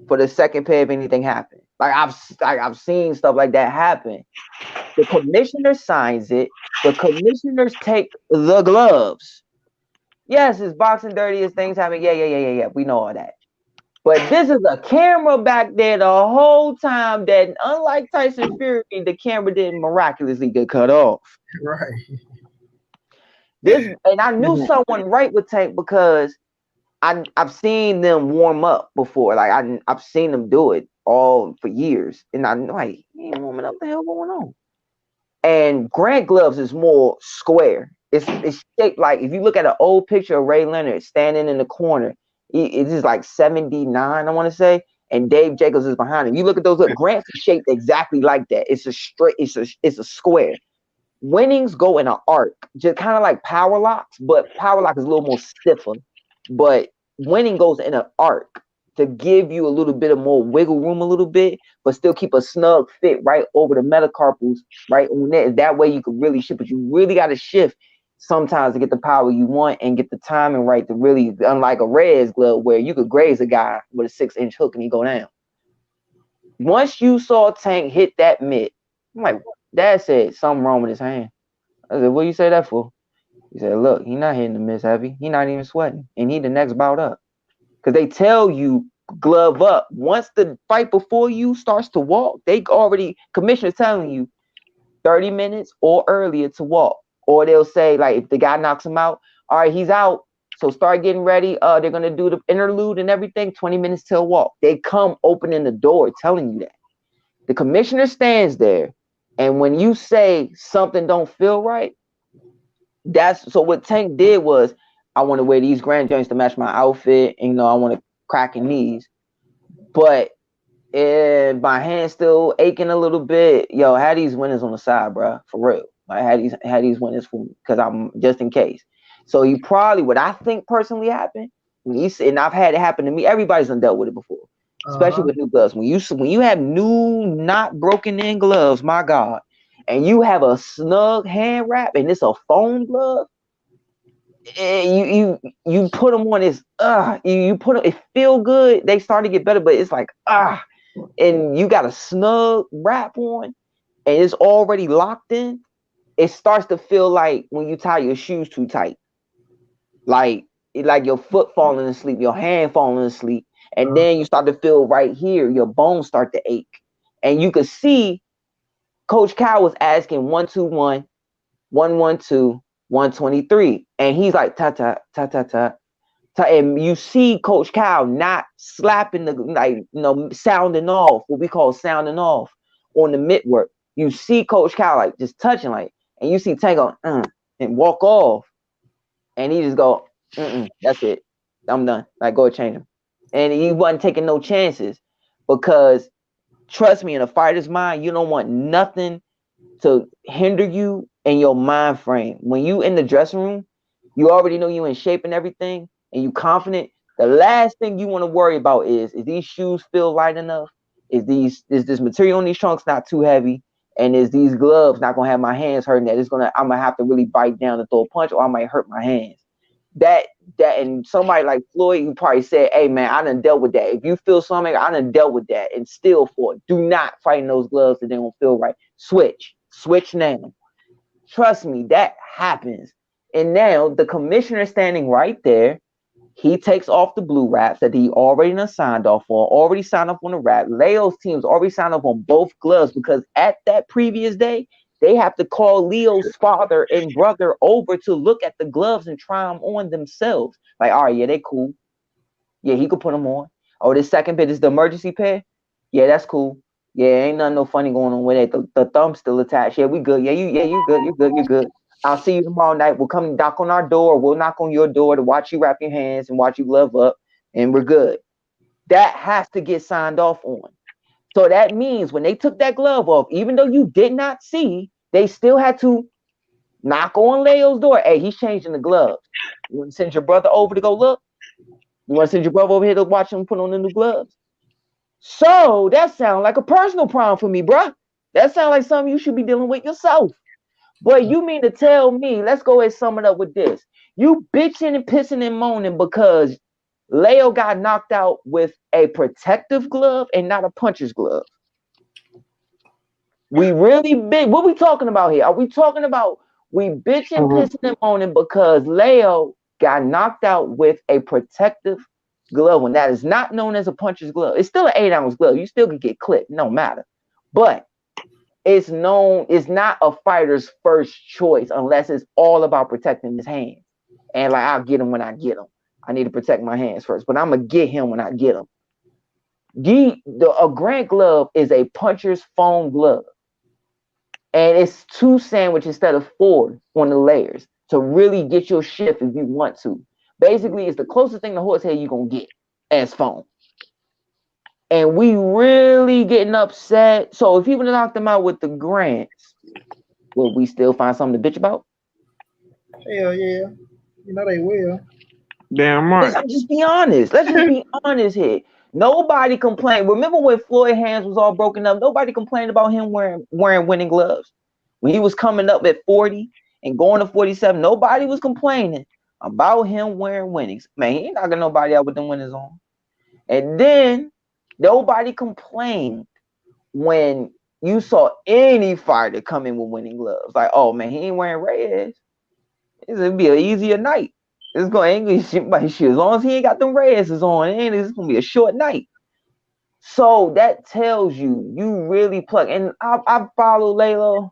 Speaker 3: for the second pair if anything happened. Like, I've seen stuff like that happen. The commissioner signs it. The commissioners take the gloves. Yes, it's boxing dirty as things happen. Yeah. We know all that. But this is a camera back there the whole time that, unlike Tyson Fury, the camera didn't miraculously get cut off.
Speaker 1: Right.
Speaker 3: And I knew someone right with Tank because I've seen them warm up before. Like, I've seen them do it all for years. And I'm like, he ain't warming up. What the hell going on? And Grant Gloves is more square. It's shaped like, if you look at an old picture of Ray Leonard standing in the corner, it is like 79, I want to say, and Dave Jacobs is behind him. You look at those, Grant's shaped exactly like that. It's a straight, it's a square. Winnings go in an arc, just kind of like power locks, but power lock is a little more stiffer. But winning goes in an arc to give you a little bit of more wiggle room, a little bit, but still keep a snug fit right over the metacarpals, right on there. That way you can really shift, but you really got to shift sometimes to get the power you want and get the timing right to really, unlike a Reyes glove where you could graze a guy with a 6-inch hook and he go down. Once you saw Tank hit that mid, I'm like, Dad said something wrong with his hand. I said, what you say that for? He said, look, he not hitting the miss heavy. He not even sweating. And he the next bout up. Because they tell you, glove up. Once the fight before you starts to walk, commissioner's telling you 30 minutes or earlier to walk. Or they'll say, like, if the guy knocks him out, all right, he's out. So start getting ready. They're gonna do the interlude and everything. 20 minutes till walk. They come opening the door, telling you that. The commissioner stands there, and when you say something don't feel right, that's so. What Tank did was, I want to wear these grand joints to match my outfit, and I want to cracking these, but and my hand's still aching a little bit. Yo, had these winners on the side, bro, for real. I had these winners for me because I'm just in case. So you probably, what I think personally happened when you and I've had it happen to me. Everybody's done dealt with it before, especially with new gloves. When you have new not broken in gloves, my God, and you have a snug hand wrap and it's a foam glove, you put them on this you put them, it feel good. They start to get better, but it's like and you got a snug wrap on and it's already locked in. It starts to feel like when you tie your shoes too tight, like your foot falling asleep, your hand falling asleep, and then you start to feel right here, your bones start to ache. And you could see Coach Cal was asking 121, 112, 123, and he's like ta ta ta ta ta. And you see Coach Cal not slapping the sounding off, what we call sounding off on the mid work. You see Coach Cal like just touching and you see Tank go and walk off, and he just go that's it, I'm done. Like, go change him, and he wasn't taking no chances because trust me, in a fighter's mind, you don't want nothing to hinder you in your mind frame. When you in the dressing room, you already know you in shape and everything, and you confident. The last thing you want to worry about is these shoes feel light enough? Is this material on these trunks not too heavy? And is these gloves not gonna have my hands hurting? That I'm gonna have to really bite down to throw a punch, or I might hurt my hands. That and somebody like Floyd, you probably said, "Hey man, I done dealt with that. If you feel something, I done dealt with that and still fought. Do not fight in those gloves that they don't feel right. Switch now." Trust me, that happens. And now the commissioner standing right there, he takes off the blue wraps that he already done signed off on, already signed off on the wrap. Leo's team's already signed off on both gloves because at that previous day, they have to call Leo's father and brother over to look at the gloves and try them on themselves. Like, all right, yeah, they cool. Yeah, he could put them on. Oh, this second pair is the emergency pair. Yeah, that's cool. Yeah, ain't nothing no funny going on with it. The thumb's still attached. Yeah, we good. You good. You're good. I'll see you tomorrow night. We'll come knock on our door. We'll knock on your door to watch you wrap your hands and watch you glove up, and we're good. That has to get signed off on. So that means when they took that glove off, even though you did not see, they still had to knock on Leo's door. Hey, he's changing the gloves. You want to send your brother over to go look? You want to send your brother over here to watch him put on the new gloves? So that sounds like a personal problem for me, bruh. That sounds like something you should be dealing with yourself. But you mean to tell me, let's go ahead and sum it up with this. You bitching and pissing and moaning because Leo got knocked out with a protective glove and not a puncher's glove. We really big. What we talking about here? Are we talking about we bitching, pissing and moaning because Leo got knocked out with a protective glove when that is not known as a puncher's glove? It's still an 8-ounce glove. You still can get clipped, no matter. But it's not a fighter's first choice unless it's all about protecting his hands. And like, I'll get him when I get him. I need to protect my hands first, but I'm gonna get him when I get him. A Grant glove is a puncher's foam glove, and it's 2 sandwich instead of 4 on the layers to really get your shift if you want to. Basically, it's the closest thing to horsehair you're gonna get as foam. And we really getting upset. So if he would have knocked them out with the Grants, will we still find something to bitch about?
Speaker 1: Hell yeah. You know they will.
Speaker 2: Damn right.
Speaker 3: Let's just be honest. Let's just be honest here. Nobody complained. Remember when Floyd hands was all broken up? Nobody complained about him wearing winning gloves. When he was coming up at 40 and going to 47, nobody was complaining about him wearing winnings. Man, he ain't knocking nobody out with them winners on. And then nobody complained when you saw any fighter come in with winning gloves. Like, oh man, he ain't wearing Reyes. It's gonna be an easier night. It's going to English as long as he ain't got them Reyes on, and it's gonna be a short night. So that tells you really plug. And I follow Lelo.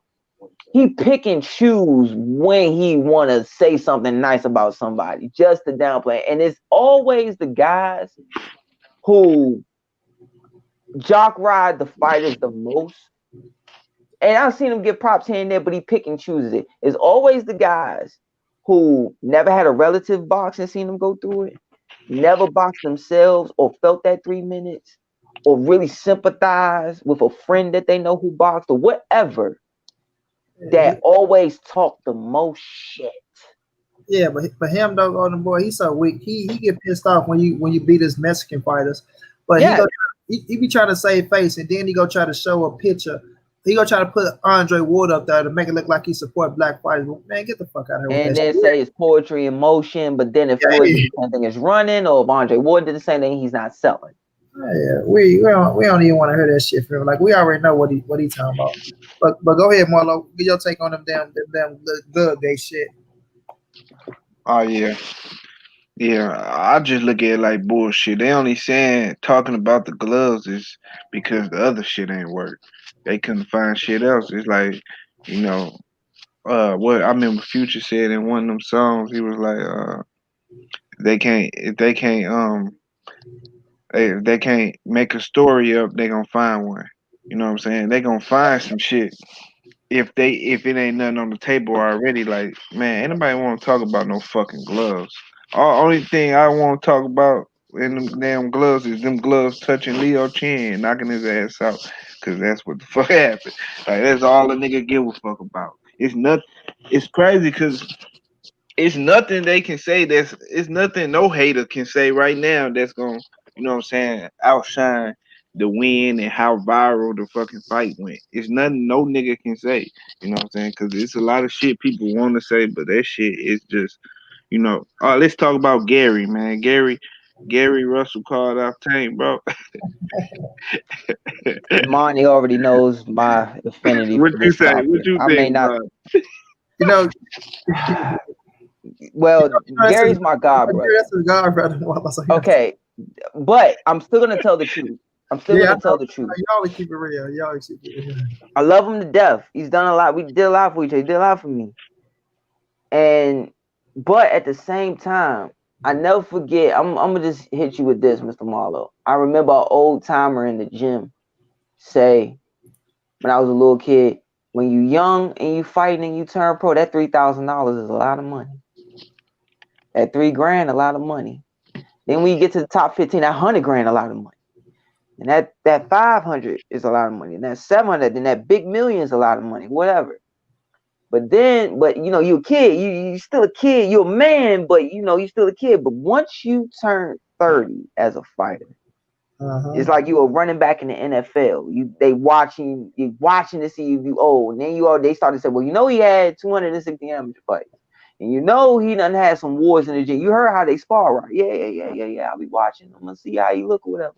Speaker 3: he pick and choose when he want to say something nice about somebody just to downplay. And it's always the guys who jock ride the fighters the most. And I've seen him get props here and there, but he pick and chooses it. It's always the guys who never had a relative box and seen them go through it, never boxed themselves or felt that 3 minutes, or really sympathize with a friend that they know who boxed or whatever, that always talk the most shit.
Speaker 1: Yeah, but for him though, Golden Boy, he's so weak. He get pissed off when you beat his Mexican fighters, but
Speaker 3: Yeah.
Speaker 1: he be trying to save face, and then he go try to show a picture. He go try to put Andre Ward up there to make it look like he support black fighters. Man, get the fuck out of here.
Speaker 3: And
Speaker 1: with
Speaker 3: then
Speaker 1: that
Speaker 3: say it's poetry in motion, but then if Floyd did the same thing as running, or if Andre Ward did the same thing, he's not selling.
Speaker 1: Yeah, we don't even want to hear that shit from him. Like we already know what he talking about. But go ahead, Marlo. Get your take on them damn good gay shit.
Speaker 2: Oh yeah. Yeah, I just look at it like bullshit. They only saying talking about the gloves is because the other shit ain't work. They couldn't find shit else. It's like, you know, what I remember Future said in one of them songs, he was like, they can't if they can't if they can't make a story up, they gonna find one. You know what I'm saying? They gonna find some shit if it ain't nothing on the table already. Like, man, anybody want to talk about no fucking gloves? Only thing I want to talk about in them damn gloves is them gloves touching Leo Chin, knocking his ass out, cause that's what the fuck happened. Like that's all a nigga give a fuck about. It's not. It's crazy because it's nothing they can say it's nothing no hater can say right now that's gonna, you know what I'm saying, outshine the win and how viral the fucking fight went. It's nothing no nigga can say, you know what I'm saying? Cause it's a lot of shit people want to say, but that shit is just, you know. Let's talk about Gary, man. Gary Russell called out Tank, bro.
Speaker 3: Monty already knows my affinity
Speaker 2: What
Speaker 3: for
Speaker 2: you
Speaker 3: this
Speaker 2: say? What
Speaker 3: topic.
Speaker 2: you
Speaker 3: I may
Speaker 2: think,
Speaker 3: not.
Speaker 2: bro?
Speaker 1: You know,
Speaker 3: Well,
Speaker 1: that's
Speaker 3: Gary's my god, brother.
Speaker 1: That's his god, brother.
Speaker 3: Okay, but I'm still gonna tell the truth. I'm still gonna tell the truth.
Speaker 1: You always keep it real. You always keep it real.
Speaker 3: I love him to death. He's done a lot. We did a lot for each other. He did a lot for me. But at the same time, I never forget. I'm gonna just hit you with this, Mr. Marlowe. I remember an old timer in the gym say, when I was a little kid, when you young and you fighting and you turn pro, that $3,000 is a lot of money. That $3,000, a lot of money. Then when you get to the top 15, that $100,000, a lot of money. And that 500 is a lot of money. And that 700, then that big million is a lot of money, whatever. But you know, you're a kid. You still a kid. You're a man, but you know, you're still a kid. But once you turn 30 as a fighter, it's like you a running back in the NFL. You watching to see if you old. And then they start to say, well, you know, he had 260 amateur fights. And you know he done had some wars in the gym. You heard how they spar, right? Yeah. I'll be watching. I'm gonna see how you look or whatever.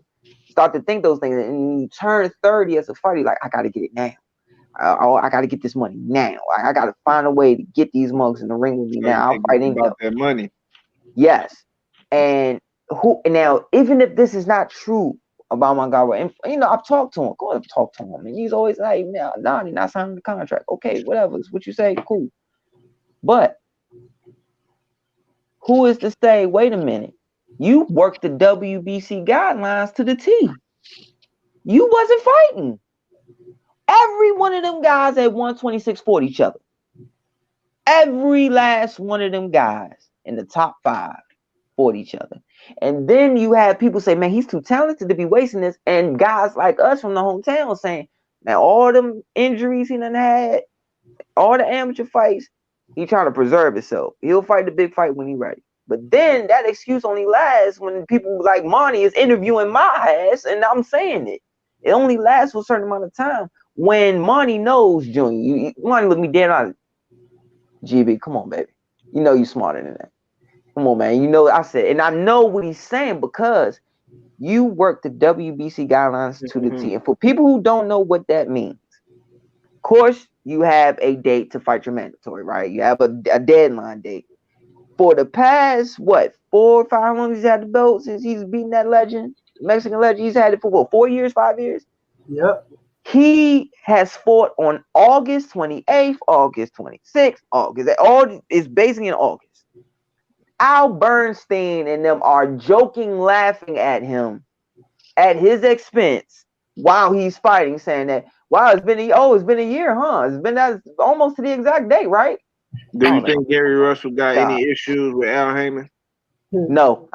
Speaker 3: Start to think those things, and you turn 30 as a fighter, you're like, I gotta get it now. I gotta get this money now. I gotta find a way to get these mugs in the ring with me now. I'm fighting
Speaker 2: about that money.
Speaker 3: Yes, and now, even if this is not true about my guy, and you know, I've talked to him. Go ahead and talk to him, and he's always like, "No, he's not signing the contract." Okay, whatever. It's what you say, cool. But who is to say, wait a minute, you worked the WBC guidelines to the T. You wasn't fighting. Every one of them guys at 126 fought each other. Every last one of them guys in the top 5 fought each other. And then you have people say, man, he's too talented to be wasting this. And guys like us from the hometown saying, man, all them injuries he done had, all the amateur fights, he trying to preserve himself. He'll fight the big fight when he's ready. But then that excuse only lasts when people like Monty is interviewing my ass, and I'm saying it. It only lasts for a certain amount of time. When Monty knows, Junior, Monty look me dead on. GB, come on, baby. You know you smarter than that. Come on, man. You know I said, and I know what he's saying because you work the WBC guidelines to the T. And for people who don't know what that means, of course, you have a date to fight your mandatory, right? You have a deadline date. For the past, 4 or 5 how long he's had the belt since he's beaten that legend, Mexican legend? He's had it for 4 years, 5 years?
Speaker 1: Yep.
Speaker 3: He has fought on August 28th, August 26th, August. All is basically in August. Al Bernstein and them are joking, laughing at him at his expense while he's fighting, saying that, wow, it's been a year, huh? It's been that almost to the exact date, right?
Speaker 2: Do you
Speaker 3: Oh,
Speaker 2: think Gary Russell got
Speaker 3: God.
Speaker 2: any issues with Al Heyman?
Speaker 3: No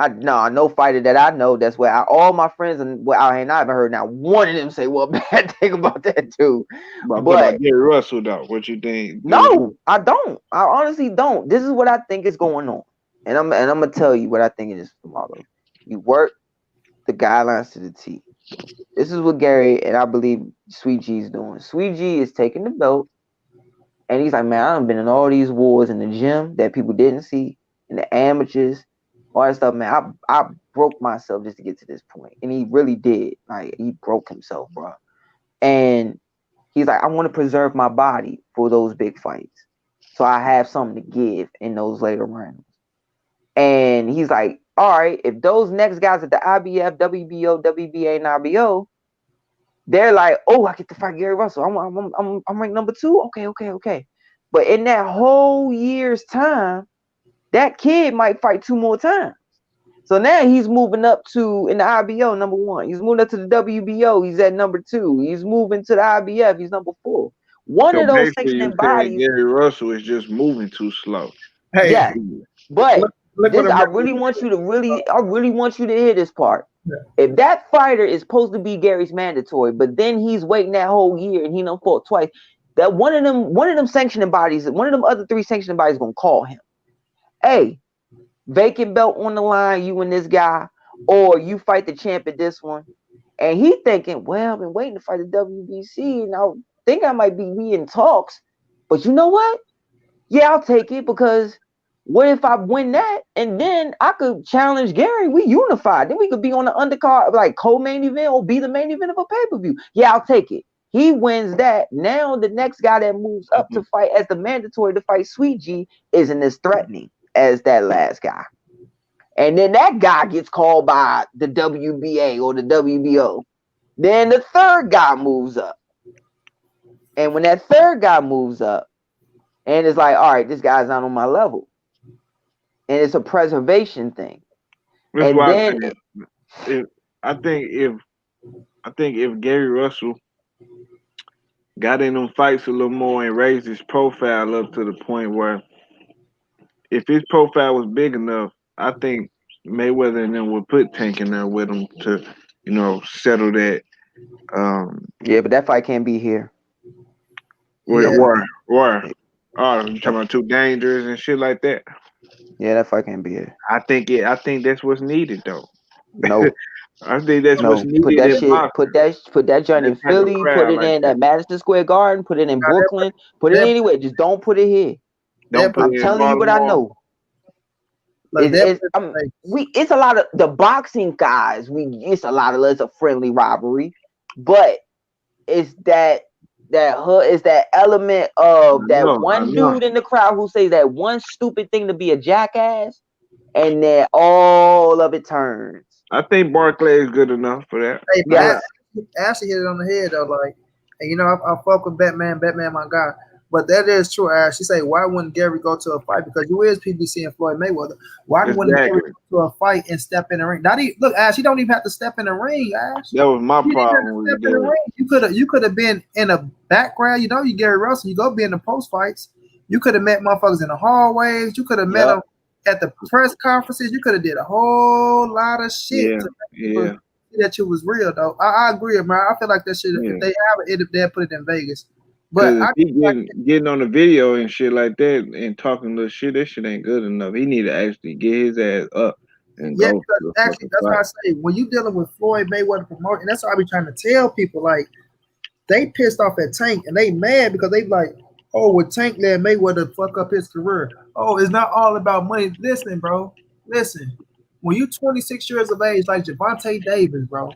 Speaker 3: fighter that I know. That's where all my friends and I haven't heard now one of them say one bad thing about that too.
Speaker 2: But I'm talking
Speaker 3: But
Speaker 2: about Gary Russell though. What you think?
Speaker 3: no, I don't. I honestly don't. This is what I think is going on, and I'm gonna tell you what I think it is tomorrow. You work the guidelines to the T. This is what Gary and I believe Sweet G is doing. Sweet G is taking the belt, and he's like, man, I've been in all these wars in the gym that people didn't see, in the amateurs, all that stuff, man. I broke myself just to get to this point, and he really did. Like, he broke himself, bro. And he's like, I want to preserve my body for those big fights, so I have something to give in those later rounds. And he's like, all right, if those next guys at the IBF, WBO, WBA, and IBO, they're like, oh, I get to fight Gary Russell. I'm ranked number 2. Okay. But in that whole year's time, that kid might fight 2 more times. So now he's moving up to, in the IBO, number 1. He's moving up to the WBO. He's at number 2. He's moving to the IBF. He's number 4. One
Speaker 2: So
Speaker 3: of those
Speaker 2: basically, you
Speaker 3: sanctioning
Speaker 2: saying
Speaker 3: bodies.
Speaker 2: Gary Russell is just moving too slow.
Speaker 1: Hey,
Speaker 3: Yeah, but
Speaker 1: look
Speaker 3: this,
Speaker 1: what
Speaker 3: I really want you to hear this part. Yeah. If that fighter is supposed to be Gary's mandatory, but then he's waiting that whole year and he done fought twice, that one of them sanctioning bodies, one of them other 3 sanctioning bodies gonna call him. Hey, vacant belt on the line, you and this guy, or you fight the champ at this one. And he thinking, well, I've been waiting to fight the WBC, and I think I might be in talks. But you know what? Yeah, I'll take it, because what if I win that and then I could challenge Gary? We unified. Then we could be on the undercard, like co-main event, or be the main event of a pay-per-view. Yeah, I'll take it. He wins that. Now the next guy that moves up to fight as the mandatory to fight Sweet G isn't as threatening as that last guy. And then that guy gets called by the WBA or the WBO. Then the third guy moves up. And when that third guy moves up, and it's like, all right, this guy's not on my level. And it's a preservation thing.
Speaker 2: That's
Speaker 3: and
Speaker 2: why
Speaker 3: then
Speaker 2: I think if Gary Russell got in them fights a little more and raised his profile up to the point where, if his profile was big enough, I think Mayweather and them would put Tank in there with him to, settle that.
Speaker 3: Yeah, but that fight can't be here.
Speaker 2: Where? You talking about Too Dangerous and shit like that?
Speaker 3: Yeah, that fight can't be here.
Speaker 2: I think that's what's needed though.
Speaker 3: No.
Speaker 2: I think that's what's needed.
Speaker 3: Put that shit, put that joint in Philly, put it in at Madison Square Garden, put it in Brooklyn, put it anywhere. Just don't put it here. I'm telling you what I know. It's a lot of the boxing guys. It's a friendly rivalry, but it's that element of one dude in the crowd who says that one stupid thing to be a jackass, and then all of it turns.
Speaker 2: I think Barclay is good enough for that.
Speaker 1: Hey, yeah. Ashley hit it on the head though. Like, and I fuck with Batman, my guy. But that is true, Ash. She say, why wouldn't Gary go to a fight? Because you is PBC and Floyd Mayweather. Why wouldn't Gary go to a fight and step in the ring? Look, Ash, you don't even have to step in the ring, Ash.
Speaker 2: That was my problem.
Speaker 1: You could have been in a background. You Gary Russell. You go be in the post fights. You could have met motherfuckers in the hallways. You could have met them at the press conferences. You could have did a whole lot of shit that you was real though. I agree, man. I feel like that shit. If they have it, if they put it in Vegas. But
Speaker 2: getting on the video and shit like that and talking little shit, that shit ain't good enough. He need to actually get his ass up and go.
Speaker 1: Because actually, that's why I say when you dealing with Floyd Mayweather promoting, that's why I be trying to tell people, like, they pissed off at Tank and they mad because they like, oh, with Tank let Mayweather fuck up his career. Oh, it's not all about money. Listen, bro. Listen. When you 26 years of age, like Gervonta Davis, bro,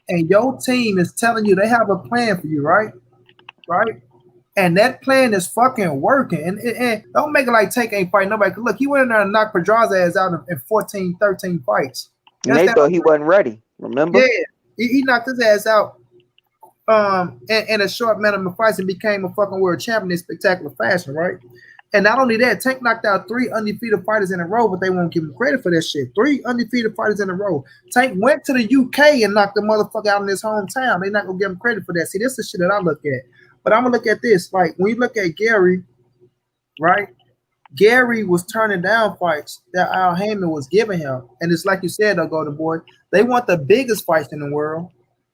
Speaker 1: and your team is telling you they have a plan for you, right? Right? And that plan is fucking working. And don't make it like Tank ain't fighting nobody. Look, he went in there and knocked Pedraza's ass out in 14, 13 fights.
Speaker 3: And they thought he wasn't ready, remember?
Speaker 1: Yeah. He knocked his ass out in a short amount of fights and became a fucking world champion in spectacular fashion, right? And not only that, Tank knocked out 3 undefeated fighters in a row, but they won't give him credit for that shit. 3 undefeated fighters in a row. Tank went to the UK and knocked the motherfucker out in his hometown. They not gonna give him credit for that. See, this is the shit that I look at. But I'm gonna look at this. Like when you look at Gary, right? Gary was turning down fights that Al Heyman was giving him, and it's like you said, though, Golden Boy. They want the biggest fights in the world,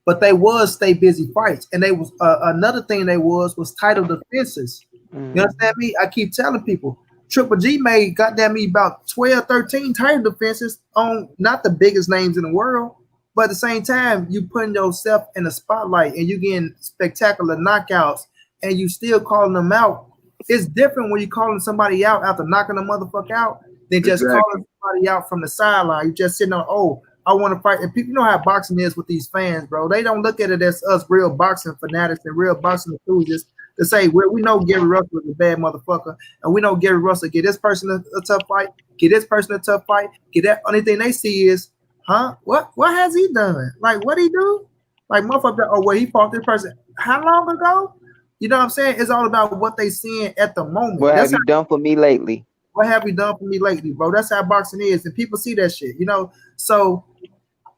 Speaker 1: but they was stay busy fights, and they was another thing they was title defenses. You understand me? I keep telling people, Triple G made goddamn me about 12, 13 title defenses on not the biggest names in the world, but at the same time, you putting yourself in the spotlight and you getting spectacular knockouts, and you still calling them out. It's different when you calling somebody out after knocking a motherfucker out than just calling somebody out from the sideline. You just sitting on, oh, I want to fight. And people know how boxing is with these fans, bro. They don't look at it as us real boxing fanatics and real boxing enthusiasts to say, well, we know Gary Russell is a bad motherfucker, and we know Gary Russell get this person a tough fight, get this person a tough fight, get that. Only thing they see is, huh? What has he done? Like, what he do? Like, motherfucker, oh, well, he fought this person how long ago? You know what I'm saying? It's all about what they seeing at the moment.
Speaker 3: What have you done for me lately?
Speaker 1: What have you done for me lately, bro? That's how boxing is, and people see that shit, you know. So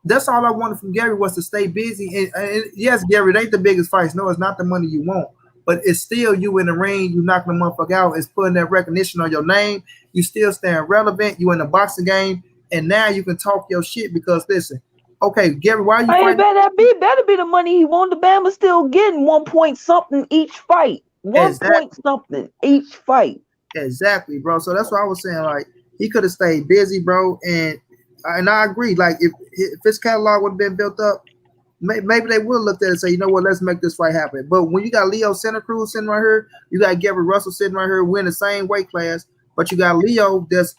Speaker 1: that's all I wanted from Gary was to stay busy. And yes, Gary, it ain't the biggest fights. No, it's not the money you want, but it's still you in the ring. You knocking the motherfucker out. It's putting that recognition on your name. You still staying relevant. You in the boxing game, and now you can talk your shit because listen. Okay, Gary, why are you fighting?
Speaker 3: Better be the money he won. The Bama still getting 1 point something each fight. One point something each fight.
Speaker 1: Exactly, bro. So that's what I was saying. Like he could have stayed busy, bro. And I agree. Like if his catalog would have been built up, maybe they would have looked at it and say, you know what, let's make this fight happen. But when you got Leo Santa Cruz sitting right here, you got Gary Russell sitting right here, we're in the same weight class, but you got Leo that's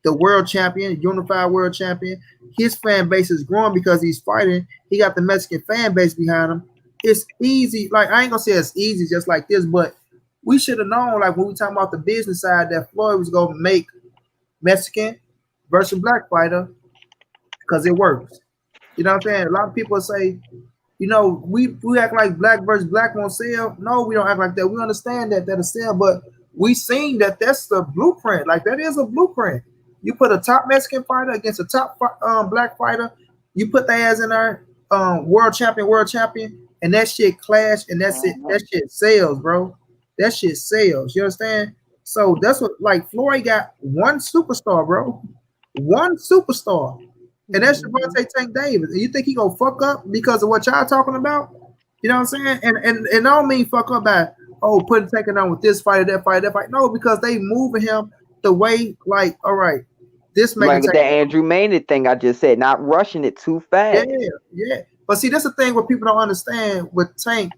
Speaker 1: the world champion, unified world champion. His fan base is growing because he's fighting. He got the Mexican fan base behind him. It's easy. Like I ain't gonna say it's easy just like this, but we should have known, like when we talking about the business side, that Floyd was gonna make Mexican versus black fighter because it works. You know what I'm saying? A lot of people say, you know, we act like black versus black won't sell. No, we don't act like that. We understand that that'll sell, but we seen that that's the blueprint. Like that is a blueprint. You put a top Mexican fighter against a top black fighter. You put their ass in there, world champion, and that shit clash, and that's it. That shit sells, bro. That shit sells. You understand? So that's what, like, Floyd got one superstar, bro. One superstar. And that's Gervonta Tank Davis. And you think he gonna fuck up because of what y'all talking about? You know what I'm saying? And I don't mean fuck up by, oh, taking on with this fighter, that fighter, that fight. No, because they moving him the way, like, all right, this
Speaker 3: like the Andrew Maynard thing I just said, not rushing it too fast.
Speaker 1: Yeah. But see, that's the thing what people don't understand with Tank.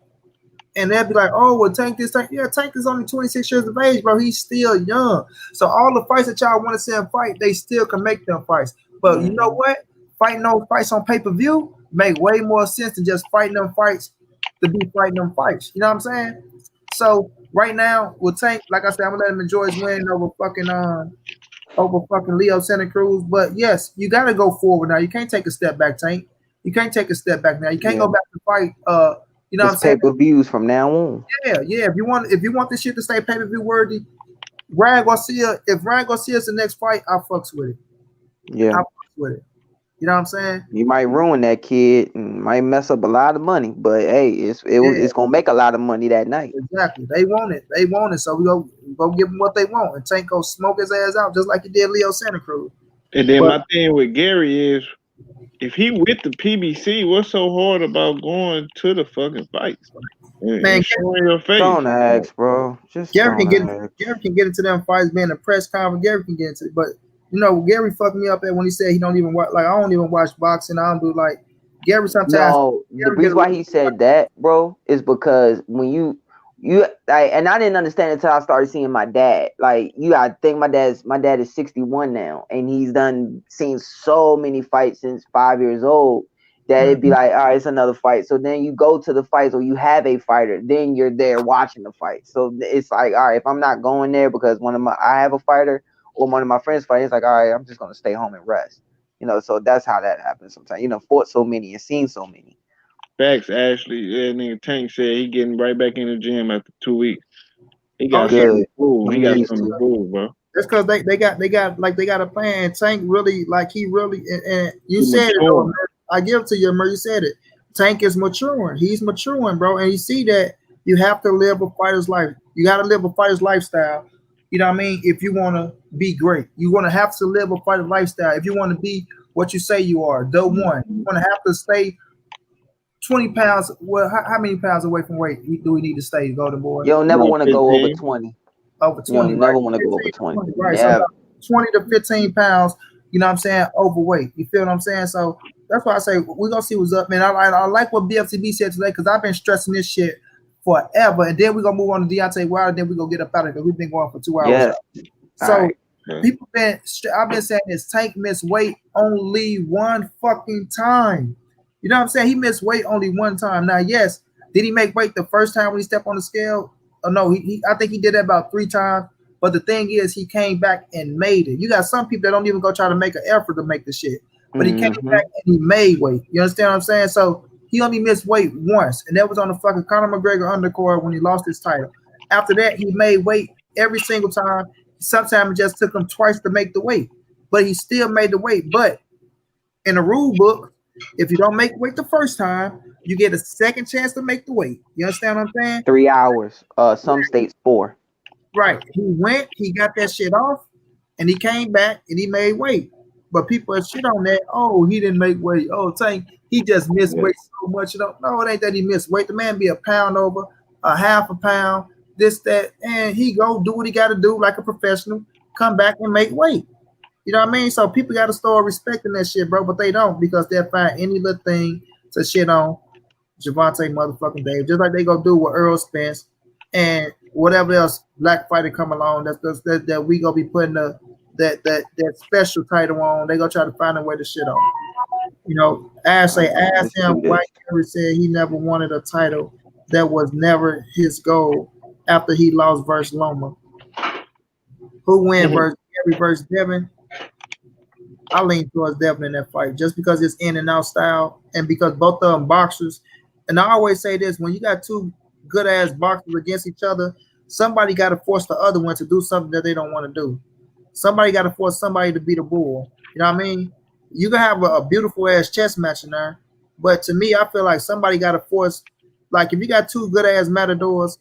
Speaker 1: And they'll be like, oh, well, Tank this, Tank. Yeah, Tank is only 26 years of age, bro. He's still young. So all the fights that y'all want to see him fight, they still can make them fights. But you know what? Fighting those fights on pay-per-view make way more sense than just fighting them fights to be fighting them fights. You know what I'm saying? So right now, with Tank, like I said, I'm gonna let him enjoy his win over fucking Leo Santa Cruz. But yes, you gotta go forward now. You can't take a step back, Tank. You can't take a step back now. You can't go back to fight. You know what I'm saying?
Speaker 3: Pay-per-views from now on.
Speaker 1: Yeah. If you want this shit to stay pay-per-view worthy, Ryan Garcia. If Ryan Garcia's the next fight, I fucks with it.
Speaker 3: Yeah,
Speaker 1: I fucks with it. You know what I'm saying?
Speaker 3: You might ruin that kid and might mess up a lot of money, but hey, it's gonna make a lot of money that night.
Speaker 1: Exactly. They want it. So we go give them what they want, and Tank go smoke his ass out just like he did Leo Santa Cruz.
Speaker 2: And then my thing with Gary is, if he with the PBC, what's so hard about going to the fucking fights? Man, showing your face.
Speaker 3: Don't ask, bro. Just
Speaker 1: Gary can get into them fights, being a press conference. Gary can get into it, but you know, Gary fucked me up when he said he don't even watch. Like I don't even watch boxing. I don't do like Gary sometimes.
Speaker 3: No, the reason why he said that, bro, is because when you and I didn't understand it until I started seeing my dad. Like I think my dad is 61 now, and he's seen so many fights since 5 years old that it'd be like, all right, it's another fight. So then you go to the fights, or you have a fighter, then you're there watching the fight. So it's like, all right, if I'm not going there because I have a fighter or one of my friends fight, it's like, all right, I'm just gonna stay home and rest. You know, so that's how that happens sometimes. You know, fought so many and seen so many.
Speaker 2: Facts, Ashley. Yeah, nigga Tank said he getting right back in the gym after 2 weeks. He
Speaker 1: Oh
Speaker 2: got
Speaker 1: yeah,
Speaker 2: something
Speaker 3: Good.
Speaker 2: to prove.
Speaker 3: He
Speaker 2: He got
Speaker 3: needs
Speaker 2: something to
Speaker 3: to.
Speaker 2: prove, bro.
Speaker 1: that's because they got a plan. Tank really like he really and you
Speaker 2: He
Speaker 1: said it though.
Speaker 2: mature.
Speaker 1: Man. I give it to you, Amir. You said it. Tank is maturing. He's maturing, bro. And you see that you have to live a fighter's life. You got to live a fighter's lifestyle. You know what I mean? If you want to be great, you want to have to live a fighter's lifestyle. If you want to be what you say you are, the one, you
Speaker 2: Mhm.
Speaker 1: want to have to stay 20 pounds. Well, how many pounds away from weight do we need to stay, Golden Boy?
Speaker 3: You don't never
Speaker 2: About
Speaker 3: want to go over
Speaker 2: 15.
Speaker 3: 20.
Speaker 1: Over
Speaker 3: You
Speaker 1: 20,
Speaker 3: don't
Speaker 1: right?
Speaker 3: never want to go over
Speaker 1: 15 to
Speaker 3: 20.
Speaker 1: 20, right? So
Speaker 3: Never.
Speaker 1: about 20 to 15 pounds, you know what I'm saying, overweight. You feel what I'm saying? So that's why I say we're gonna see what's up, man. I like what BFCB said today because I've been stressing this shit forever. And then we're gonna move on to Deontay Wilder, then we're gonna get up out of it because we've been going for 2 hours.
Speaker 3: Yes. All
Speaker 1: So
Speaker 3: right.
Speaker 2: Okay.
Speaker 1: people been I've been saying this Tank missed weight only one fucking time. You know what I'm saying? He missed weight only one time. Now, yes, did he make weight the first time when he stepped on the scale? Oh no, I think he did that about 3 times. But the thing is, he came back and made it. You got some people that don't even go try to make an effort to make the shit. But he came
Speaker 3: Mm-hmm.
Speaker 1: back and he made weight. You understand what I'm saying? So he only missed weight once, and that was on the fucking Conor McGregor undercard when he lost his title. After that, he made weight every single time. Sometimes it just took him twice to make the weight, but he still made the weight. But in the rule book, if you don't make weight the first time, you get a second chance to make the weight. You understand what I'm saying?
Speaker 3: 3 hours. Some states 4.
Speaker 1: Right. He went, he got that shit off, and he came back and he made weight. But people are shit on that. Oh, he didn't make weight. Oh, Tank, he just missed
Speaker 2: Yeah.
Speaker 1: weight so much. You know, no, it ain't that he missed weight. The man be a pound over, a half a pound, this, that, and he go do what he got to do like a professional, come back and make weight. You know what I mean? So people got to start respecting that shit, bro, but they don't because they'll find any little thing to shit on Gervonta motherfucking Davis, just like they go do with Earl Spence and whatever else black fighter come along that we gonna be putting that special title on. They gonna try to find a way to shit on. You know, ask
Speaker 3: Let's
Speaker 1: him
Speaker 3: do
Speaker 1: why
Speaker 3: this.
Speaker 1: he never said he never wanted a title. That was never his goal after he lost versus Loma. Who win versus Gary versus Devin? I lean towards Devin in that fight just because it's in and out style and because both of them boxers. And I always say this when you got two good ass boxers against each other, somebody got to force the other one to do something that they don't want to do. Somebody got to force somebody to beat a bull. You know what I mean? You can have a beautiful ass chess match in there, but to me, I feel like somebody got to force. Like if you got two good ass matadors,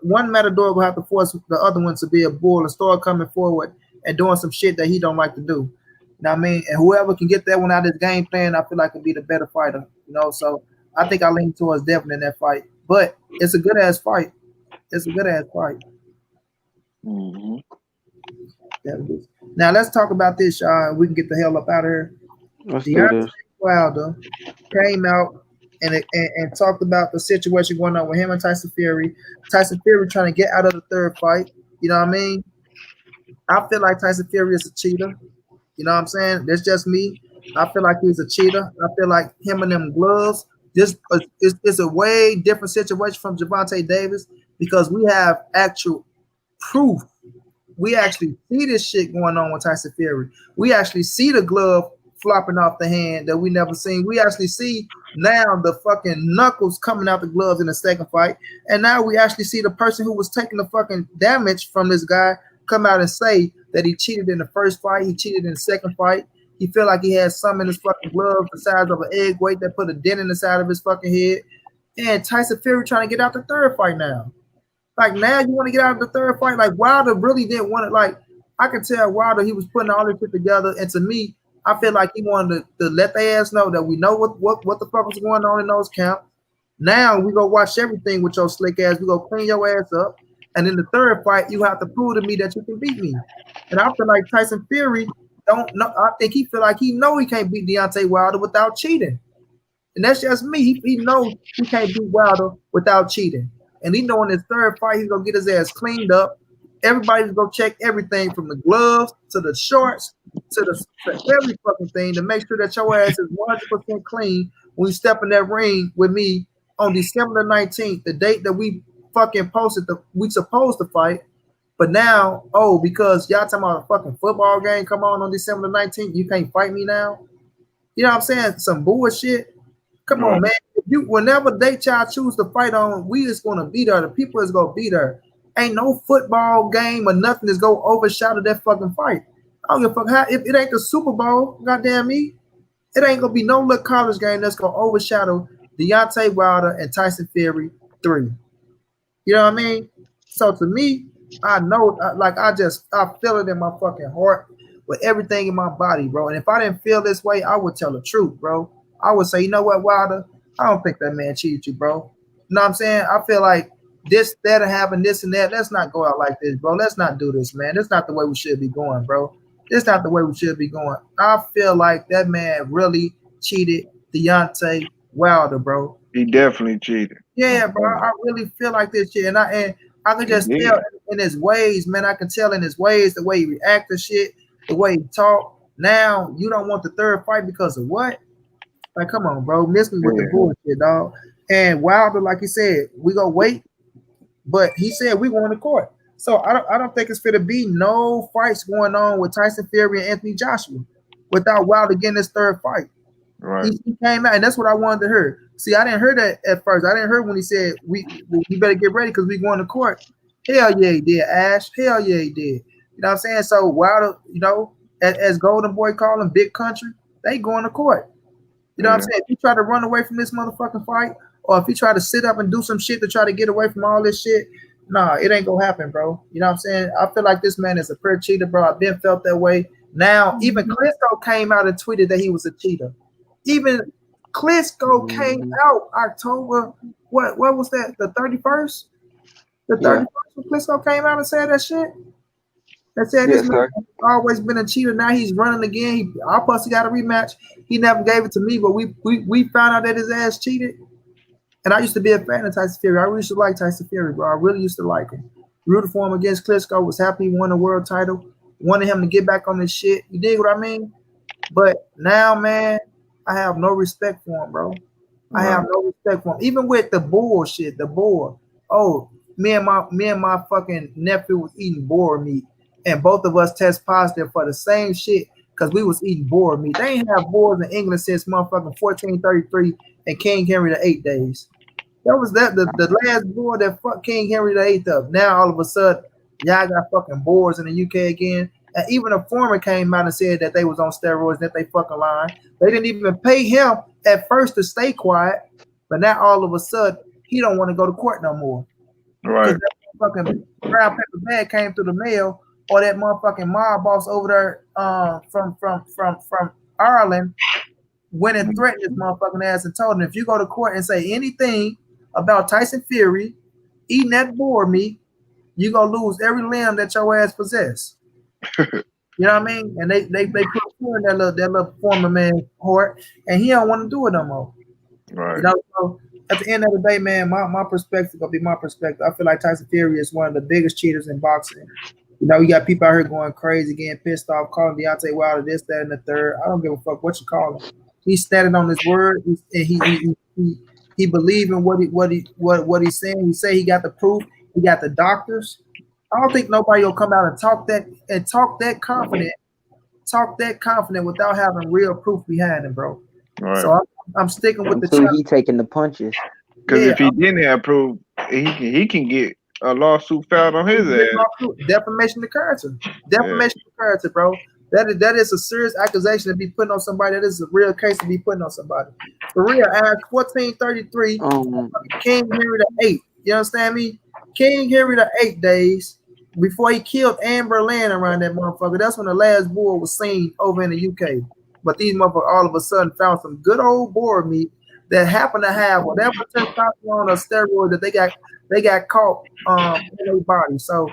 Speaker 1: one matador will have to force the other one to be a bull and start coming forward and doing some shit that he don't like to do. You know what I mean? And whoever can get that one out of his game plan, I feel like can be the better fighter. You know, so I think I lean towards Devin in that fight. But it's a good ass fight. It's a good ass fight.
Speaker 2: Mhm.
Speaker 1: Now let's talk about this, y'all. We can get the hell up out of here.
Speaker 3: Let's do
Speaker 1: Deontay
Speaker 3: this.
Speaker 1: Wilder came out and talked about the situation going on with him and Tyson Fury. Tyson Fury trying to get out of the third fight. You know what I mean? I feel like Tyson Fury is a cheater. You know what I'm saying? That's just me. I feel like he's a cheater. I feel like him and them gloves. This is a way different situation from Gervonta Davis because we have actual proof. We actually see this shit going on with Tyson Fury. We actually see the glove flopping off the hand that we never seen. We actually see now the fucking knuckles coming out the gloves in the second fight. And now we actually see the person who was taking the fucking damage from this guy come out and say that he cheated in the first fight, he cheated in the second fight. He felt like he had something in his fucking glove the size of an egg weight that put a dent in the side of his fucking head. And Tyson Fury trying to get out the third fight now. Like now you want to get out of the third fight. Like Wilder really didn't want it. Like I could tell Wilder he was putting all this shit together. And to me, I feel like he wanted to let their ass know that we know what the fuck was going on in those camps. Now we go watch everything with your slick ass. We go clean your ass up. And in the third fight, you have to prove to me that you can beat me. And I feel like Tyson Fury don't know. I think he feel like he know he can't beat Deontay Wilder without cheating. And that's just me. He knows he can't beat Wilder without cheating. And he know in his third fight, he's going to get his ass cleaned up. Everybody's going to check everything from the gloves to the shorts to every fucking thing to make sure that your ass is 100% clean when you step in that ring with me on December the 19th, the date that we fucking posted we supposed to fight. But now, oh, because y'all talking about a fucking football game come on December the 19th, you can't fight me now? You know what I'm saying? Some bullshit. Come on,
Speaker 2: Right.
Speaker 1: man. whenever they child choose to fight on, we is gonna be there. The people is gonna be there. Ain't no football game or nothing is gonna overshadow that fucking fight. I don't give a fuck how if it ain't the Super Bowl, goddamn me, it ain't gonna be no little college game that's gonna overshadow Deontay Wilder and Tyson Fury 3. You know what I mean? So to me, I know, like I feel it in my fucking heart with everything in my body, bro. And if I didn't feel this way, I would tell the truth, bro. I would say, you know what, Wilder, I don't think that man cheated you, bro. You know what I'm saying? I feel like this, that, and having this and that. Let's not go out like this, bro. Let's not do this, man. That's not the way we should be going, bro. This not the way we should be going. I feel like that man really cheated Deontay Wilder, bro.
Speaker 2: He definitely cheated.
Speaker 1: Yeah, bro. I really feel like this shit, and I can just tell in his ways, man. I can tell in his ways, the way he react to shit, the way he talk. Now you don't want the third fight because of what? Like, come on, bro. Miss me with the bullshit, dog. And Wilder, like he said, we gonna wait, but he said we going to court. So I don't think it's fair to be no fights going on with Tyson Fury and Anthony Joshua without Wilder getting his third fight.
Speaker 2: Right.
Speaker 1: He came out, and that's what I wanted to hear. See, I didn't hear that at first. I didn't hear when he said we better get ready because we going to court. Hell yeah, he did, Ash. Hell yeah, he did. You know what I'm saying? So Wilder, you know, as Golden Boy call him, Big Country, they going to court. You know what I'm saying? If you try to run away from this motherfucking fight, or if you try to sit up and do some shit to try to get away from all this shit, nah, it ain't gonna happen, bro. You know what I'm saying? I feel like this man is a pure cheater, bro. I've been felt that way. Now, even Klitschko came out and tweeted that he was a cheater. Even Klitschko came out October, what was that? The 31st? The 31st when Klitschko came out and said that shit? That said this man has always been a cheater. Now he's running again. Our pussy got a rematch. He never gave it to me, but we found out that his ass cheated. And I used to be a fan of Tyson Fury. I really used to like Tyson Fury, bro. I really used to like him. Rooted for him against Klitschko. Was happy he won the world title. Wanted him to get back on this shit. You dig what I mean? But now, man, I have no respect for him, bro. I have no respect for him. Even with the bullshit, the boar. Oh, me and my fucking nephew was eating boar meat, and both of us test positive for the same shit because we was eating boar meat. They ain't have boars in England since motherfucking 1433 and King Henry VIII days. That was the last boar that fucked King Henry VIII up. Now all of a sudden, y'all got fucking boars in the UK again. And even a foreman came out and said that they was on steroids, that they fucking lying. They didn't even pay him at first to stay quiet, but now all of a sudden he don't want to go to court no more.
Speaker 2: Right.
Speaker 1: That fucking brown paper bag came through the mail, or that motherfucking mob boss over there from Ireland went and threatened his motherfucking ass and told him, if you go to court and say anything about Tyson Fury eating that boar meat, you gonna lose every limb that your ass possess. You know what I mean? And they put fear in that little former man's heart, and he don't want to do it no more.
Speaker 2: Right.
Speaker 1: You know, so at the end of the day, man, my perspective gonna be my perspective. I feel like Tyson Fury is one of the biggest cheaters in boxing. You know, you got people out here going crazy, getting pissed off, calling Deontay Wilder this, that, and the third. I don't give a fuck what you call him. He's standing on his word, and he believe in what he's saying. He say he got the proof. He got the doctors. I don't think nobody will come out and talk that confident without having real proof behind him, bro.
Speaker 2: Right.
Speaker 1: So I'm sticking with the.
Speaker 3: So he taking the punches.
Speaker 2: Because if he didn't have proof, he can get a lawsuit filed on his ass.
Speaker 1: Defamation of character. Defamation of character, bro. That is a serious accusation to be putting on somebody. That is a real case to be putting on somebody. For real, Act 1433, King Henry VIII. You understand me? King Henry VIII days before he killed Anne Boleyn around that motherfucker. That's when the last boar was seen over in the UK. But these motherfuckers all of a sudden found some good old boar meat that happened to have whatever testosterone or steroid that they got caught in their body. So,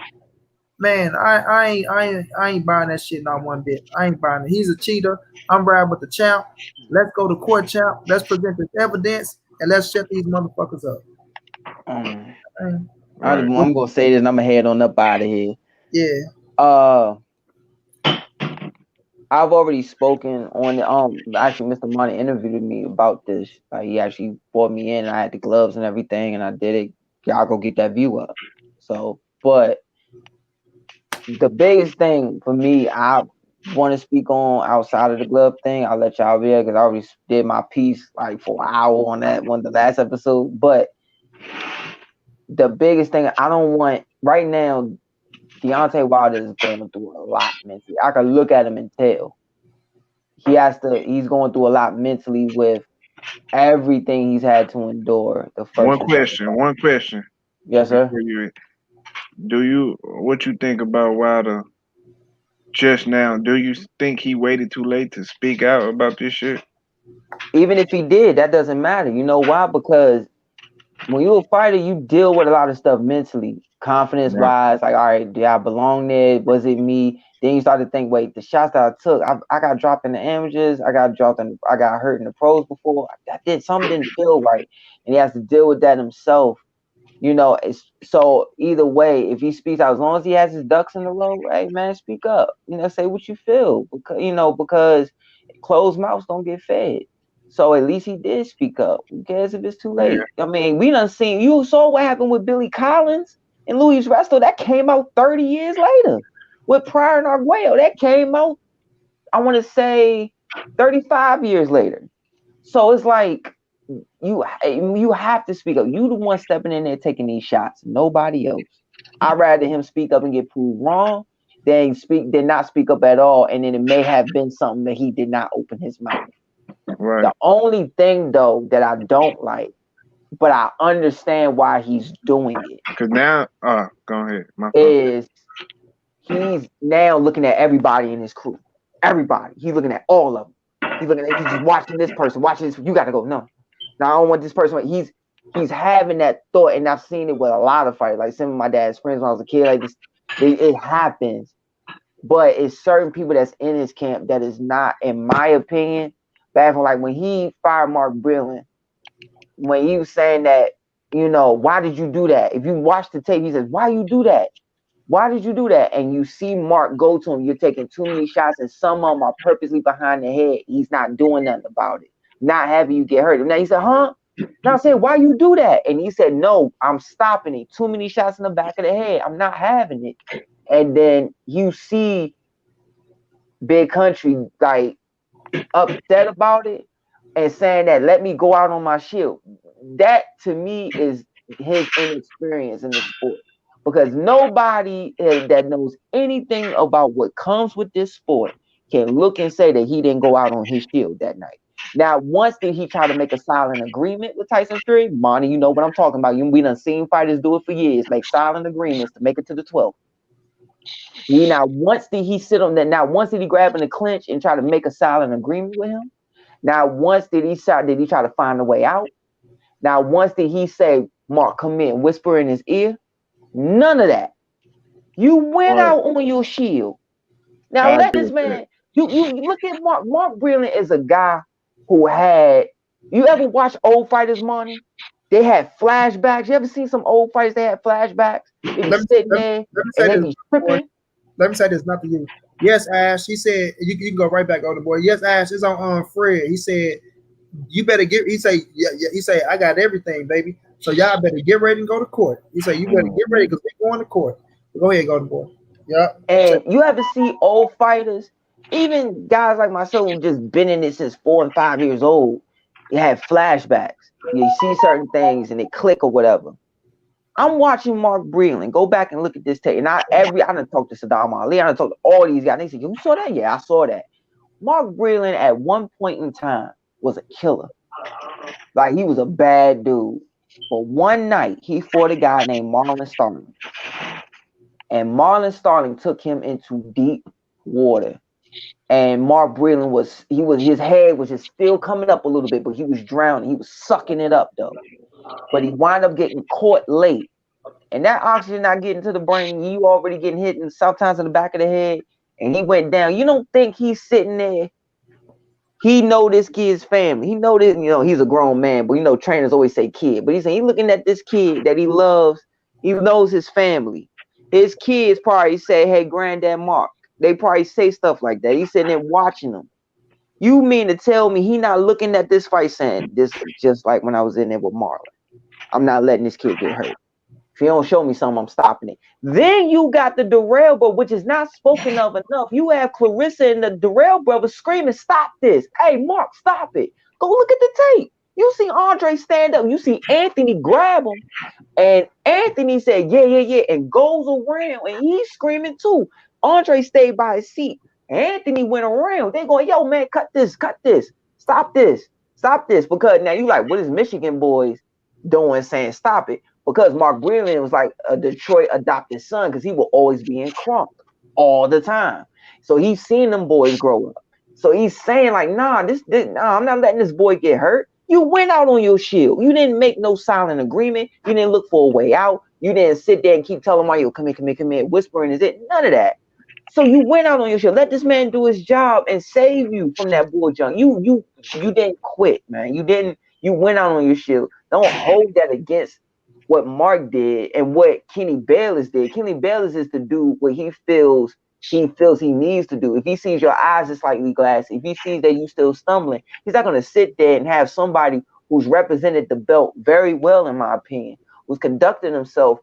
Speaker 1: man, I ain't buying that shit not one bit. I ain't buying it. He's a cheater. I'm riding with the champ. Let's go to court, champ. Let's present this evidence and let's shut these motherfuckers up.
Speaker 3: I'm gonna say this and I'm gonna head on up out of here.
Speaker 1: Yeah.
Speaker 3: I've already spoken on actually Mr. Money interviewed me about this. He actually brought me in and I had the gloves and everything and I did it. Y'all go get that view up. So, but the biggest thing for me, want to speak on outside of the glove thing, I'll let y'all be there because I already did my piece like for an hour on that one, the last episode. But the biggest thing I don't want right now, Deontay Wilder is going through a lot mentally. I can look at him and tell he's going through a lot mentally with everything he's had to endure the
Speaker 2: One
Speaker 3: first and second
Speaker 2: question.
Speaker 3: fight.
Speaker 2: One question.
Speaker 3: Yes, sir.
Speaker 2: Before you, what you think about Wilder just now? Do you think he waited too late to speak out about this shit?
Speaker 3: Even if he did, that doesn't matter. You know why? Because when you're a fighter, you deal with a lot of stuff mentally, confidence
Speaker 2: Yeah.
Speaker 3: wise. Like, all right, did I belong there? Was it me? Then you start to think, wait, the shots that I took, I got dropped in the amateurs, I got hurt in the pros before. Something didn't feel right, and he has to deal with that himself. It's so either way, if he speaks out, as long as he has his ducks in a row, hey man, speak up. Say what you feel, because closed mouths don't get fed. So at least he did speak up. Who cares if it's too
Speaker 2: Yeah.
Speaker 3: late? I mean, we done seen. You saw what happened with Billy Collins and Luis Resto. That came out 30 years later. With Pryor and Arguello, that came out, I want to say, 35 years later. So it's like you have to speak up. You the one stepping in there taking these shots, nobody else. I'd rather him speak up and get proved wrong than not speak up at all, and then it may have been something that he did not open his mouth.
Speaker 2: Right.
Speaker 3: The only thing though that I don't like, but I understand why he's doing it,
Speaker 2: Cause now, go ahead. My fault.
Speaker 3: is he's now looking at everybody in his crew. Everybody. He's looking at all of them. He's just watching this person, watching this. You got to go. No, I don't want this person. He's having that thought, and I've seen it with a lot of fighters. Like some of my dad's friends when I was a kid, like this, it happens. But it's certain people that's in his camp that is not, in my opinion, bad. For like when he fired Mark Breland, when he was saying that, why did you do that? If you watch the tape, he says, why you do that? Why did you do that? And you see Mark go to him, you're taking too many shots, and some of them are purposely behind the head. He's not doing nothing about it, not having you get hurt. And now he said, huh? Now I said, why you do that? And he said, no, I'm stopping it. Too many shots in the back of the head. I'm not having it. And then you see Big Country like upset about it and saying that let me go out on my shield. That to me is his inexperience in the sport. Because nobody that knows anything about what comes with this sport can look and say that he didn't go out on his shield that night. Now, once did he try to make a silent agreement with Tyson Fury? Monty, you know what I'm talking about. We done seen fighters do it for years, make silent agreements to make it to the 12th. Now, once did he sit on that? Now, once did he grab in the clinch and try to make a silent agreement with him? Now, once did he try to find a way out? Now, once did he say, Mark, come in, whisper in his ear? None of that. You went
Speaker 2: Right.
Speaker 3: out on your shield. Now
Speaker 2: I
Speaker 3: let
Speaker 2: agree
Speaker 3: this
Speaker 2: with that.
Speaker 3: man. You look at Mark. Mark Breland is a guy who had. You ever watch old fighters, Monty? They had flashbacks. You ever seen some old fighters? They had flashbacks. They be
Speaker 1: Let me,
Speaker 3: sitting
Speaker 1: let,
Speaker 3: there
Speaker 1: let me
Speaker 3: and
Speaker 1: say
Speaker 3: they
Speaker 1: this,
Speaker 3: be
Speaker 1: boy.
Speaker 3: tripping.
Speaker 1: Let me say this, not to you. Yes, Ash. He said you can go right back on the boy. Yes, Ash is on Fred. He said you better get. He say yeah. He say I got everything, baby. So y'all better get ready and go to court. He say you better get ready because we going to court. Go ahead, go to boy. Yeah.
Speaker 3: And you ever see old fighters, even guys like myself who just been in it since 4 and 5 years old, you have flashbacks. You see certain things and they click or whatever. I'm watching Mark Breland. Go back and look at this tape. And I done talked to Saddam Ali. I done talked to all these guys. They said, you saw that? Yeah, I saw that. Mark Breland at one point in time was a killer. Like he was a bad dude. But one night he fought a guy named Marlon Starling. And Marlon Starling took him into deep water. And Mark Breland his head was just still coming up a little bit, but he was drowning. He was sucking it up though. But he wound up getting caught late. And that oxygen not getting to the brain, you already getting hit sometimes in the back of the head, and he went down. You don't think he's sitting there? He know this kid's family. He know this, he's a grown man, but trainers always say kid. But he's looking at this kid that he loves. He knows his family. His kids probably say, hey, Granddad Mark. They probably say stuff like that. He's sitting there watching them. You mean to tell me he not looking at this fight saying, this is just like when I was in there with Marlon. I'm not letting this kid get hurt. If you don't show me something, I'm stopping it. Then you got the Darrell bro, which is not spoken of enough. You have Clarissa and the Darrell brothers screaming, "Stop this! Hey, Mark, stop it! Go look at the tape. You see Andre stand up. You see Anthony grab him, and Anthony said, "Yeah, yeah, yeah," and goes around, and he's screaming too. Andre stayed by his seat. Anthony went around. They going, "Yo, man, cut this, stop this, stop this," because now you like, what is Michigan boys doing saying stop it? Because Mark Breland was like a Detroit adopted son, because he will always be in Crunk all the time. So he's seen them boys grow up. So he's saying like, nah, nah, I'm not letting this boy get hurt. You went out on your shield. You didn't make no silent agreement. You didn't look for a way out. You didn't sit there and keep telling why you come here, whispering is it. None of that. So you went out on your shield. Let this man do his job and save you from that bull junk. You didn't quit, man. You went out on your shield. Don't hold that against what Mark did and what Kenny Bayless did. Kenny Bayless is to do what he feels he needs to do. If he sees your eyes are slightly glassy, if he sees that you still stumbling, he's not going to sit there and have somebody who's represented the belt very well, in my opinion, who's conducted himself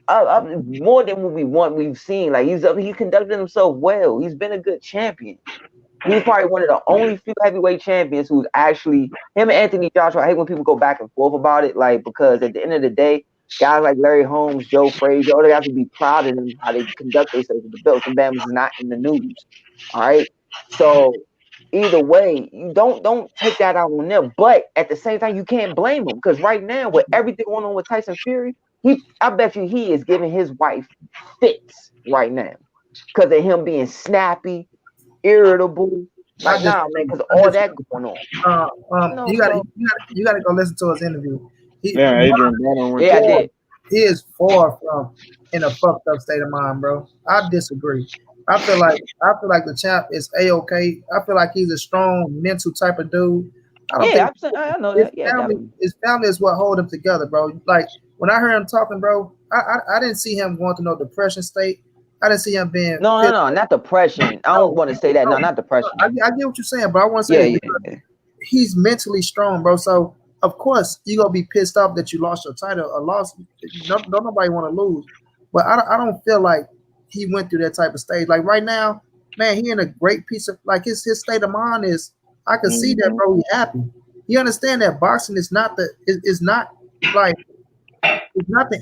Speaker 3: more than what we've seen. Like he conducted himself well. He's been a good champion. He's probably one of the only few heavyweight champions who's actually him and Anthony Joshua. I hate when people go back and forth about it, like, because at the end of the day, guys like Larry Holmes, Joe Frazier, they have to be proud of them how they conduct themselves with the belts. And Bama's is not in the news. All right. So either way, you don't take that out on them. But at the same time, you can't blame them, because right now, with everything going on with Tyson Fury, I bet you he is giving his wife fits right now because of him being snappy, irritable. Like, nah, man, because all that going on.
Speaker 1: You gotta go listen to his interview.
Speaker 2: Adrian Broner
Speaker 3: I did.
Speaker 1: He is far from in a fucked up state of mind, bro. I disagree. I feel like the champ is A-okay. I feel like he's a strong mental type of dude.
Speaker 3: I know that.
Speaker 1: His family is what hold him together, bro. Like, when I heard him talking, bro, I didn't see him going through no depression state. I didn't see him being
Speaker 3: no, not depression. I don't want to say that. No, not depression.
Speaker 1: I get what you're saying, bro. I want to say he's mentally strong, bro. So of course you're gonna be pissed off that you lost your title or lost. Don't nobody want to lose, but I don't feel like he went through that type of stage. Like right now, man, he in a great piece of like his state of mind is. I can see that, bro. He's happy. You understand that boxing is not the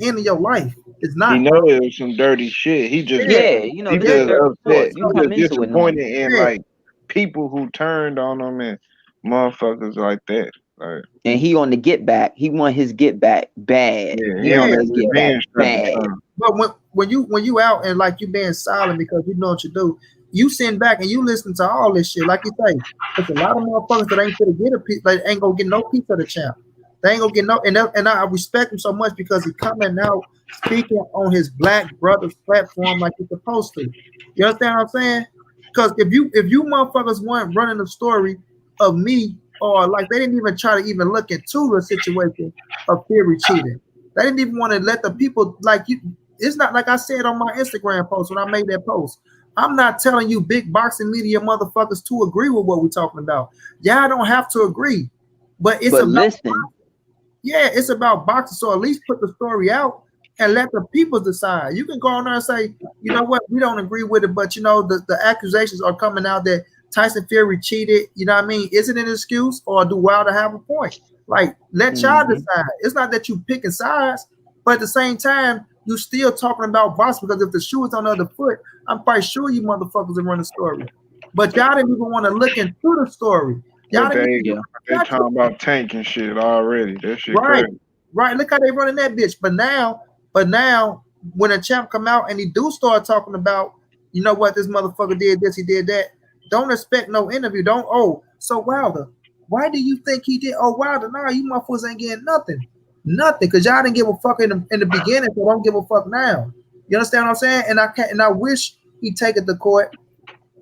Speaker 1: end of your life. It's not.
Speaker 2: He knows it was some dirty shit. He just
Speaker 3: he just upset.
Speaker 2: He just disappointed in like people who turned on him and motherfuckers like that. Like,
Speaker 3: and he on the get back. He want his get back bad. He on his get back bad.
Speaker 1: But when you out and like you being silent because you know what you do, you sitting back and you listen to all this shit. Like you say, there's a lot of motherfuckers that ain't gonna get a piece. Like ain't gonna get no piece of the champ. They ain't gonna get no. And I respect him so much because he's coming out speaking on his black brother's platform like he's supposed to. You understand what I'm saying? Because if you motherfuckers weren't running the story of me, or like they didn't even try to even look into the situation of Fury cheating. They didn't even want to let the people like you. It's not like I said on my Instagram post when I made that post. I'm not telling you big boxing media motherfuckers to agree with what we're talking about. Y'all don't have to agree, but it's it's about boxing. So at least put the story out and let the people decide. You can go on there and say, you know what, we don't agree with it, but you know the accusations are coming out that Tyson Fury cheated. You know what I mean? Is it an excuse or do Wilder have a point? Like, let y'all decide. It's not that you picking sides, but at the same time, you still talking about boxing because if the shoe is on the other foot, I'm quite sure you motherfuckers are running the story. But y'all didn't even want to look into the story. Y'all
Speaker 2: they talking about Tank and shit already. That shit crazy.
Speaker 1: Right. Look how they running that bitch. But now when a champ come out and he do start talking about, you know what, this motherfucker did this, he did that. Don't expect no interview. So Wilder, why do you think he did? Oh, Wilder, nah, you motherfuckers ain't getting nothing. Nothing, because y'all didn't give a fuck in the beginning, so don't give a fuck now. You understand what I'm saying? And I wish he take it to court,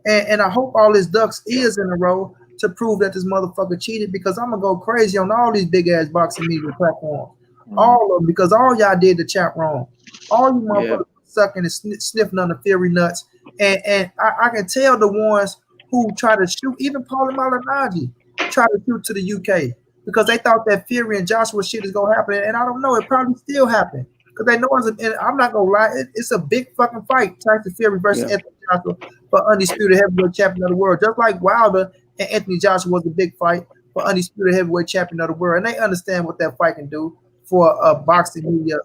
Speaker 1: and I hope all his ducks is in a row to prove that this motherfucker cheated, because I'm gonna go crazy on all these big ass boxing media platforms, all of them, because all y'all did the champ wrong. All you motherfuckers sucking and sniffing on the Fury nuts, and I can tell the ones who try to shoot, even Paulie Malignaggi try to shoot to the UK. Because they thought that Fury and Joshua shit is gonna happen, and I don't know. It probably still happened. because they know and I'm not gonna lie, it's a big fucking fight. Tyson Fury versus Anthony Joshua for undisputed heavyweight champion of the world. Just like Wilder and Anthony Joshua was a big fight for undisputed heavyweight champion of the world, and they understand what that fight can do for a boxing media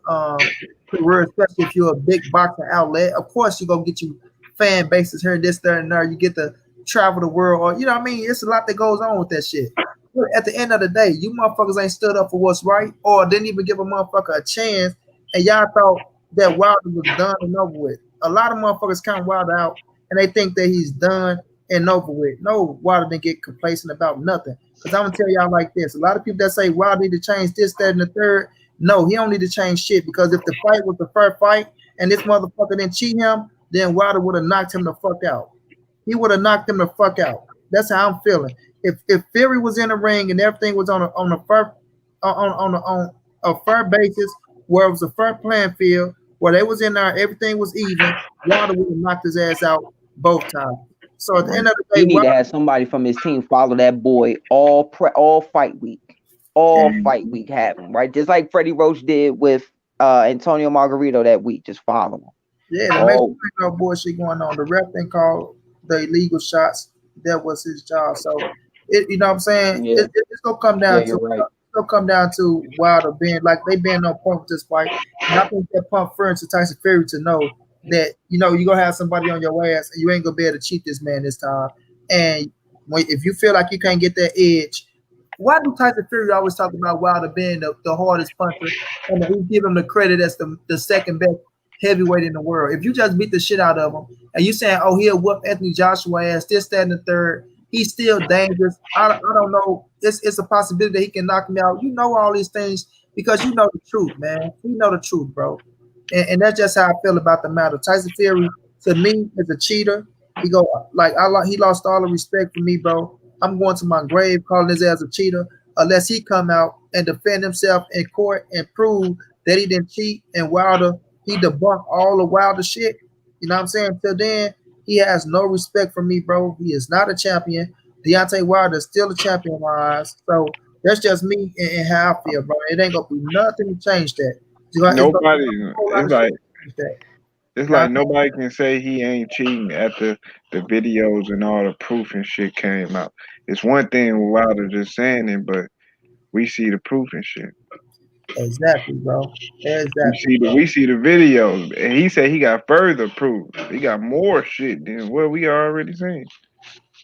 Speaker 1: career, especially if you're a big boxing outlet. Of course, you're gonna get you fan bases here, this, there, and there. You get to travel the world, or you know what I mean. It's a lot that goes on with that shit. But at the end of the day, you motherfuckers ain't stood up for what's right, or didn't even give a motherfucker a chance, and y'all thought that Wilder was done and over with. A lot of motherfuckers count Wilder out, and they think that he's done and over with. No, Wilder didn't get complacent about nothing. Because I'm gonna tell y'all like this: a lot of people that say Wilder need to change this, that, and the third. No, he don't need to change shit, because if the fight was the first fight and this motherfucker didn't cheat him, then Wilder would have knocked him the fuck out. He would have knocked him the fuck out. That's how I'm feeling. If Fury was in the ring and everything was on a fair basis, where it was a fair playing field, where they was in there, everything was even, Wilder would have knocked his ass out both times. So at the end of the day,
Speaker 3: he need to have somebody from his team follow that boy all fight week. All fight week have him, right? Just like Freddie Roach did with Antonio Margarito that week. Just follow him.
Speaker 1: Yeah, there ain't no bullshit going on. The ref thing called the illegal shots. That was his job. So you know what I'm saying?
Speaker 3: Yeah.
Speaker 1: It's gonna come down to
Speaker 3: right.
Speaker 1: It's gonna come down to Wilder being like they being on point with this fight. And I think that pump Fury to Tyson Fury to know that you're gonna have somebody on your ass and you ain't gonna be able to cheat this man this time. And if you feel like you can't get that edge, why do Tyson Fury always talk about Wilder being the hardest puncher, and we give him the credit as the second best heavyweight in the world? If you just beat the shit out of him and you saying, oh, he'll whoop Anthony Joshua ass, this, that, and the third, he's still dangerous. I don't know. It's a possibility that he can knock me out. You know all these things because you know the truth, man. You know the truth, bro. And that's just how I feel about the matter. Tyson Fury, to me, is a cheater. He lost all the respect for me, bro. I'm going to my grave calling his ass a cheater unless he come out and defend himself in court and prove that he didn't cheat. And Wilder, he debunked all the Wilder shit. You know what I'm saying? Till then, he has no respect for me, bro. He is not a champion. Deontay Wilder is still a champion in my eyes. So that's just me and how I feel, bro. It ain't gonna be nothing to change that.
Speaker 2: It's like nobody can say he ain't cheating after the videos and all the proof and shit came out. It's one thing Wilder just saying it, but we see the proof and shit.
Speaker 1: Exactly, bro. Exactly.
Speaker 2: We see the videos, and he said he got further proof. He got more shit than what we already seen.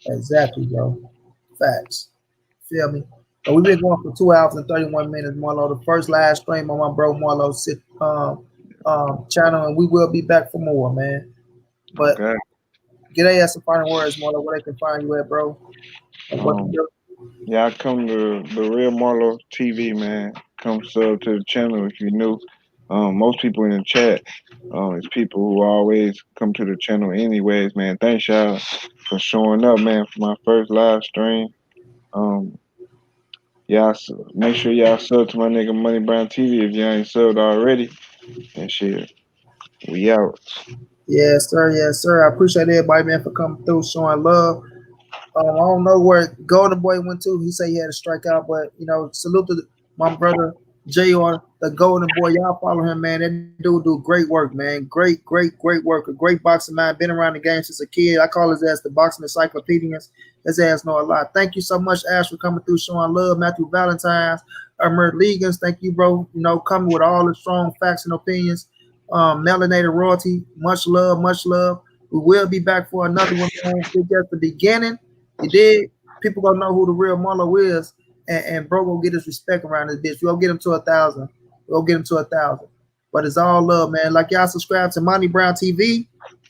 Speaker 1: Exactly, bro. Facts. Feel me? But we've been going for 2 hours and 31 minutes, Marlo. The first live stream on my bro Marlo's channel, and we will be back for more, man. But get a ass some final words, Marlo, where they can find you at, bro.
Speaker 2: Yeah, come to the Real Marlo TV, man. Come sub to the channel if you're new. Most people in the chat, it's people who always come to the channel anyways, man. Thanks y'all for showing up, man, for my first live stream. Y'all make sure y'all sub to my nigga Money Brown TV if y'all ain't subbed already. And shit, we out.
Speaker 1: Yes, sir. Yes, sir. I appreciate everybody, man, for coming through, showing love. I don't know where Golden Boy went to. He said he had to strike out, but salute to my brother JR, the Golden Boy. Y'all follow him, man. That dude do great work, man. Great work. A great boxing man. Been around the game since a kid. I call his ass the boxing encyclopedians. His ass know a lot. Thank you so much, Ash, for coming through, showing love. Matthew Valentine's, Mert Legans. Thank you, bro. Coming with all the strong facts and opinions. Melanated Royalty. Much love. We will be back for another one, man. It's just the beginning. You did. People gonna know who the real Marlo is, and bro gonna get his respect around this bitch. We'll get him to 1,000. But it's all love, man. Like y'all subscribe to Monty Brown TV.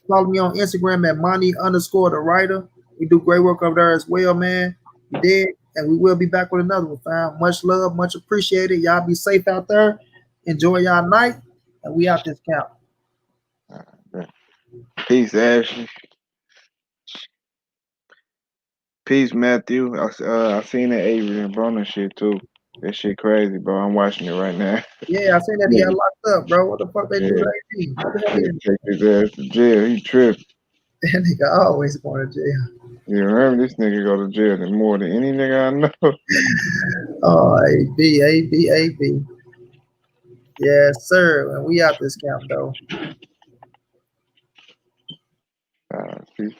Speaker 1: Follow me on Instagram at Monty_the writer. We do great work over there as well, man. You did, and we will be back with another one, fam. Much love, much appreciated. Y'all be safe out there. Enjoy y'all night, and we out this count.
Speaker 2: Peace, Ashley. Peace, Matthew. I seen that Avery and Broner shit too. That shit crazy, bro. I'm watching it right now.
Speaker 1: Yeah, I seen that he got locked up, bro. What the fuck they do to AD? What the hell
Speaker 2: take his ass to jail. He tripped.
Speaker 1: That nigga always going to jail.
Speaker 2: You remember this nigga go to jail more than any nigga I know.
Speaker 1: Oh, AB. Yes, sir. And we out this camp though.
Speaker 2: Peace.